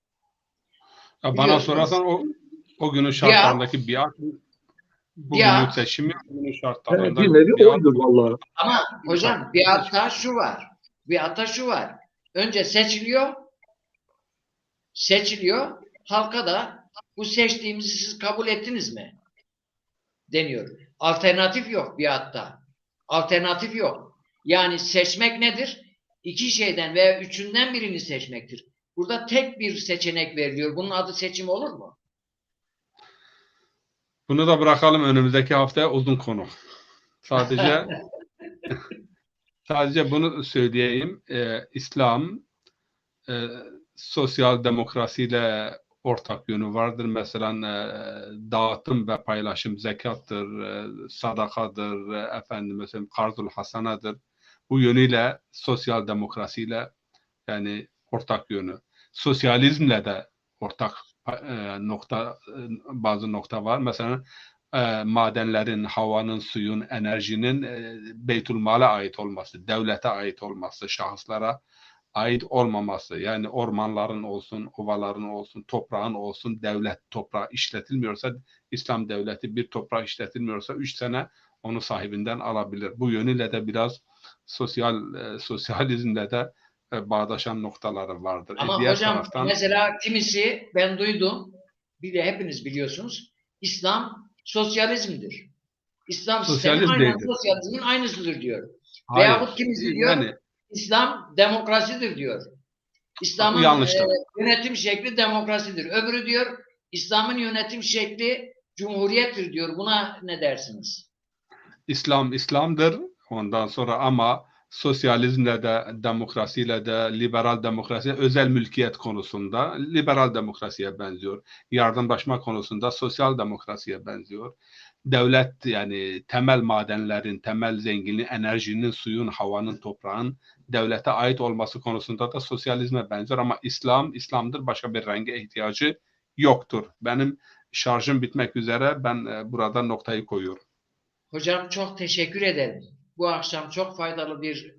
Speaker 3: Bana sorarsan o günün şartlarındaki biat bugünün seçimi günün şartlarında
Speaker 2: bir nevi oydur vallahi.
Speaker 4: Ama hocam biatta şu var. Önce seçiliyor. Halka da bu seçtiğimizi siz kabul ettiniz mi? Deniyor. Alternatif yok biatta. Alternatif yok. Yani seçmek nedir? İki şeyden veya üçünden birini seçmektir. Burada tek bir seçenek veriliyor. Bunun adı seçim olur mu?
Speaker 3: Bunu da bırakalım önümüzdeki haftaya uzun konu. Sadece bunu söyleyeyim. İslam sosyal demokrasiyle ortak yönü vardır. Mesela dağıtım ve paylaşım zekattır, sadakadır, mesela karzul hasanadır. Bu yönüyle sosyal demokrasiyle yani ortak yönü. Sosyalizmle de ortak bazı nokta var. Mesela madenlerin, havanın, suyun, enerjinin Beytülmal'a ait olması, devlete ait olması, şahıslara ait olmaması, yani ormanların olsun, ovaların olsun, toprağın olsun, devlet toprağı işletilmiyorsa, İslam devleti bir toprağı işletilmiyorsa 3 sene onu sahibinden alabilir. Bu yönüyle de biraz sosyalizmle de bağdaşan noktaları vardır.
Speaker 4: Ama
Speaker 3: diğer
Speaker 4: hocam
Speaker 3: taraftan,
Speaker 4: mesela kimisi ben duydum, bir de hepiniz biliyorsunuz, İslam sosyalizmdir. İslam sistemi
Speaker 3: Sosyalist
Speaker 4: aynen
Speaker 3: değildir.
Speaker 4: sosyalizmin aynısıdır diyor.
Speaker 3: Hayır.
Speaker 4: Veyahut kimisi diyor
Speaker 3: Yani
Speaker 4: İslam demokrasidir diyor. İslam'ın
Speaker 3: yanlıştır.
Speaker 4: yönetim şekli demokrasidir. Öbürü diyor İslam'ın yönetim şekli cumhuriyettir diyor. Buna ne dersiniz?
Speaker 3: İslam İslam'dır. Ondan sonra ama sosyalizmle de, demokrasiyle de, liberal demokrasi, özel mülkiyet konusunda liberal demokrasiye benziyor. Yardımlaşma konusunda sosyal demokrasiye benziyor. Devlet yani temel madenlerin, temel zenginliğin, enerjinin, suyun, havanın, toprağın devlete ait olması konusunda da sosyalizme benzer ama İslam'dır. Başka bir renge ihtiyacı yoktur. Benim şarjım bitmek üzere. Ben burada noktayı koyuyorum.
Speaker 4: Hocam çok teşekkür ederim. Bu akşam çok faydalı bir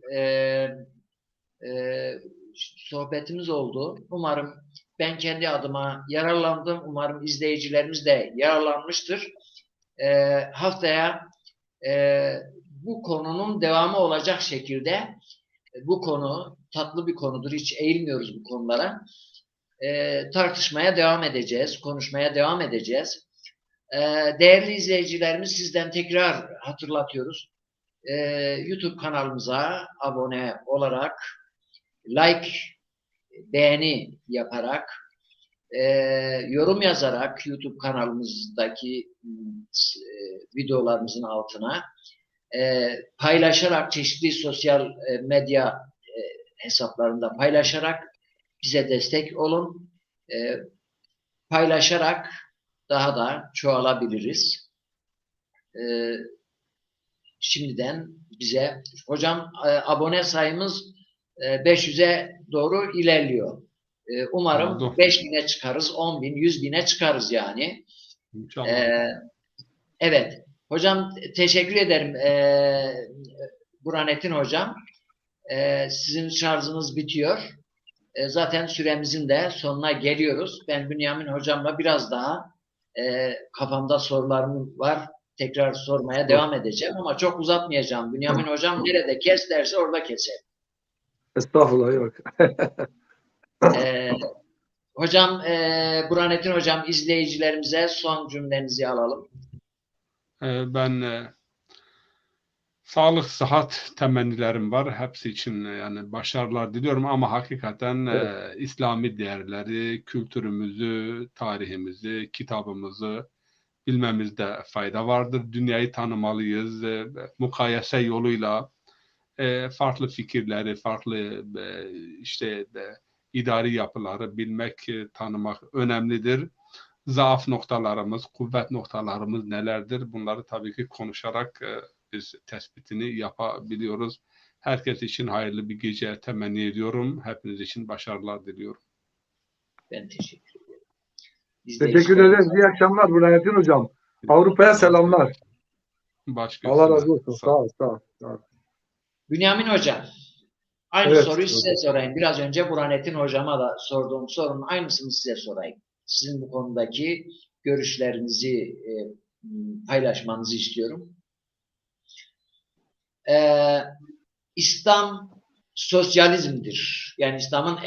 Speaker 4: sohbetimiz oldu. Umarım ben kendi adıma yararlandım. Umarım izleyicilerimiz de yararlanmıştır. Haftaya bu konunun devamı olacak şekilde bu konu tatlı bir konudur. Hiç eğilmiyoruz bu konulara. Tartışmaya devam edeceğiz. Konuşmaya devam edeceğiz. Değerli izleyicilerimiz sizden tekrar hatırlatıyoruz. YouTube kanalımıza abone olarak like, beğeni yaparak yorum yazarak YouTube kanalımızdaki videolarımızın altına paylaşarak çeşitli sosyal medya hesaplarında paylaşarak bize destek olun. Paylaşarak daha da çoğalabiliriz. Şimdiden bize hocam abone sayımız 500'e doğru ilerliyor. Umarım
Speaker 3: Oldu.
Speaker 4: 5000'e çıkarız, 10.000, 100.000'e çıkarız yani.
Speaker 3: İnşallah.
Speaker 4: Evet. Hocam teşekkür ederim Burhanettin hocam. Sizin şarjınız bitiyor. Zaten süremizin de sonuna geliyoruz. Ben Bünyamin hocamla biraz daha kafamda sorularım var. Tekrar sormaya devam edeceğim ama çok uzatmayacağım. Bünyamin hocam nerede kes derse orada keser.
Speaker 2: Estağfurullah, yok.
Speaker 4: Hocam Burhanettin hocam izleyicilerimize son cümlenizi alalım.
Speaker 3: Ben sağlık, sıhhat temennilerim var. Hepsi için yani başarılar diliyorum ama hakikaten
Speaker 2: Evet.
Speaker 3: İslami değerleri, kültürümüzü, tarihimizi, kitabımızı bilmemizde fayda vardır. Dünyayı tanımalıyız. Mukayese yoluyla farklı fikirleri, farklı işte idari yapıları bilmek, tanımak önemlidir. Zaaf noktalarımız, kuvvet noktalarımız nelerdir? Bunları tabii ki konuşarak biz tespitini yapabiliyoruz. Herkes için hayırlı bir gece temenni ediyorum. Hepiniz için başarılar diliyorum.
Speaker 4: Ben teşekkür ederim.
Speaker 2: Teşekkür ederiz. İyi akşamlar Burhanettin hocam. Avrupa'ya selamlar.
Speaker 3: Başka
Speaker 2: Allah razı olsun. Sağ ol, sağ ol. Sağ ol.
Speaker 4: Bünyamin hocam, aynı
Speaker 2: Evet,
Speaker 4: soruyu size
Speaker 2: hocam.
Speaker 4: sorayım. Biraz önce Burhanettin hocama da sorduğum sorunun aynısını size sorayım. Sizin bu konudaki görüşlerinizi paylaşmanızı istiyorum. İslam sosyalizmdir. Yani İslam'ın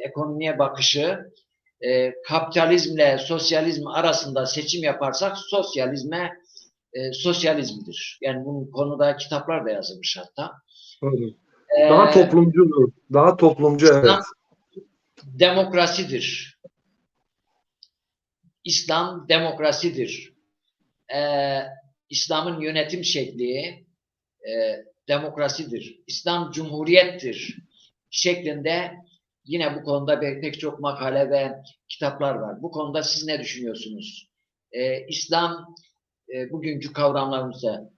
Speaker 4: ekonomiye bakışı kapitalizmle sosyalizm arasında seçim yaparsak sosyalizmdir. Yani bu konuda kitaplar da yazılmış hatta.
Speaker 2: Daha toplumcudur. Daha toplumcu,
Speaker 4: İslam
Speaker 2: evet.
Speaker 4: demokrasidir. İslam demokrasidir. İslam'ın yönetim şekli demokrasidir. İslam cumhuriyettir şeklinde yine bu konuda pek çok makale ve kitaplar var. Bu konuda siz ne düşünüyorsunuz? İslam bugünkü kavramlarımızda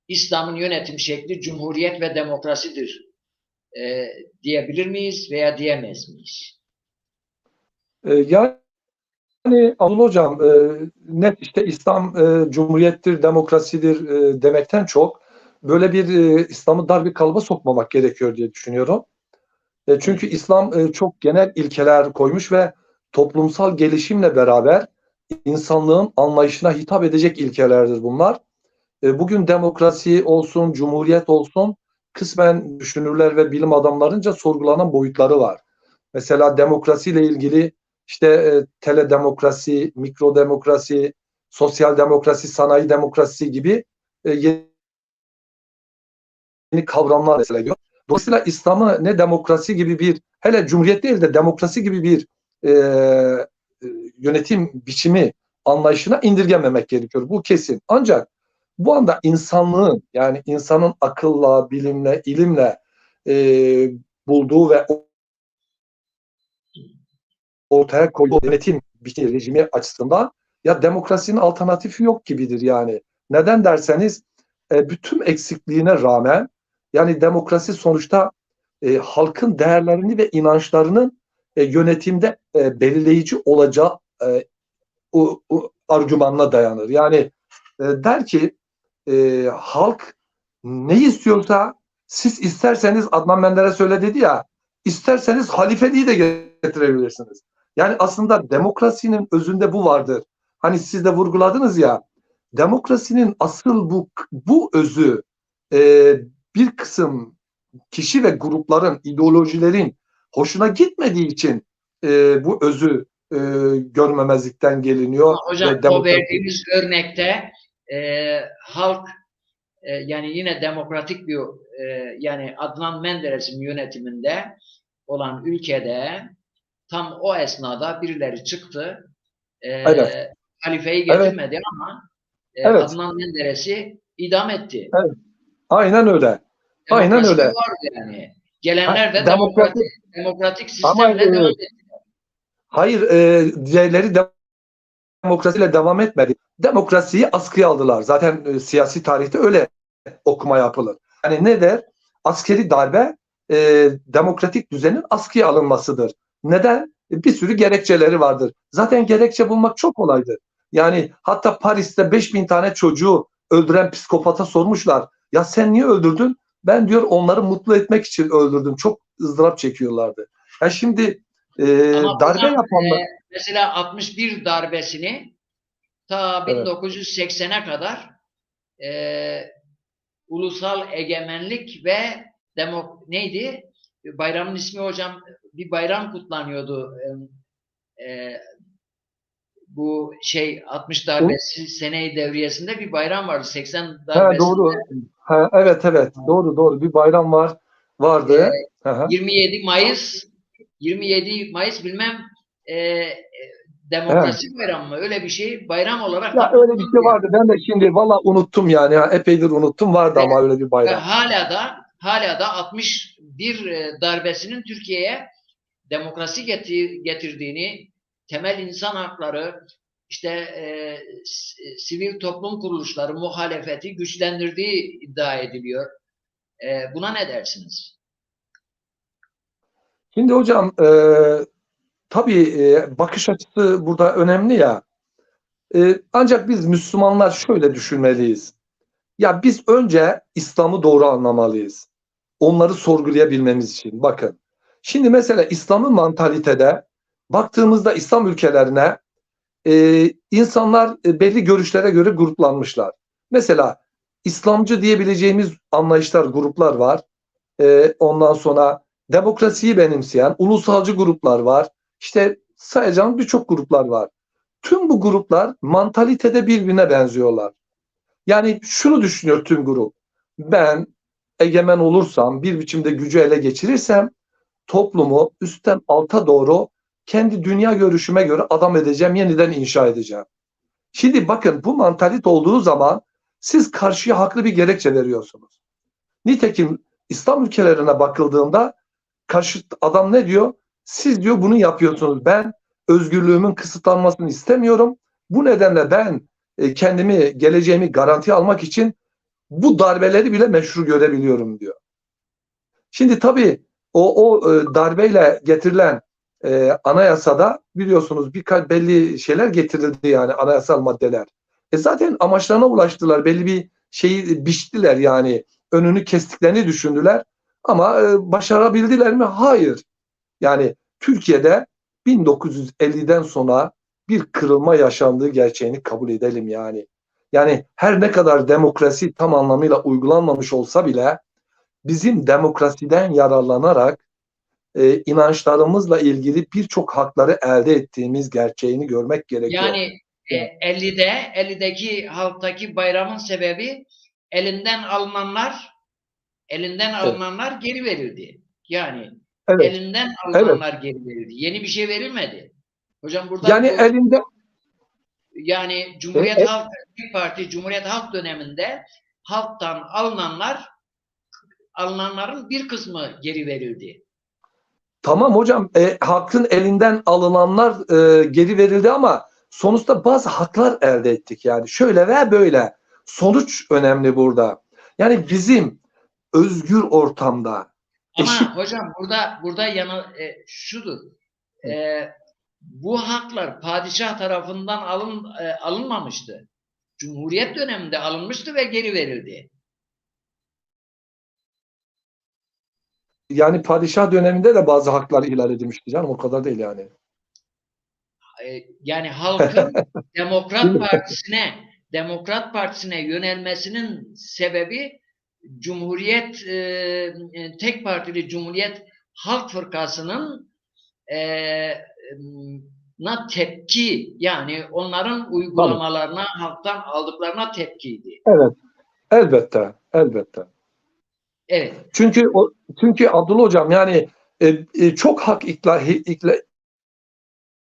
Speaker 4: İslam'ın yönetim şekli cumhuriyet ve demokrasidir diyebilir miyiz veya diyemez miyiz?
Speaker 2: Yani Abdullah hocam net işte İslam cumhuriyettir, demokrasidir demekten çok böyle bir İslam'ı dar bir kalıba sokmamak gerekiyor diye düşünüyorum. Çünkü İslam çok genel ilkeler koymuş ve toplumsal gelişimle beraber insanlığın anlayışına hitap edecek ilkelerdir bunlar. Bugün demokrasi olsun, cumhuriyet olsun kısmen düşünürler ve bilim adamlarınca sorgulanan boyutları var. Mesela demokrasiyle ilgili işte teledemokrasi, mikrodemokrasi, sosyal demokrasi, sanayi demokrasisi gibi yeni kavramlar mesela geliyor. Dolayısıyla İslam'ı ne demokrasi gibi bir, hele cumhuriyet değil de demokrasi gibi bir yönetim biçimi anlayışına indirgememek gerekiyor. Bu kesin. Ancak bu anda insanlığın, yani insanın akılla, bilimle, ilimle bulduğu ve ortaya koyduğu yönetim biçimi, rejimi açısından ya demokrasinin alternatifi yok gibidir yani. Neden derseniz bütün eksikliğine rağmen yani demokrasi sonuçta halkın değerlerini ve inançlarının yönetimde belirleyici olacağı o argümanına dayanır. Yani der ki halk ne istiyorsa siz isterseniz Adnan Menderes öyle dedi ya, isterseniz halifeliği de getirebilirsiniz. Yani aslında demokrasinin özünde bu vardır. Hani siz de vurguladınız ya, demokrasinin asıl bu özü bir kısım kişi ve grupların, ideolojilerin hoşuna gitmediği için bu özü görmemezlikten geliniyor.
Speaker 4: Hocam
Speaker 2: Ve
Speaker 4: o verdiğimiz örnekte halk yani yine demokratik bir yani Adnan Menderes'in yönetiminde olan ülkede tam o esnada birileri çıktı
Speaker 2: evet.
Speaker 4: halifeyi getirmedi ama
Speaker 2: Evet.
Speaker 4: Adnan Menderes'i idam etti.
Speaker 2: Evet. Aynen öyle. Aynen
Speaker 4: Demokrasi
Speaker 2: öyle.
Speaker 4: vardı yani. Gelenler de
Speaker 2: Demokrasi
Speaker 4: demokratik
Speaker 2: ama
Speaker 4: sistemle devam etti.
Speaker 2: hayır, diğerleri demokrasiyle devam etmedi. Demokrasiyi askıya aldılar. Zaten siyasi tarihte öyle okuma yapılır. Yani ne der? Askeri darbe demokratik düzenin askıya alınmasıdır. Neden? Bir sürü gerekçeleri vardır. Zaten gerekçe bulmak çok kolaydır. Yani hatta Paris'te 5000 tane çocuğu öldüren psikopata sormuşlar. Ya sen niye öldürdün? Ben diyor onları mutlu etmek için öldürdüm. Çok ızdırap çekiyorlardı. Ya şimdi
Speaker 4: Ama
Speaker 2: darbe
Speaker 4: hocam
Speaker 2: yapanlar...
Speaker 4: mesela 61 darbesini ta
Speaker 2: Evet.
Speaker 4: 1980'e kadar ulusal egemenlik ve neydi? Bayramın ismi hocam, bir bayram kutlanıyordu. Bu 60 darbesi seneyi devriyesinde bir bayram vardı. 80 darbesinde.
Speaker 2: Doğru. Evet. Doğru. Bir bayram vardı.
Speaker 4: 27 Mayıs bilmem demokrasi bayramı mı? Öyle bir şey bayram olarak
Speaker 2: Ya
Speaker 4: da
Speaker 2: öyle bir şey
Speaker 4: kutlanıyor.
Speaker 2: vardı. Ben de şimdi valla unuttum yani. Ya, epeydir unuttum. Vardı ama öyle bir
Speaker 4: Ve
Speaker 2: bayram.
Speaker 4: hala da 61 darbesinin Türkiye'ye demokrasi getirdiğini, temel insan hakları, işte sivil toplum kuruluşları, muhalefeti güçlendirdiği iddia ediliyor. Buna ne dersiniz?
Speaker 2: Şimdi hocam tabii bakış açısı burada önemli ya. Ancak biz Müslümanlar şöyle düşünmeliyiz. Ya biz önce İslam'ı doğru anlamalıyız. Onları sorgulayabilmemiz için. Bakın. Şimdi mesela İslam'ın mantalitede baktığımızda İslam ülkelerine insanlar belli görüşlere göre gruplanmışlar. Mesela İslamcı diyebileceğimiz anlayışlar, gruplar var. Ondan sonra demokrasiyi benimseyen ulusalcı gruplar var. İşte sayacağım birçok gruplar var. Tüm bu gruplar mantalitede birbirine benziyorlar. Yani şunu düşünüyor tüm grup. Ben egemen olursam, bir biçimde gücü ele geçirirsem toplumu üstten alta doğru kendi dünya görüşüme göre adam edeceğim, yeniden inşa edeceğim. Şimdi bakın bu mantalite olduğu zaman siz karşıya haklı bir gerekçe veriyorsunuz. Nitekim İslam ülkelerine bakıldığında karşı adam ne diyor? Siz diyor bunu yapıyorsunuz. Ben özgürlüğümün kısıtlanmasını istemiyorum. Bu nedenle ben kendimi, geleceğimi garanti almak için bu darbeleri bile meşru görebiliyorum diyor. Şimdi tabii o darbeyle getirilen anayasada biliyorsunuz birkaç belli şeyler getirildi yani anayasal maddeler. Zaten amaçlarına ulaştılar. Belli bir şeyi biçtiler yani. Önünü kestiklerini düşündüler. Ama başarabildiler mi? Hayır. Yani Türkiye'de 1950'den sonra bir kırılma yaşandığı gerçeğini kabul edelim yani. Yani her ne kadar demokrasi tam anlamıyla uygulanmamış olsa bile bizim demokrasiden yararlanarak inançlarımızla ilgili birçok hakları elde ettiğimiz gerçeğini görmek gerekiyor.
Speaker 4: Yani 50'deki halktaki bayramın sebebi elinden alınanlar geri verildi. Yani
Speaker 2: Evet.
Speaker 4: elinden
Speaker 2: Evet.
Speaker 4: alınanlar geri verildi. Yeni bir şey verilmedi. Hocam burada
Speaker 2: Yani elinde
Speaker 4: yani Tek Parti Cumhuriyet Halk döneminde halktan alınanların bir kısmı geri verildi.
Speaker 2: tamam hocam, halkın elinden alınanlar geri verildi ama sonuçta bazı haklar elde ettik yani. Şöyle ve böyle. Sonuç önemli burada. Yani bizim özgür ortamda eşit.
Speaker 4: Ama hocam burada şudur. Bu haklar padişah tarafından alınmamıştı. Cumhuriyet döneminde alınmıştı ve geri verildi.
Speaker 2: Yani padişah döneminde de bazı haklar ihlal edilmişti canım, o kadar değil yani.
Speaker 4: Yani halkın Demokrat Partisi'ne yönelmesinin sebebi Tek Partili Cumhuriyet Halk Fırkası'nın tepki, yani onların uygulamalarına, halktan aldıklarına tepkiydi.
Speaker 2: Evet, elbette, elbette.
Speaker 4: Evet.
Speaker 2: Çünkü Abdullah hocam yani çok hak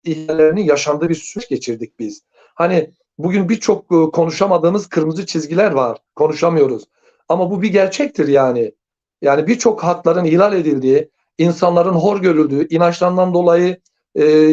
Speaker 2: ihlallerinin yaşandığı bir süreç geçirdik biz. Hani bugün birçok konuşamadığımız kırmızı çizgiler var. Konuşamıyoruz. Ama bu bir gerçektir yani. Yani birçok hakların ihlal edildiği, insanların hor görüldüğü, inançlarından dolayı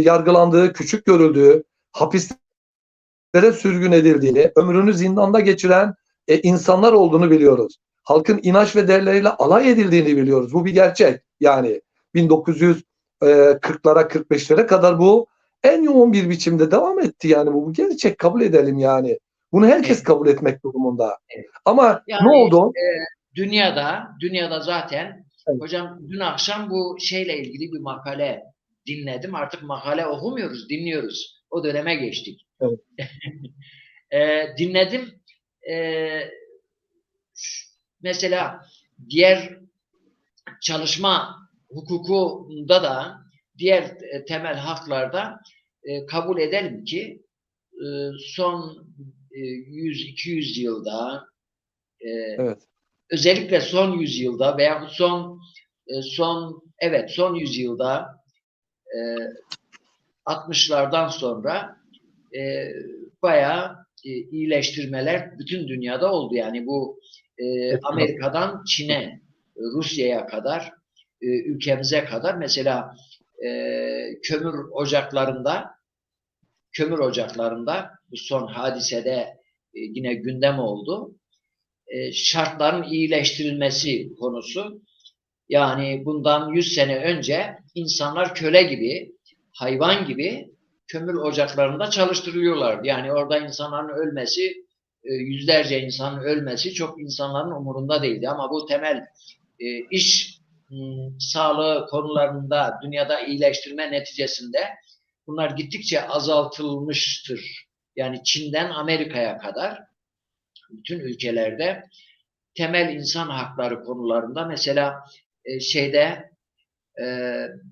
Speaker 2: yargılandığı, küçük görüldüğü, hapislere sürgün edildiğini, ömrünü zindanda geçiren insanlar olduğunu biliyoruz. Halkın inanç ve değerleriyle alay edildiğini biliyoruz. Bu bir gerçek. Yani 1940'lara 45'lere kadar bu en yoğun bir biçimde devam etti yani, bu gerçek, kabul edelim yani. Bunu herkes kabul etmek durumunda.
Speaker 4: Evet.
Speaker 2: Ama
Speaker 4: yani,
Speaker 2: ne oldu?
Speaker 4: Dünyada zaten
Speaker 2: evet.
Speaker 4: Hocam dün akşam bu şeyle ilgili bir makale dinledim. Artık makale okumuyoruz, dinliyoruz. O döneme geçtik.
Speaker 2: Evet.
Speaker 4: Dinledim. Mesela diğer çalışma hukukunda da diğer temel haklarda kabul edelim ki son 100-200 yılda
Speaker 2: Evet.
Speaker 4: özellikle son yüzyılda veya son yüzyılda 60'lardan sonra bayağı iyileştirmeler bütün dünyada oldu. Yani bu Amerika'dan Çin'e, Rusya'ya kadar, ülkemize kadar mesela kömür ocaklarında bu son hadisede yine gündem oldu. Şartların iyileştirilmesi konusu. Yani bundan 100 sene önce insanlar köle gibi, hayvan gibi kömür ocaklarında çalıştırılıyorlardı. Yani orada insanların ölmesi, yüzlerce insanın ölmesi çok insanların umurunda değildi. Ama bu temel iş sağlığı konularında dünyada iyileştirme neticesinde bunlar gittikçe azaltılmıştır. Yani Çin'den Amerika'ya kadar bütün ülkelerde temel insan hakları konularında mesela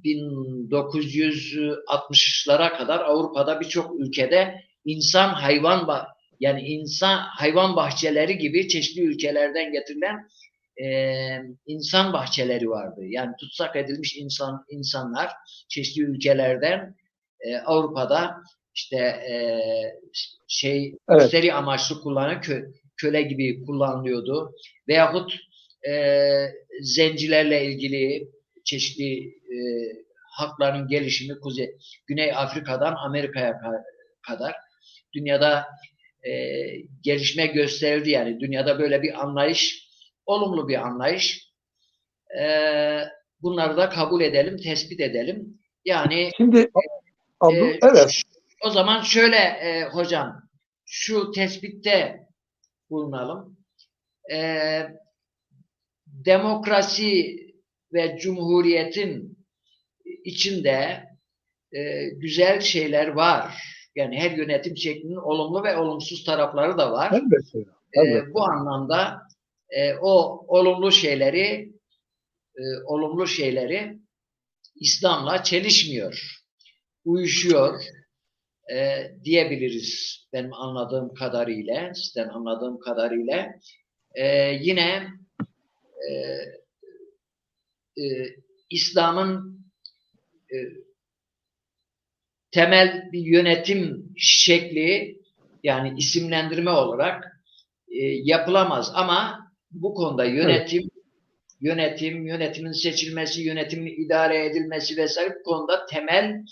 Speaker 4: 1960'lara kadar Avrupa'da birçok ülkede hayvan bahçeleri gibi çeşitli ülkelerden getirilen insan bahçeleri vardı. Yani tutsak edilmiş insanlar çeşitli ülkelerden Avrupa'da müşteri amaçlı kullanan köle gibi kullanılıyordu. Veyahut zencilerle ilgili çeşitli hakların gelişimi Güney Afrika'dan Amerika'ya kadar dünyada gelişme gösterildi. Yani dünyada böyle bir anlayış, olumlu bir anlayış. Bunları da kabul edelim, tespit edelim. Yani
Speaker 2: şimdi evet.
Speaker 4: O zaman şöyle hocam, şu tespitte bulunalım. Demokrasi ve cumhuriyetin içinde güzel şeyler var. Yani her yönetim şeklinin olumlu ve olumsuz tarafları da var.
Speaker 2: Elbette. Elbette.
Speaker 4: Bu anlamda o olumlu şeyleri İslam'la çelişmiyor, uyuşuyor. diyebiliriz benim anladığım kadarıyla, sizden anladığım kadarıyla. Yine İslam'ın temel bir yönetim şekli, yani isimlendirme olarak yapılamaz. Ama bu konuda yönetimin seçilmesi, yönetimin idare edilmesi vesaire bu konuda temel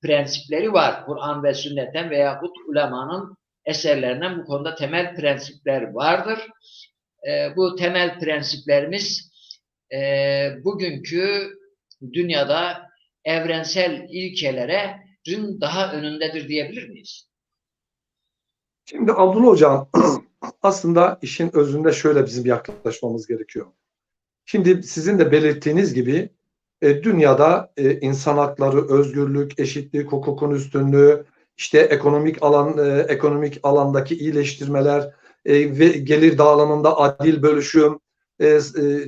Speaker 4: prensipleri var. Kur'an ve sünnetten veyahut ulemanın eserlerinden bu konuda temel prensipler vardır. Bu temel prensiplerimiz bugünkü dünyada evrensel ilkelerin daha önündedir diyebilir miyiz?
Speaker 2: Şimdi Abdullah Hocam, aslında işin özünde şöyle bizim yaklaşmamız gerekiyor. Şimdi sizin de belirttiğiniz gibi dünyada insan hakları, özgürlük, eşitlik, hukukun üstünlüğü, işte ekonomik alandaki iyileştirmeler ve gelir dağılımında adil bölüşüm,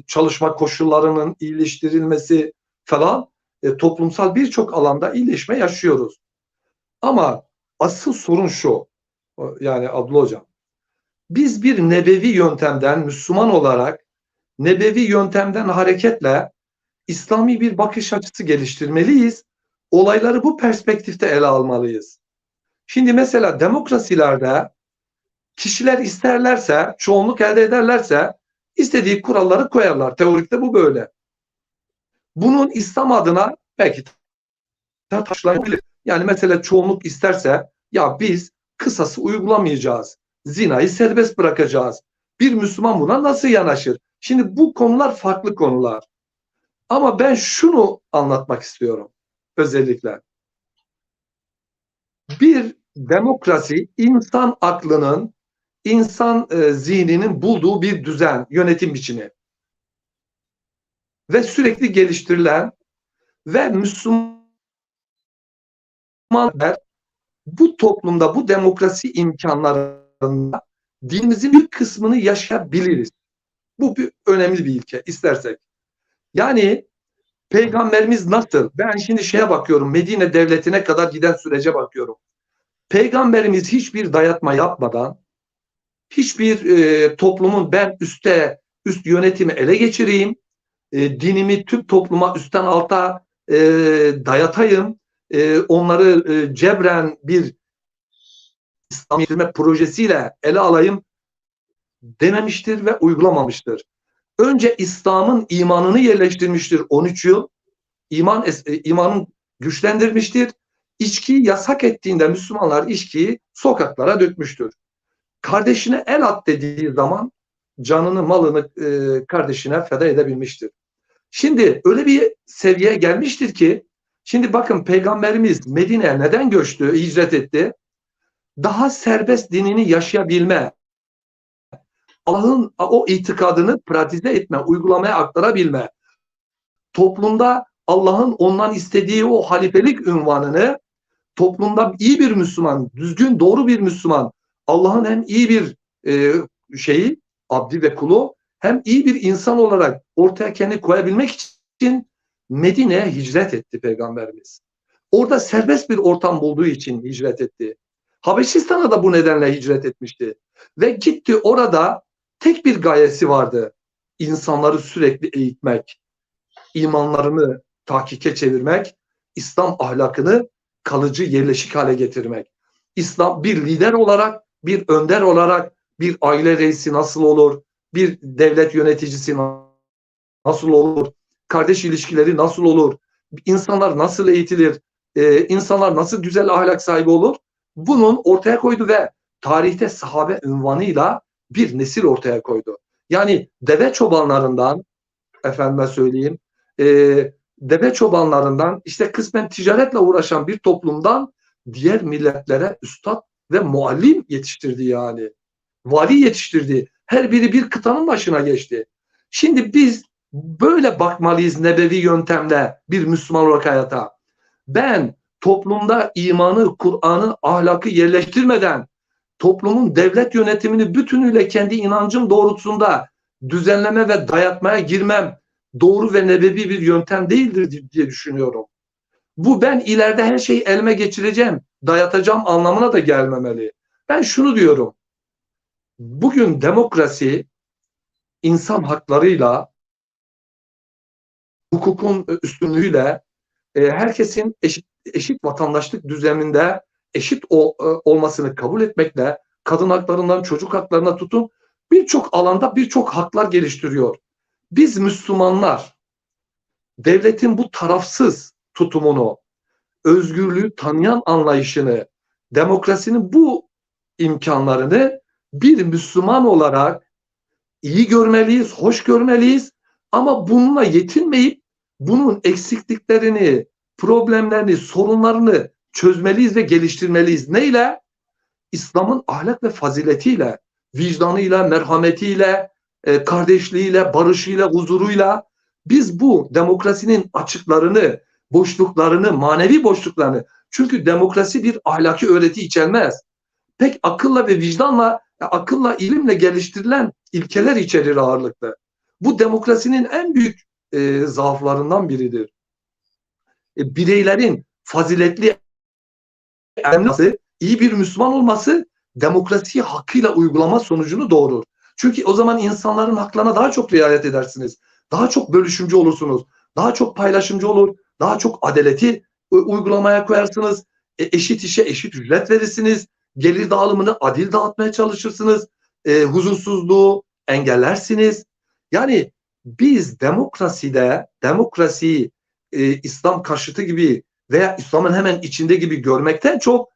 Speaker 2: çalışma koşullarının iyileştirilmesi falan, toplumsal birçok alanda iyileşme yaşıyoruz. Ama asıl sorun şu, yani Abdullah Hocam, biz bir nebevi yöntemden, Müslüman olarak nebevi yöntemden hareketle İslami bir bakış açısı geliştirmeliyiz. Olayları bu perspektifte ele almalıyız. Şimdi mesela demokrasilerde kişiler isterlerse, çoğunluk elde ederlerse istediği kuralları koyarlar. Teorikte bu böyle. Bunun İslam adına belki tartışılabilir. Yani mesela çoğunluk isterse ya biz kısası uygulamayacağız. Zinayı serbest bırakacağız. Bir Müslüman buna nasıl yanaşır? Şimdi bu konular farklı konular. Ama ben şunu anlatmak istiyorum özellikle. Bir demokrasi insan aklının, insan zihninin bulduğu bir düzen, yönetim biçimi. Ve sürekli geliştirilen ve Müslümanlar bu toplumda, bu demokrasi imkanlarında dinimizin bir kısmını yaşayabiliriz. Bu bir önemli bir ilke istersek. Yani Peygamberimiz nasıl? Ben şimdi şeye bakıyorum, Medine devletine kadar giden sürece bakıyorum. Peygamberimiz hiçbir dayatma yapmadan, hiçbir toplumun ben üst yönetimi ele geçireyim, dinimi tüm topluma üstten alta dayatayım, onları cebren bir İslamiyetme projesiyle ele alayım dememiştir ve uygulamamıştır. Önce İslam'ın imanını yerleştirmiştir 13 yıl. İmanın güçlendirmiştir. İçkiyi yasak ettiğinde Müslümanlar içkiyi sokaklara dökmüştür. Kardeşine el at dediği zaman canını, malını kardeşine feda edebilmiştir. Şimdi öyle bir seviyeye gelmiştir ki, şimdi bakın Peygamberimiz Medine'ye neden göçtü, hicret etti? Daha serbest dinini yaşayabilme, Allah'ın o itikadını pratize etme, uygulamaya aktarabilme, toplumda Allah'ın ondan istediği o halifelik unvanını toplumda iyi bir Müslüman, düzgün, doğru bir Müslüman, Allah'ın hem iyi bir abdi ve kulu, hem iyi bir insan olarak ortaya kendini koyabilmek için Medine'ye hicret etti Peygamberimiz. Orada serbest bir ortam bulduğu için hicret etti. Habeşistan'a da bu nedenle hicret etmişti. Ve gitti, orada tek bir gayesi vardı. İnsanları sürekli eğitmek, imanlarını tahkike çevirmek, İslam ahlakını kalıcı, yerleşik hale getirmek. İslam bir lider olarak, bir önder olarak, bir aile reisi nasıl olur, bir devlet yöneticisi nasıl olur, kardeş ilişkileri nasıl olur, insanlar nasıl eğitilir, insanlar nasıl güzel ahlak sahibi olur, bunun ortaya koydu ve tarihte sahabe unvanıyla bir nesil ortaya koydu. Yani deve çobanlarından, efendime söyleyeyim, deve çobanlarından, işte kısmen ticaretle uğraşan bir toplumdan diğer milletlere üstad ve muallim yetiştirdi yani. Vali yetiştirdi. Her biri bir kıtanın başına geçti. Şimdi biz böyle bakmalıyız nebevi yöntemle bir Müslüman olarak hayata. Ben toplumda imanı, Kur'an'ı, ahlakı yerleştirmeden toplumun devlet yönetimini bütünüyle kendi inancım doğrultusunda düzenleme ve dayatmaya girmem doğru ve nebevi bir yöntem değildir diye düşünüyorum. Bu ben ileride her şeyi elime geçireceğim, dayatacağım anlamına da gelmemeli. Ben şunu diyorum. Bugün demokrasi insan haklarıyla, hukukun üstünlüğüyle, herkesin eşit vatandaşlık düzeninde eşit olmasını kabul etmekle, kadın haklarından çocuk haklarına tutun birçok alanda birçok haklar geliştiriyor. Biz Müslümanlar devletin bu tarafsız tutumunu, özgürlüğü tanıyan anlayışını, demokrasinin bu imkanlarını bir Müslüman olarak iyi görmeliyiz, hoş görmeliyiz ama bununla yetinmeyip bunun eksikliklerini, problemlerini, sorunlarını çözmeliyiz ve geliştirmeliyiz. Neyle? İslam'ın ahlak ve faziletiyle, vicdanıyla, merhametiyle, kardeşliğiyle, barışıyla, huzuruyla biz bu demokrasinin açıklarını, boşluklarını, manevi boşluklarını, çünkü demokrasi bir ahlaki öğreti içermez. Pek akılla ve vicdanla, akılla, ilimle geliştirilen ilkeler içerir ağırlıklı. Bu demokrasinin en büyük zaaflarından biridir. Bireylerin faziletli, iyi bir Müslüman olması demokrasiyi hakkıyla uygulama sonucunu doğurur. Çünkü o zaman insanların haklarına daha çok riayet edersiniz. Daha çok bölüşümcü olursunuz. Daha çok paylaşımcı olur. Daha çok adaleti uygulamaya koyarsınız. Eşit işe eşit ücret verirsiniz. Gelir dağılımını adil dağıtmaya çalışırsınız. Huzursuzluğu engellersiniz. Yani biz demokrasiyi İslam karşıtı gibi veya İslam'ın hemen içinde gibi görmekten çok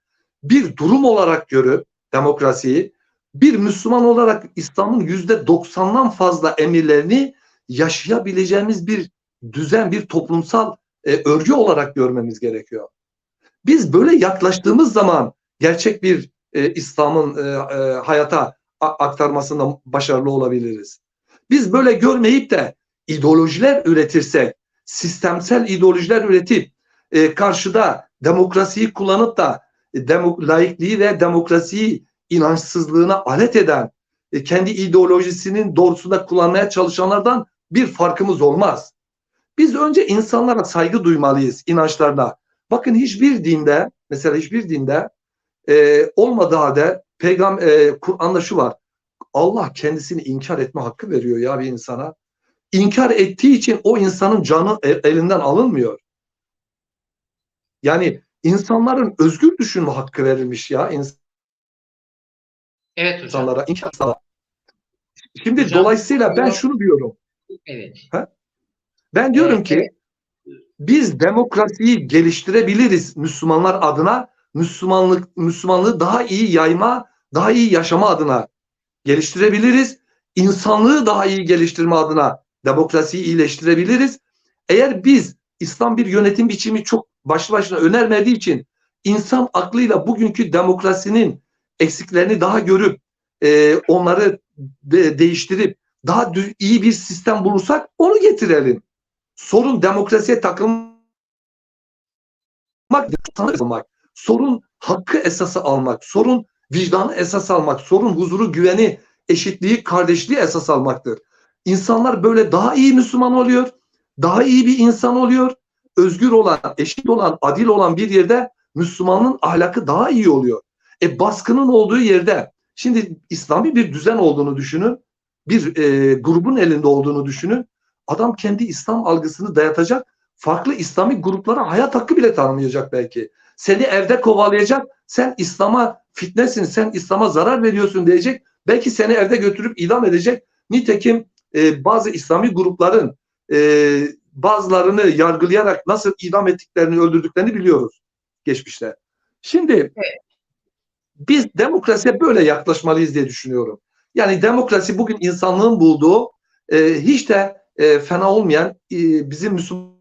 Speaker 2: bir durum olarak görüp demokrasiyi, bir Müslüman olarak İslam'ın %90'dan fazla emirlerini yaşayabileceğimiz bir düzen, bir toplumsal örgü olarak görmemiz gerekiyor. Biz böyle yaklaştığımız zaman gerçek bir İslam'ın hayata aktarmasında başarılı olabiliriz. Biz böyle görmeyip de ideolojiler üretirsek, sistemsel ideolojiler üretip karşıda demokrasiyi kullanıp da laikliği ve demokrasiyi inançsızlığına alet eden, kendi ideolojisinin doğrusunda kullanmaya çalışanlardan bir farkımız olmaz. Biz önce insanlara saygı duymalıyız inançlarına. Bakın hiçbir dinde, mesela hiçbir dinde olmadığı halde Kur'an'da şu var. Allah kendisini inkar etme hakkı veriyor ya bir insana. İnkar ettiği için o insanın canı elinden alınmıyor. Yani insanların özgür düşünme hakkı verilmiş ya
Speaker 4: Evet hocam.
Speaker 2: insanlara. Şimdi
Speaker 4: Hocam,
Speaker 2: dolayısıyla ben şunu diyorum.
Speaker 4: Evet.
Speaker 2: Ben diyorum ki
Speaker 4: Evet.
Speaker 2: biz demokrasiyi geliştirebiliriz Müslümanlar adına. Müslümanlığı daha iyi yayma, daha iyi yaşama adına geliştirebiliriz. İnsanlığı daha iyi geliştirme adına demokrasiyi iyileştirebiliriz. Eğer biz İslam bir yönetim biçimi çok başlı başına önermediği için insan aklıyla bugünkü demokrasinin eksiklerini daha görüp onları değiştirip daha iyi bir sistem bulursak onu getirelim. Sorun demokrasiye takılmak, sorun hakkı esası almak, sorun vicdanı esas almak, sorun huzuru, güveni, eşitliği, kardeşliği esas almaktır. İnsanlar böyle daha iyi Müslüman oluyor, daha iyi bir insan oluyor, özgür olan, eşit olan, adil olan bir yerde Müslümanın ahlakı daha iyi oluyor. Baskının olduğu yerde, şimdi İslami bir düzen olduğunu düşünün, bir grubun elinde olduğunu düşünün, adam kendi İslam algısını dayatacak, farklı İslami gruplara hayat hakkı bile tanımayacak belki. Seni evde kovalayacak, sen İslam'a fitnesin, sen İslam'a zarar veriyorsun diyecek. Belki seni evde götürüp idam edecek. Nitekim bazı İslami grupların bazılarını yargılayarak nasıl idam ettiklerini, öldürdüklerini biliyoruz geçmişte. Şimdi biz demokrasiye böyle yaklaşmalıyız diye düşünüyorum. Yani demokrasi bugün insanlığın bulduğu hiç de fena olmayan bizim Müslüman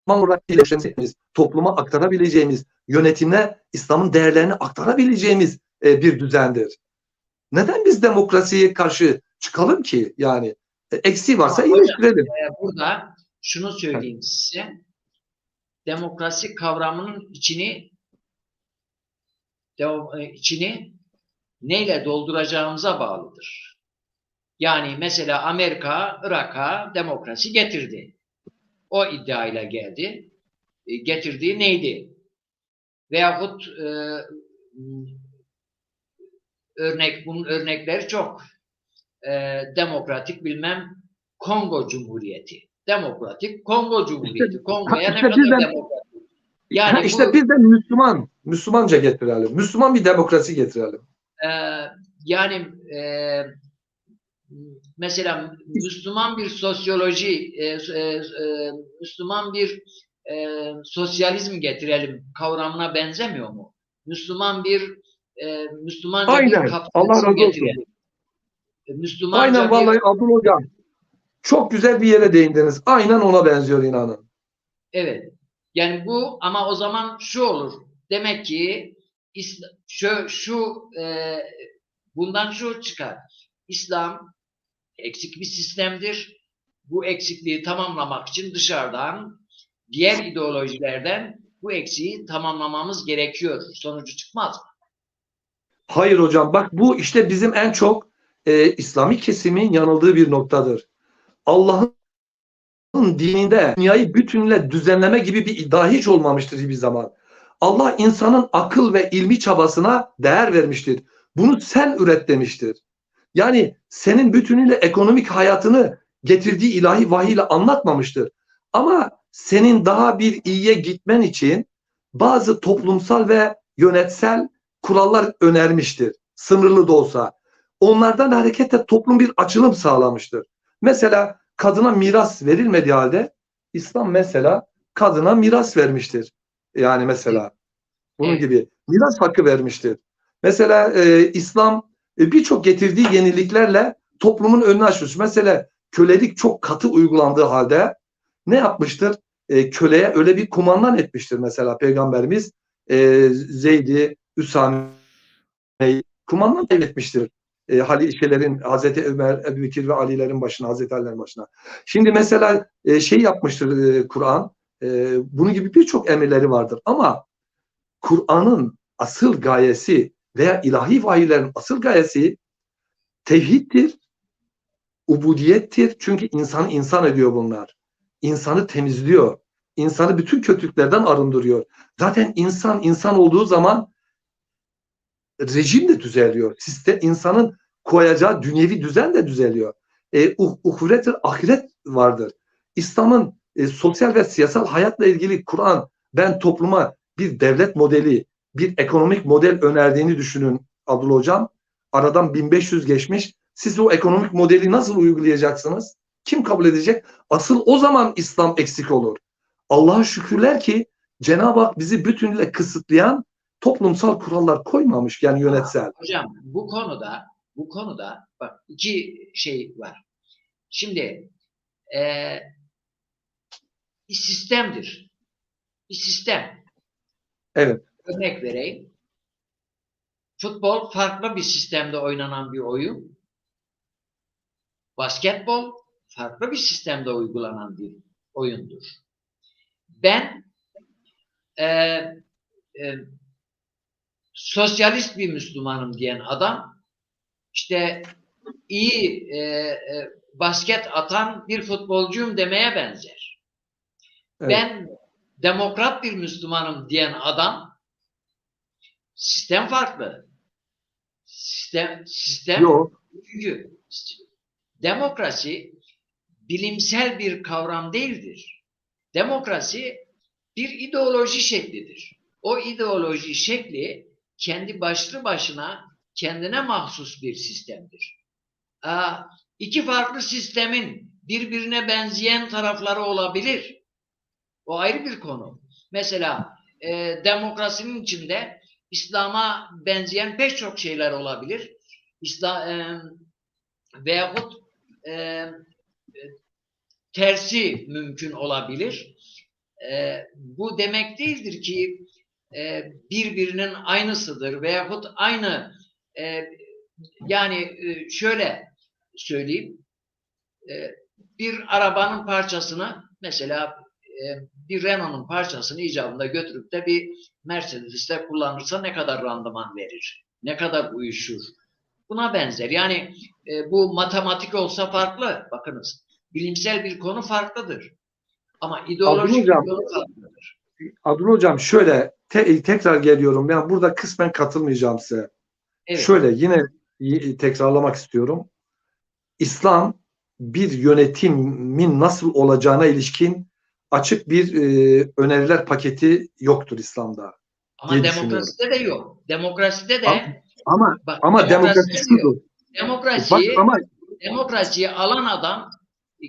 Speaker 2: olarak iletişimimiz, topluma aktarabileceğimiz, yönetimle İslam'ın değerlerini aktarabileceğimiz bir düzendir. Neden biz demokrasiye karşı çıkalım ki? Yani eksiği varsa iyileştirelim.
Speaker 4: Burada şunu söyleyeyim size. Demokrasi kavramının içini neyle dolduracağımıza bağlıdır. Yani mesela Amerika Irak'a demokrasi getirdi. o iddiayla geldi. Getirdiği neydi? Veyahut bunun örnekleri çok. Demokratik bilmem Kongo Cumhuriyeti. Demokratik Kongo Cumhuriyeti. Kongo'ya ne kadar demokratik. Yani
Speaker 2: işte biz de Müslümanca getirelim. Müslüman bir demokrasi getirelim.
Speaker 4: Yani mesela Müslüman bir sosyoloji, Müslüman bir sosyalizm getirelim kavramına benzemiyor mu? Müslümanca
Speaker 2: Aynen.
Speaker 4: bir
Speaker 2: Allah
Speaker 4: kapitalizm
Speaker 2: razı olsun.
Speaker 4: getirelim.
Speaker 2: Aynen vallahi Abdullah Hocam. Çok güzel bir yere değindiniz. Aynen ona benziyor inanın.
Speaker 4: Evet. Yani bu ama o zaman şu olur. Demek ki bundan şu çıkar. İslam eksik bir sistemdir. Bu eksikliği tamamlamak için dışarıdan, diğer ideolojilerden bu eksiği tamamlamamız gerekiyor. Sonucu çıkmaz mı?
Speaker 2: Hayır hocam, bak bu işte bizim en çok İslami kesimin yanıldığı bir noktadır. Allah'ın dininde dünyayı bütünle düzenleme gibi bir iddia hiç olmamıştır hiçbir zaman. Allah insanın akıl ve ilmi çabasına değer vermiştir. Bunu sen üret demiştir. Yani senin bütünüyle ekonomik hayatını getirdiği ilahi vahiy ile anlatmamıştır. Ama senin daha bir iyiye gitmen için bazı toplumsal ve yönetsel kurallar önermiştir. Sınırlı da olsa. Onlardan hareketle toplum bir açılım sağlamıştır. Mesela kadına miras verilmediği halde İslam mesela kadına miras vermiştir. Yani mesela bunun gibi miras hakkı vermiştir. Mesela İslam birçok getirdiği yeniliklerle toplumun önünü açmış. Mesela kölelik çok katı uygulandığı halde ne yapmıştır? Köleye öyle bir kumandan etmiştir mesela Peygamberimiz Zeyd'i, Üsame'yi kumandan etmiştir. Halifelerin Hazreti Ömer, Ebu Bekir ve Ali'lerin başına, Hazreti Ali'lerin başına. Şimdi mesela şey yapmıştır Kur'an. Bunun gibi birçok emirleri vardır. Ama Kur'an'ın asıl gayesi veya ilahi vahiylerin asıl gayesi tevhiddir, ubudiyettir. Çünkü insanı insan ediyor bunlar. İnsanı temizliyor. İnsanı bütün kötülüklerden arındırıyor. Zaten insan olduğu zaman rejim de düzeliyor. Sistem, insanın koyacağı dünyevi düzen de düzeliyor. Uhuvvetül ahiret vardır. İslam'ın sosyal ve siyasal hayatla ilgili Kur'an ben topluma bir devlet modeli, bir ekonomik model önerdiğini düşünün Abdullah Hocam. Aradan 1500 geçmiş. Siz o ekonomik modeli nasıl uygulayacaksınız? Kim kabul edecek? Asıl o zaman İslam eksik olur. Allah'a şükürler ki Cenab-ı Hak bizi bütünüyle kısıtlayan toplumsal kurallar koymamış yani yönetsel.
Speaker 4: Hocam bu konuda bak iki şey var. Şimdi bir sistemdir. Bir sistem.
Speaker 2: Evet.
Speaker 4: Örnek vereyim. Futbol farklı bir sistemde oynanan bir oyun. Basketbol farklı bir sistemde uygulanan bir oyundur. Ben sosyalist bir Müslümanım diyen adam işte iyi basket atan bir futbolcuyum demeye benzer.
Speaker 2: Evet.
Speaker 4: Ben demokrat bir Müslümanım diyen adam sistem farklı. Sistem
Speaker 2: Yok.
Speaker 4: çünkü demokrasi bilimsel bir kavram değildir. Demokrasi bir ideoloji şeklidir. O ideoloji şekli kendi başlı başına kendine mahsus bir sistemdir. İki farklı sistemin birbirine benzeyen tarafları olabilir. O ayrı bir konu. Mesela demokrasinin içinde İslam'a benzeyen pek çok şeyler olabilir. Veyahut tersi mümkün olabilir. Bu demek değildir ki birbirinin aynısıdır veyahut aynı yani şöyle söyleyeyim bir arabanın parçasını mesela bir Renault'un parçasını icabında götürüp de bir Mercedes'te kullanırsa ne kadar randıman verir? Ne kadar uyuşur? Buna benzer. Yani bu matematik olsa farklı. Bakınız. Bilimsel bir konu farklıdır. Ama ideolojik
Speaker 2: Hocam,
Speaker 4: bir yolu farklıdır.
Speaker 2: Abdullah Hocam şöyle tekrar geliyorum. Ben burada kısmen katılmayacağım size.
Speaker 4: Evet.
Speaker 2: Şöyle yine tekrarlamak istiyorum. İslam bir yönetimin nasıl olacağına ilişkin açık bir öneriler paketi yoktur İslam'da
Speaker 4: Ama
Speaker 2: diye
Speaker 4: demokraside de yok. Demokraside de
Speaker 2: ama demokrasi şudur. Bak ama
Speaker 4: Demokrasiyi alan adam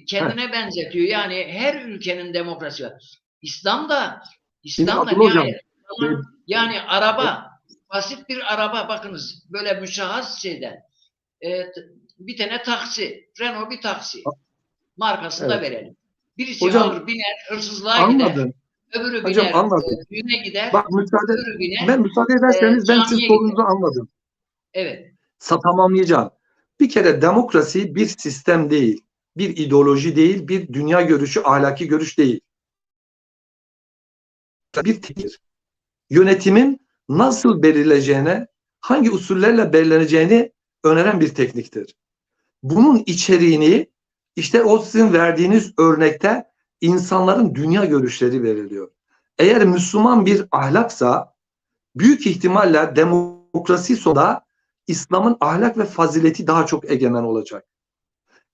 Speaker 4: kendine
Speaker 2: heh,
Speaker 4: benzetiyor. Yani her ülkenin demokrasi var. İslam'da
Speaker 2: şimdi Abdullah Hocam
Speaker 4: nihayet yani araba, basit bir araba, bakınız böyle müşahhas şeyden bir tane taksi, Renault bir taksi. Markasını da
Speaker 2: evet.
Speaker 4: verelim. Birisi
Speaker 2: Hocam,
Speaker 4: alır biner, hırsızlığa gider.
Speaker 2: anladım.
Speaker 4: Öbürü
Speaker 2: Hocam
Speaker 4: biner,
Speaker 2: anladım.
Speaker 4: düğüne gider.
Speaker 2: Bak
Speaker 4: Öbürü biner,
Speaker 2: ben müsaade ederseniz ben siz
Speaker 4: camiye
Speaker 2: sorunuzu
Speaker 4: gider.
Speaker 2: anladım.
Speaker 4: Evet.
Speaker 2: Tamamlayacağım. Bir kere demokrasi bir sistem değil, bir ideoloji değil, bir dünya görüşü, ahlaki görüş değil. Bir tekir. Yönetimin nasıl belirleyeceğine, hangi usullerle belirleneceğini öneren bir tekniktir. Bunun içeriğini işte o sizin verdiğiniz örnekte insanların dünya görüşleri veriliyor. Eğer Müslüman bir ahlaksa büyük ihtimalle demokrasi sonunda İslam'ın ahlak ve fazileti daha çok egemen olacak.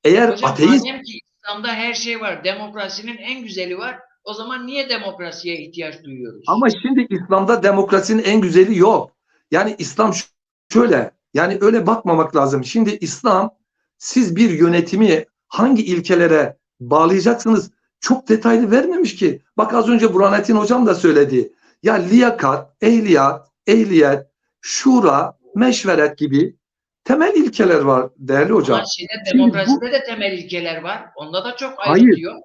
Speaker 2: Eğer
Speaker 4: Hocam
Speaker 2: ateist
Speaker 4: madem ki İslam'da her şey var, demokrasinin en güzeli var, o zaman niye demokrasiye ihtiyaç duyuyoruz?
Speaker 2: ama şimdi İslam'da demokrasinin en güzeli yok. Yani İslam şöyle, yani öyle bakmamak lazım. Şimdi İslam siz bir yönetimi hangi ilkelere bağlayacaksınız çok detaylı vermemiş ki. Bak az önce Burhanettin Hocam da söyledi. Ya liyakat, ehliyet, şura, meşveret gibi temel ilkeler var değerli hocam.
Speaker 4: Ama
Speaker 2: Şimdi
Speaker 4: demokraside de temel ilkeler var. Onda da çok
Speaker 2: hayır.
Speaker 4: ayrıntı yok.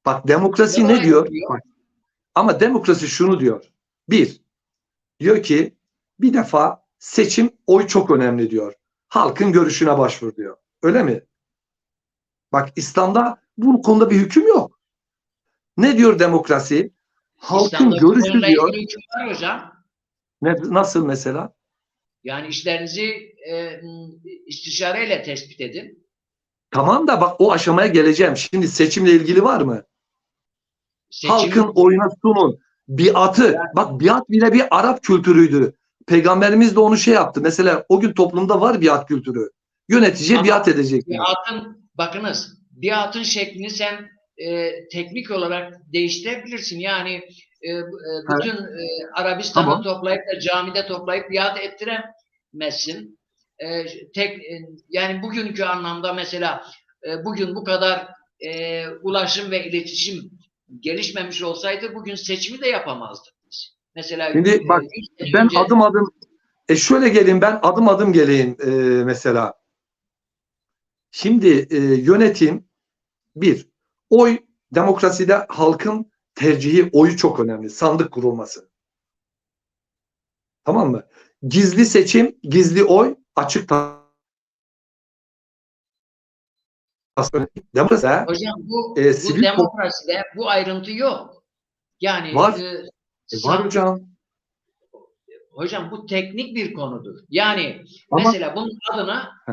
Speaker 2: Bak demokrasi
Speaker 4: Onda da
Speaker 2: ne diyor?
Speaker 4: ayrıntı yok.
Speaker 2: Bak, ama demokrasi şunu diyor. Diyor ki bir defa seçim oy çok önemli diyor. Halkın görüşüne başvur diyor. Öyle mi? Bak İslam'da bu konuda bir hüküm yok. Ne diyor demokrasi? Halkın
Speaker 4: İslam'da bu
Speaker 2: görüşü
Speaker 4: konuyla
Speaker 2: diyor.
Speaker 4: ilgili hüküm var hocam.
Speaker 2: Nasıl mesela?
Speaker 4: Yani işlerinizi istişareyle tespit edin.
Speaker 2: Tamam da bak o aşamaya geleceğim. Şimdi seçimle ilgili var mı?
Speaker 4: Seçim,
Speaker 2: Halkın oyuna sunun. Biatı. Bak biat bile bir Arap kültürüydü. Peygamberimiz de onu şey yaptı. Mesela o gün toplumda var biat kültürü. Yöneticiye
Speaker 4: ama
Speaker 2: biat edecek.
Speaker 4: bakınız, biatın şeklini sen teknik olarak değiştirebilirsin. Yani bütün Arabistan'ı
Speaker 2: Tamam.
Speaker 4: toplayıp da camide toplayıp biat ettiremezsin. Yani bugünkü anlamda mesela bugün bu kadar ulaşım ve iletişim gelişmemiş olsaydı bugün seçimi de yapamazdık biz. Mesela
Speaker 2: Şimdi bak
Speaker 4: 100 sene
Speaker 2: ben
Speaker 4: önce
Speaker 2: adım adım şöyle geleyim ben adım adım geleyim mesela. Şimdi yönetim bir oy demokraside halkın tercihi oyu çok önemli. Sandık kurulması. Tamam mı? Gizli seçim, gizli oy, açık demokrasi.
Speaker 4: hocam bu
Speaker 2: Sivil
Speaker 4: demokraside bu ayrıntı yok. Yani
Speaker 2: var. Var hocam.
Speaker 4: hocam bu teknik bir konudur. Yani
Speaker 2: Ama
Speaker 4: mesela bunun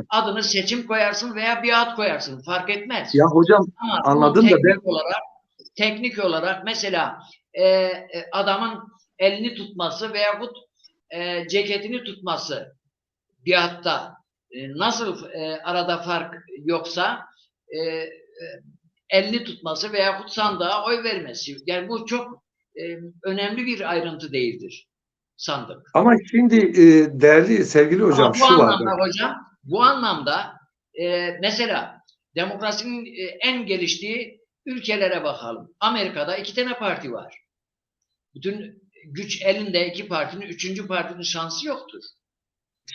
Speaker 4: adını seçim koyarsın veya biat koyarsın. Fark etmez.
Speaker 2: ya hocam
Speaker 4: Ama
Speaker 2: anladım da ben
Speaker 4: teknik olarak mesela adamın elini tutması veyahut ceketini tutması biatta nasıl arada fark yoksa elini tutması veyahut sandığa oy vermesi. Yani bu çok önemli bir ayrıntı değildir. Sandık.
Speaker 2: ama şimdi değerli sevgili hocam
Speaker 4: Ama
Speaker 2: şu var.
Speaker 4: bu anlamda mesela demokrasinin en geliştiği ülkelere bakalım. Amerika'da 2 tane parti var. Bütün güç elinde 2 partinin, 3. partinin şansı yoktur.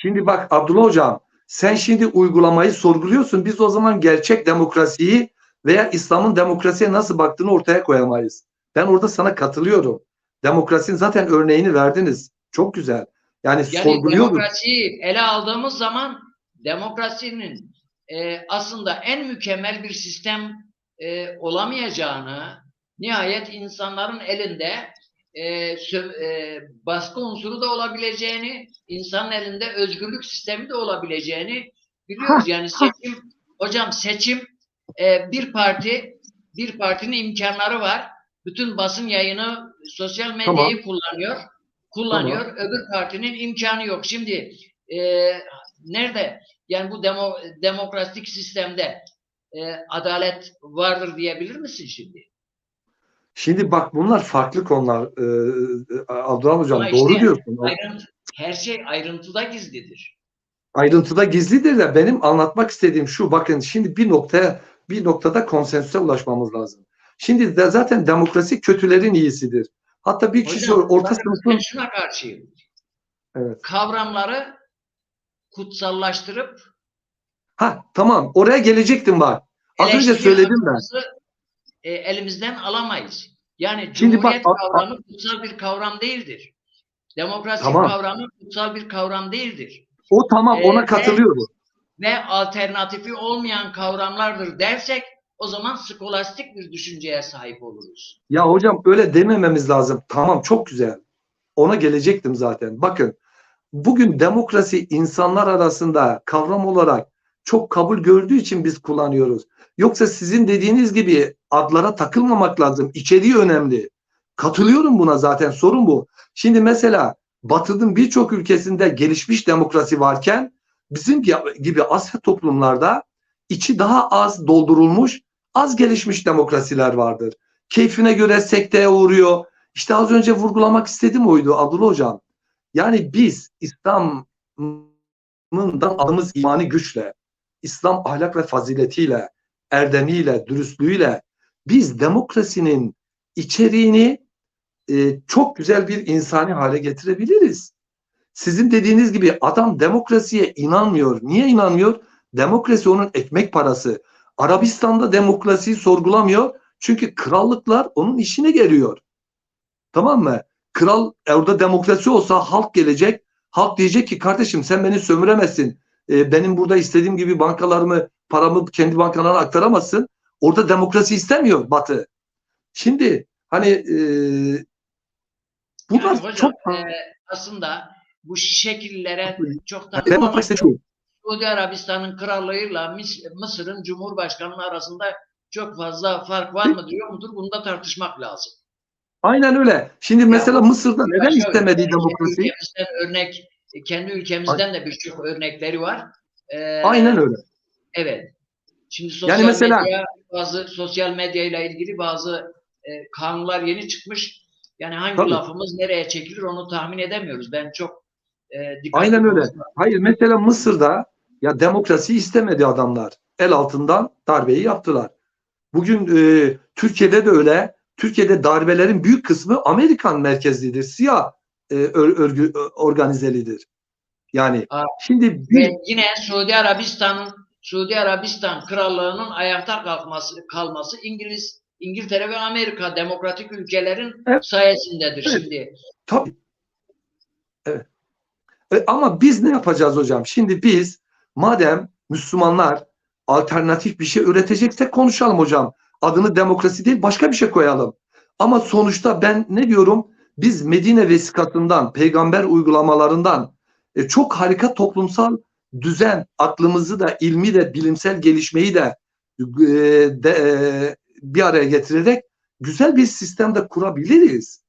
Speaker 2: Şimdi bak Abdullah hocam sen şimdi uygulamayı sorguluyorsun. Biz o zaman gerçek demokrasiyi veya İslam'ın demokrasiye nasıl baktığını ortaya koyamayız. Ben orada sana katılıyorum. Demokrasinin zaten örneğini verdiniz. Çok güzel. Yani sorguluyoruz.
Speaker 4: Demokrasiyi ele aldığımız zaman demokrasinin aslında en mükemmel bir sistem olamayacağını, nihayet insanların elinde baskı unsuru da olabileceğini, insanın elinde özgürlük sistemi de olabileceğini biliyoruz. Yani seçim bir parti bir partinin imkanları var. Bütün basın yayını, sosyal medyayı kullanıyor. Öbür partinin imkanı yok. Şimdi nerede? Yani bu demokratik sistemde adalet vardır diyebilir misin şimdi?
Speaker 2: Şimdi bak bunlar farklı konular. Abdurrahman Hocam
Speaker 4: Ama
Speaker 2: doğru
Speaker 4: işte
Speaker 2: diyorsun.
Speaker 4: her şey ayrıntıda gizlidir.
Speaker 2: Ayrıntıda gizlidir de benim anlatmak istediğim şu, bakın şimdi bir noktada konsensüse ulaşmamız lazım. Şimdi de zaten demokrasi kötülerin iyisidir. Hatta bir kişi
Speaker 4: Hocam,
Speaker 2: orta
Speaker 4: ben
Speaker 2: sınıfın
Speaker 4: şuna karşıyım.
Speaker 2: evet.
Speaker 4: Kavramları kutsallaştırıp
Speaker 2: Tamam oraya gelecektim bak. Az önce söyledim ben.
Speaker 4: Elimizden alamayız. Yani
Speaker 2: Şimdi
Speaker 4: cumhuriyet
Speaker 2: bak,
Speaker 4: kavramı kutsal bir kavram değildir. Demokrasi
Speaker 2: tamam.
Speaker 4: kavramı kutsal bir kavram değildir.
Speaker 2: O tamam ona katılıyorum.
Speaker 4: Ve alternatifi olmayan kavramlardır dersek o zaman skolastik bir düşünceye sahip oluruz.
Speaker 2: Ya hocam öyle demememiz lazım. Tamam çok güzel. Ona gelecektim zaten. Bakın bugün demokrasi insanlar arasında kavram olarak çok kabul gördüğü için biz kullanıyoruz. Yoksa sizin dediğiniz gibi adlara takılmamak lazım. İçeriği önemli. Katılıyorum buna zaten sorun bu. Şimdi mesela Batı'nın birçok ülkesinde gelişmiş demokrasi varken bizim gibi Asya toplumlarda içi daha az doldurulmuş, az gelişmiş demokrasiler vardır. Keyfine göre sekteye uğruyor. İşte az önce vurgulamak istediğim oydu Abdullah Hocam. Yani biz İslam'dan aldığımız imani güçle, İslam ahlak ve faziletiyle, erdemiyle, dürüstlüğüyle biz demokrasinin içeriğini çok güzel bir insani hale getirebiliriz. Sizin dediğiniz gibi adam demokrasiye inanmıyor. Niye inanmıyor? Demokrasi onun ekmek parası. Arabistan'da demokrasiyi sorgulamıyor. Çünkü krallıklar onun işine geliyor. Tamam mı? Kral orada demokrasi olsa halk gelecek. Halk diyecek ki kardeşim sen beni sömüremezsin. Benim burada istediğim gibi bankalarımı, paramı kendi bankalarına aktaramazsın. Orada demokrasi istemiyor Batı. Şimdi hani bunlar
Speaker 4: Yani hocam,
Speaker 2: çok
Speaker 4: aslında bu şekillere çok
Speaker 2: benim
Speaker 4: takılmamak
Speaker 2: işte şu.
Speaker 4: Suudi Arabistan'ın krallığıyla Mısır'ın Cumhurbaşkanı'nın arasında çok fazla fark var mı diyor mudur? Bunu da tartışmak lazım.
Speaker 2: Aynen öyle. Şimdi mesela Mısır'da neden
Speaker 4: Başka
Speaker 2: istemediği demokrasi?
Speaker 4: Kendi ülkemizden de birçok örnekleri var.
Speaker 2: Aynen öyle.
Speaker 4: Evet. Şimdi
Speaker 2: Yani mesela
Speaker 4: sosyal medya ile ilgili bazı kanunlar yeni çıkmış. Yani hangi
Speaker 2: tabii.
Speaker 4: lafımız nereye çekilir onu tahmin edemiyoruz. Ben çok dikkatli
Speaker 2: Aynen öyle.
Speaker 4: konuşmam.
Speaker 2: Hayır mesela Mısır'da ya demokrasi istemedi adamlar. El altından darbeyi yaptılar. Bugün Türkiye'de de öyle. Türkiye'de darbelerin büyük kısmı Amerikan merkezlidir. Siyah organizelidir. Yani şimdi
Speaker 4: ve yine Suudi Arabistan krallığının ayakta kalması İngiltere ve Amerika demokratik ülkelerin sayesindedir şimdi.
Speaker 2: Tabii. Evet. Ama biz ne yapacağız hocam? Şimdi biz madem Müslümanlar alternatif bir şey üreteceksek konuşalım hocam. Adını demokrasi değil başka bir şey koyalım. Ama sonuçta ben ne diyorum? Biz Medine vesikasından, peygamber uygulamalarından çok harika toplumsal düzen, aklımızı da, ilmi de, bilimsel gelişmeyi de bir araya getirerek güzel bir sistemde kurabiliriz.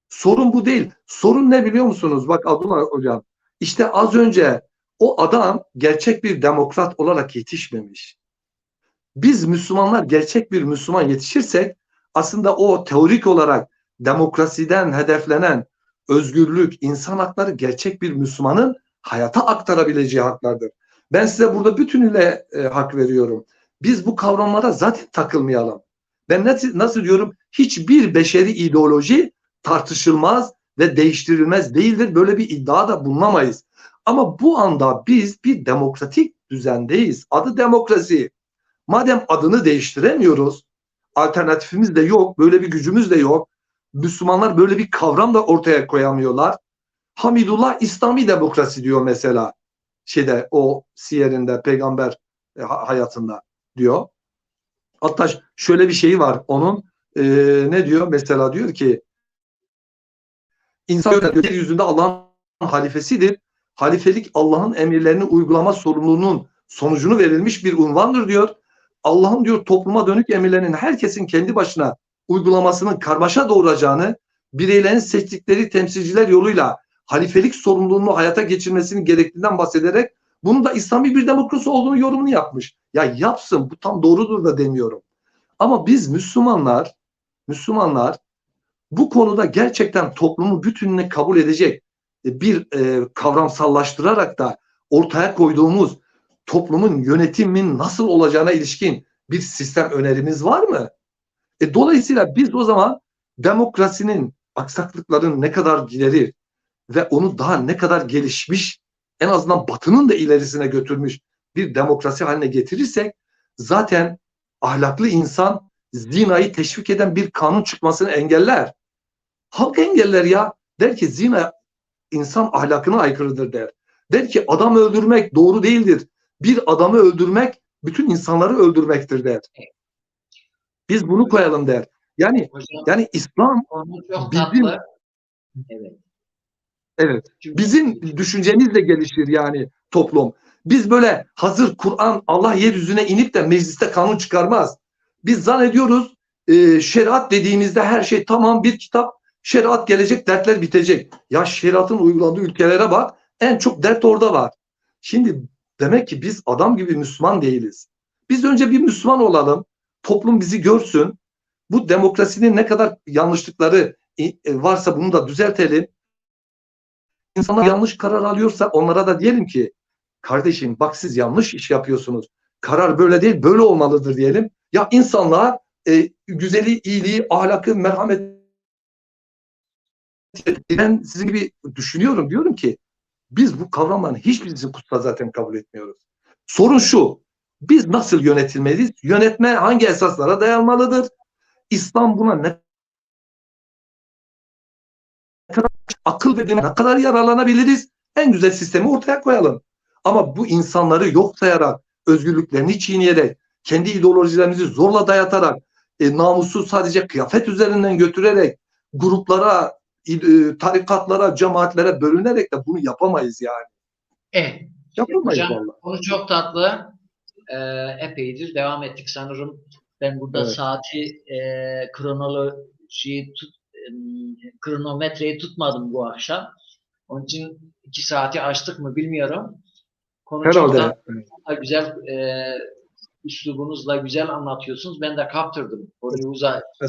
Speaker 2: Sorun bu değil. Sorun ne biliyor musunuz? Bak Abdullah Hocam. İşte az önce o adam gerçek bir demokrat olarak yetişmemiş. Biz Müslümanlar gerçek bir Müslüman yetişirsek aslında o teorik olarak demokrasiden hedeflenen özgürlük, insan hakları gerçek bir Müslümanın hayata aktarabileceği haklardır. Ben size burada bütünüyle hak veriyorum. Biz bu kavramlara zaten takılmayalım. Ben nasıl diyorum? Hiçbir beşeri ideoloji tartışılmaz ve değiştirilmez değildir. Böyle bir iddia da bulunamayız. Ama bu anda biz bir demokratik düzendeyiz. Adı demokrasi. Madem adını değiştiremiyoruz, alternatifimiz de yok, böyle bir gücümüz de yok. Müslümanlar böyle bir kavram da ortaya koyamıyorlar. Hamidullah İslami demokrasi diyor mesela o siyerinde peygamber hayatında diyor. Hatta şöyle bir şeyi var onun ne diyor? Mesela diyor ki İnsan yeryüzünde Allah'ın halifesidir. Halifelik Allah'ın emirlerini uygulama sorumluluğunun sonucunu verilmiş bir unvandır diyor. Allah'ın diyor topluma dönük emirlerinin herkesin kendi başına uygulamasının karmaşa doğuracağını, bireylerin seçtikleri temsilciler yoluyla halifelik sorumluluğunu hayata geçirmesinin gerektiğinden bahsederek bunun da İslami bir demokrasi olduğunu yorumunu yapmış. Ya yapsın, bu tam doğrudur da demiyorum. Ama biz Müslümanlar bu konuda gerçekten toplumu bütününe kabul edecek bir kavramsallaştırarak da ortaya koyduğumuz toplumun yönetimin nasıl olacağına ilişkin bir sistem önerimiz var mı? Dolayısıyla biz o zaman demokrasinin aksaklıkların ne kadar giderir ve onu daha ne kadar gelişmiş, en azından Batı'nın da ilerisine götürmüş bir demokrasi haline getirirsek zaten ahlaklı insan zinayı teşvik eden bir kanun çıkmasını engeller. Halk engeller ya. Der ki zina insan ahlakına aykırıdır der. Der ki adam öldürmek doğru değildir. Bir adamı öldürmek bütün insanları öldürmektir der. Biz bunu koyalım der. Yani İslam
Speaker 4: çok
Speaker 2: bizim
Speaker 4: tatlı. Evet.
Speaker 2: Evet. Bizim düşüncemizle gelişir yani toplum. Biz böyle hazır Kur'an Allah yeryüzüne inip de mecliste kanun çıkarmaz. Biz zannediyoruz şeriat dediğimizde her şey tamam, bir kitap, şeriat gelecek, dertler bitecek. Ya şeriatın uygulandığı ülkelere bak, en çok dert orada var. Şimdi demek ki biz adam gibi Müslüman değiliz. Biz önce bir Müslüman olalım, toplum bizi görsün. Bu demokrasinin ne kadar yanlışlıkları varsa bunu da düzeltelim. İnsanlar yanlış karar alıyorsa onlara da diyelim ki kardeşim bak siz yanlış iş yapıyorsunuz. Karar böyle değil, böyle olmalıdır diyelim. Ya insanlığa güzeli, iyiliği, ahlakı, merhameti ben sizin gibi düşünüyorum. Diyorum ki biz bu kavramların hiçbirisini kutsal zaten kabul etmiyoruz. Sorun şu, biz nasıl yönetilmeliyiz? Yönetme hangi esaslara dayanmalıdır? İslam buna ne kadar akıl ve ne kadar yararlanabiliriz? En güzel sistemi ortaya koyalım. Ama bu insanları yok sayarak, özgürlüklerini çiğneyerek, kendi ideolojilerimizi zorla dayatarak, namusu sadece kıyafet üzerinden götürerek, gruplara, tarikatlara, cemaatlere bölünerek de bunu yapamayız yani.
Speaker 4: Evet.
Speaker 2: Yapamayız
Speaker 4: Hocam,
Speaker 2: vallahi.
Speaker 4: konu çok tatlı. Epeydir devam ettik sanırım. Ben burada
Speaker 2: Evet.
Speaker 4: saati, kronometreyi tutmadım bu akşam. Onun için 2 saati aştık mı bilmiyorum. Konu çok
Speaker 2: Herhalde.
Speaker 4: tatlı, güzel, üslubunuzla güzel anlatıyorsunuz. Ben de kaptırdım. Konuyu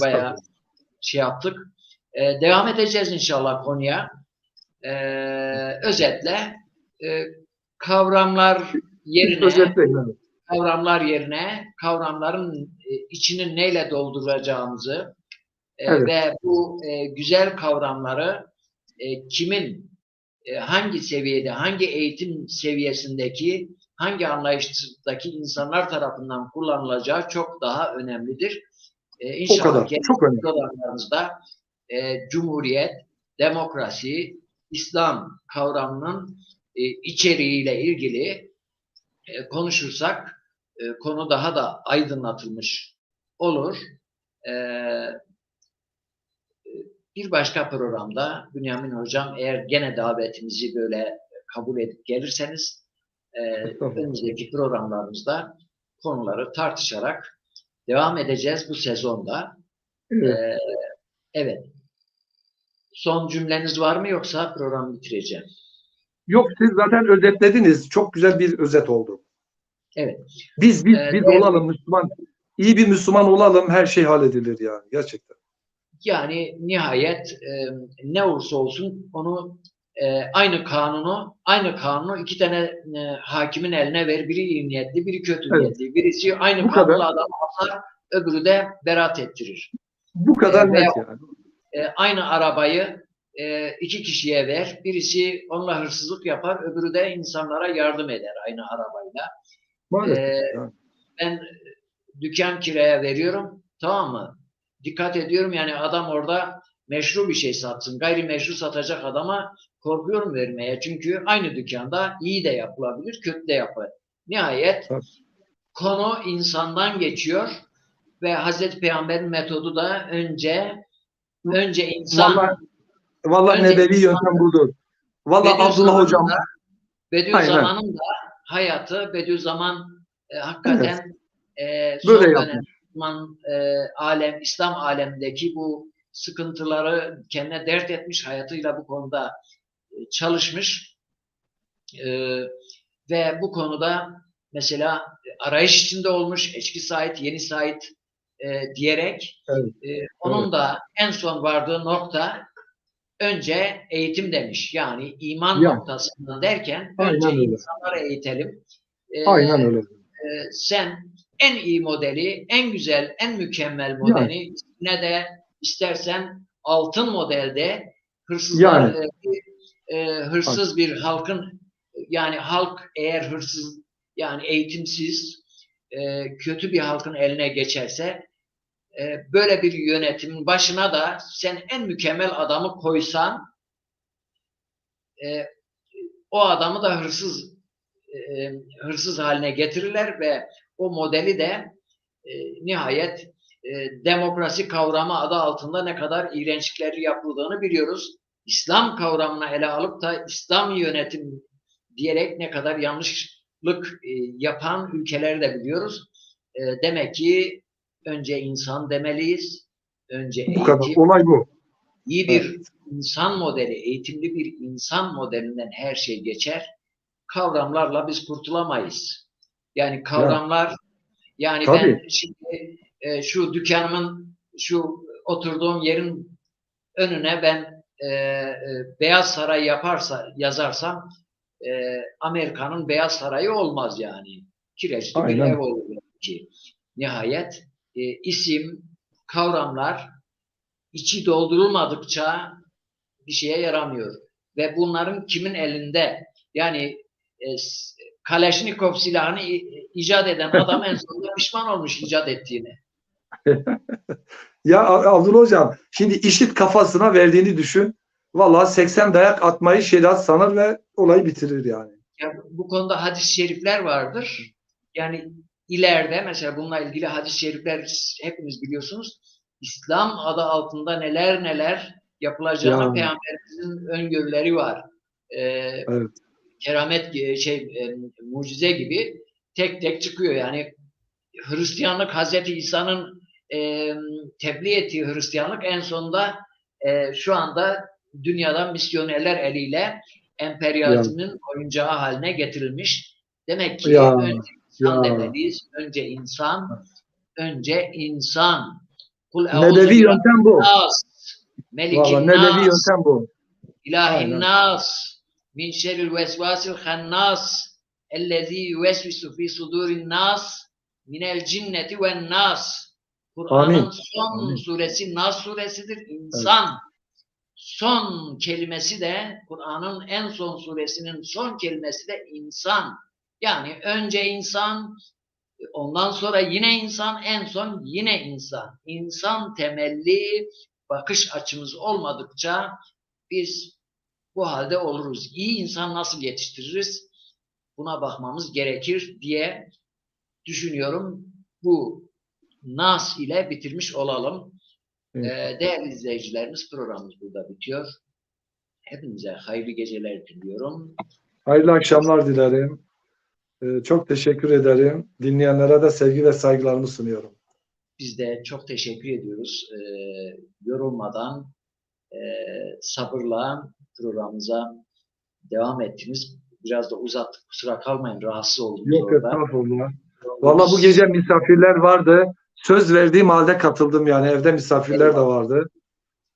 Speaker 4: bayağı şey yaptık. Devam edeceğiz inşallah konuya. Özetle kavramlar yerine kavramların içini neyle dolduracağımızı
Speaker 2: Evet.
Speaker 4: ve bu güzel kavramları kimin hangi seviyede, hangi eğitim seviyesindeki, hangi anlayıştaki insanlar tarafından kullanılacağı çok daha önemlidir. İnşallah
Speaker 2: Çok önemli.
Speaker 4: programlarımızda Cumhuriyet, demokrasi, İslam kavramının içeriğiyle ilgili konuşursak konu daha da aydınlatılmış olur. Bir başka programda Bünyamin Hocam eğer gene davetimizi böyle kabul edip gelirseniz önümüzdeki programlarımızda konuları tartışarak devam edeceğiz bu sezonda.
Speaker 2: Evet.
Speaker 4: Evet. Son cümleniz var mı yoksa programı bitireceğim?
Speaker 2: Yok, siz zaten özetlediniz. Çok güzel bir özet oldu.
Speaker 4: Evet.
Speaker 2: Biz olalım Müslüman. İyi bir Müslüman olalım, her şey halledilir yani gerçekten.
Speaker 4: Yani nihayet ne olursa olsun onu aynı kanunu 2 tane hakimin eline ver. Biri iyi niyetli, biri kötü niyetli. Birisi aynı kanunla adamı asar, öbürü de beraat ettirir.
Speaker 2: Bu kadar net yani.
Speaker 4: Aynı arabayı 2 kişiye ver. Birisi onunla hırsızlık yapar, öbürü de insanlara yardım eder aynı arabayla.
Speaker 2: Maalesef.
Speaker 4: Ben dükkan kiraya veriyorum, tamam mı? Dikkat ediyorum yani adam orada meşru bir şey satsın. Gayrimeşru satacak adama korkuyorum vermeye. Çünkü aynı dükkanda iyi de yapılabilir, kötü de yapılır. Nihayet konu insandan geçiyor ve Hazreti Peygamber'in metodu da önce insan.
Speaker 2: Vallahi nebevi yöntem budur. Vallahi Abdullah Hocam.
Speaker 4: Bediüzzaman'ın da hayatı, Bediüzzaman hakikaten son
Speaker 2: Böyle
Speaker 4: dönem
Speaker 2: yapmış.
Speaker 4: İslam alemindeki bu sıkıntıları kendine dert etmiş, hayatıyla bu konuda çalışmış ve bu konuda mesela arayış içinde olmuş, eski Said, yeni Said diyerek
Speaker 2: Evet.
Speaker 4: onun da en son vardığı nokta önce eğitim demiş. Yani iman
Speaker 2: Yani,
Speaker 4: noktasından derken önce
Speaker 2: aynen öyle.
Speaker 4: insanları eğitelim.
Speaker 2: Aynen öyle.
Speaker 4: Sen en iyi modeli, en güzel, en mükemmel
Speaker 2: Yani,
Speaker 4: modeli ne de istersen altın modelde
Speaker 2: yani,
Speaker 4: hırsız bir halkın yani halk eğer hırsız yani eğitimsiz kötü bir halkın eline geçerse böyle bir yönetimin başına da sen en mükemmel adamı koysan o adamı da hırsız haline getirirler ve o modeli de nihayet demokrasi kavramı adı altında ne kadar iğrençlikleri yapıldığını biliyoruz. İslam kavramına ele alıp da İslam yönetim diyerek ne kadar yanlışlık yapan ülkeleri de biliyoruz. Demek ki önce insan demeliyiz. Önce
Speaker 2: bu kadar.
Speaker 4: eğitim,
Speaker 2: Olay bu.
Speaker 4: iyi
Speaker 2: Evet.
Speaker 4: bir insan modeli, eğitimli bir insan modelinden her şey geçer. Kavramlarla biz kurtulamayız. Yani kavramlar yani
Speaker 2: Tabii.
Speaker 4: ben şimdi şu dükkanımın şu oturduğum yerin önüne ben Beyaz Saray yazarsam Amerika'nın Beyaz Sarayı olmaz yani. Kireçli bir ev
Speaker 2: Aynen.
Speaker 4: olur ki. Nihayet isim, kavramlar içi doldurulmadıkça bir şeye yaramıyor. Ve bunların kimin elinde? Yani Kaleşnikov silahını icat eden adam en sonunda pişman olmuş icat ettiğini.
Speaker 2: Ya Abdullah Hocam, şimdi IŞİD kafasına verdiğini düşün. Vallahi 80 dayak atmayı şeriat sanır ve olayı bitirir yani.
Speaker 4: Ya, bu konuda hadis-i şerifler vardır. Yani ileride mesela bununla ilgili hadis-i şerifler hepiniz biliyorsunuz. İslam adı altında neler neler yapılacağına
Speaker 2: Ya,
Speaker 4: Peygamberimizin öngörüleri var.
Speaker 2: evet.
Speaker 4: Keramet mucize gibi tek tek çıkıyor. Yani Hristiyanlık Hazreti İsa'nın tebliğ ettiği Hristiyanlık en sonunda şu anda dünyada misyonerler eliyle
Speaker 2: Ya,
Speaker 4: emperyalizmin oyuncağı haline getirilmiş. Demek
Speaker 2: ya,
Speaker 4: ki önce
Speaker 2: ya.
Speaker 4: insan demeliyiz. Önce insan, önce insan. Kul euzu
Speaker 2: Nebevi
Speaker 4: bi
Speaker 2: yöntem bu.
Speaker 4: nas,
Speaker 2: Vallahi
Speaker 4: melikin
Speaker 2: nebevi
Speaker 4: nas,
Speaker 2: yöntem bu.
Speaker 4: ilahin
Speaker 2: Aynen.
Speaker 4: nas, min şerril vesvasil hannas, ellezî yuvesvisu fî sudurin nas, minel cinneti ven nas. Kur'an'ın
Speaker 2: Amin.
Speaker 4: son
Speaker 2: Amin.
Speaker 4: suresi Nas suresidir.
Speaker 2: Evet.
Speaker 4: İnsan. Son kelimesi de Kur'an'ın en son suresinin son kelimesi de insan. Yani önce insan, ondan sonra yine insan, en son yine insan. İnsan temelli bakış açımız olmadıkça biz bu halde oluruz. İyi insan nasıl yetiştiririz? Buna bakmamız gerekir diye düşünüyorum. Bu Nas ile bitirmiş olalım.
Speaker 2: Evet.
Speaker 4: Değerli izleyicilerimiz, programımız burada bitiyor. Hepinize hayırlı geceler diliyorum.
Speaker 2: Hayırlı akşamlar dilerim. Çok teşekkür ederim. Dinleyenlere de sevgi ve saygılarımı sunuyorum.
Speaker 4: Biz de çok teşekkür ediyoruz. Yorulmadan sabırla programımıza devam ettiniz. Biraz da uzattık. Kusura kalmayın. Rahatsız oldunuz
Speaker 2: Yok,
Speaker 4: orada.
Speaker 2: estağfurullah. Vallahi bu gece misafirler vardı. Söz verdiğim halde katıldım yani. Evde misafirler de vardı.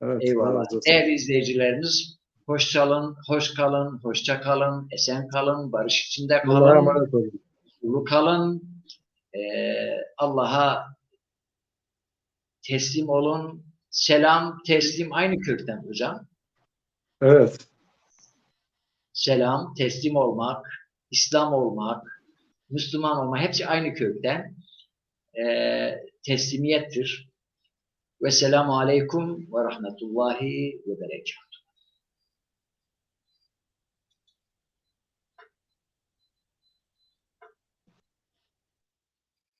Speaker 2: Evet, Allah
Speaker 4: Eyvallah.
Speaker 2: razı olsun.
Speaker 4: Değerli izleyicilerimiz, hoş kalın, hoş kalın, hoşça kalın, esen kalın, barış içinde
Speaker 2: Allah'a
Speaker 4: kalın,
Speaker 2: emanet olun.
Speaker 4: ulu kalın. Allah'a teslim olun. Selam, teslim aynı kökten hocam.
Speaker 2: Evet.
Speaker 4: Selam, teslim olmak, İslam olmak, Müslüman olmak hepsi aynı kökten. Teslimiyettir. Ve selamu aleyküm ve rahmetullahi ve berekatuhu.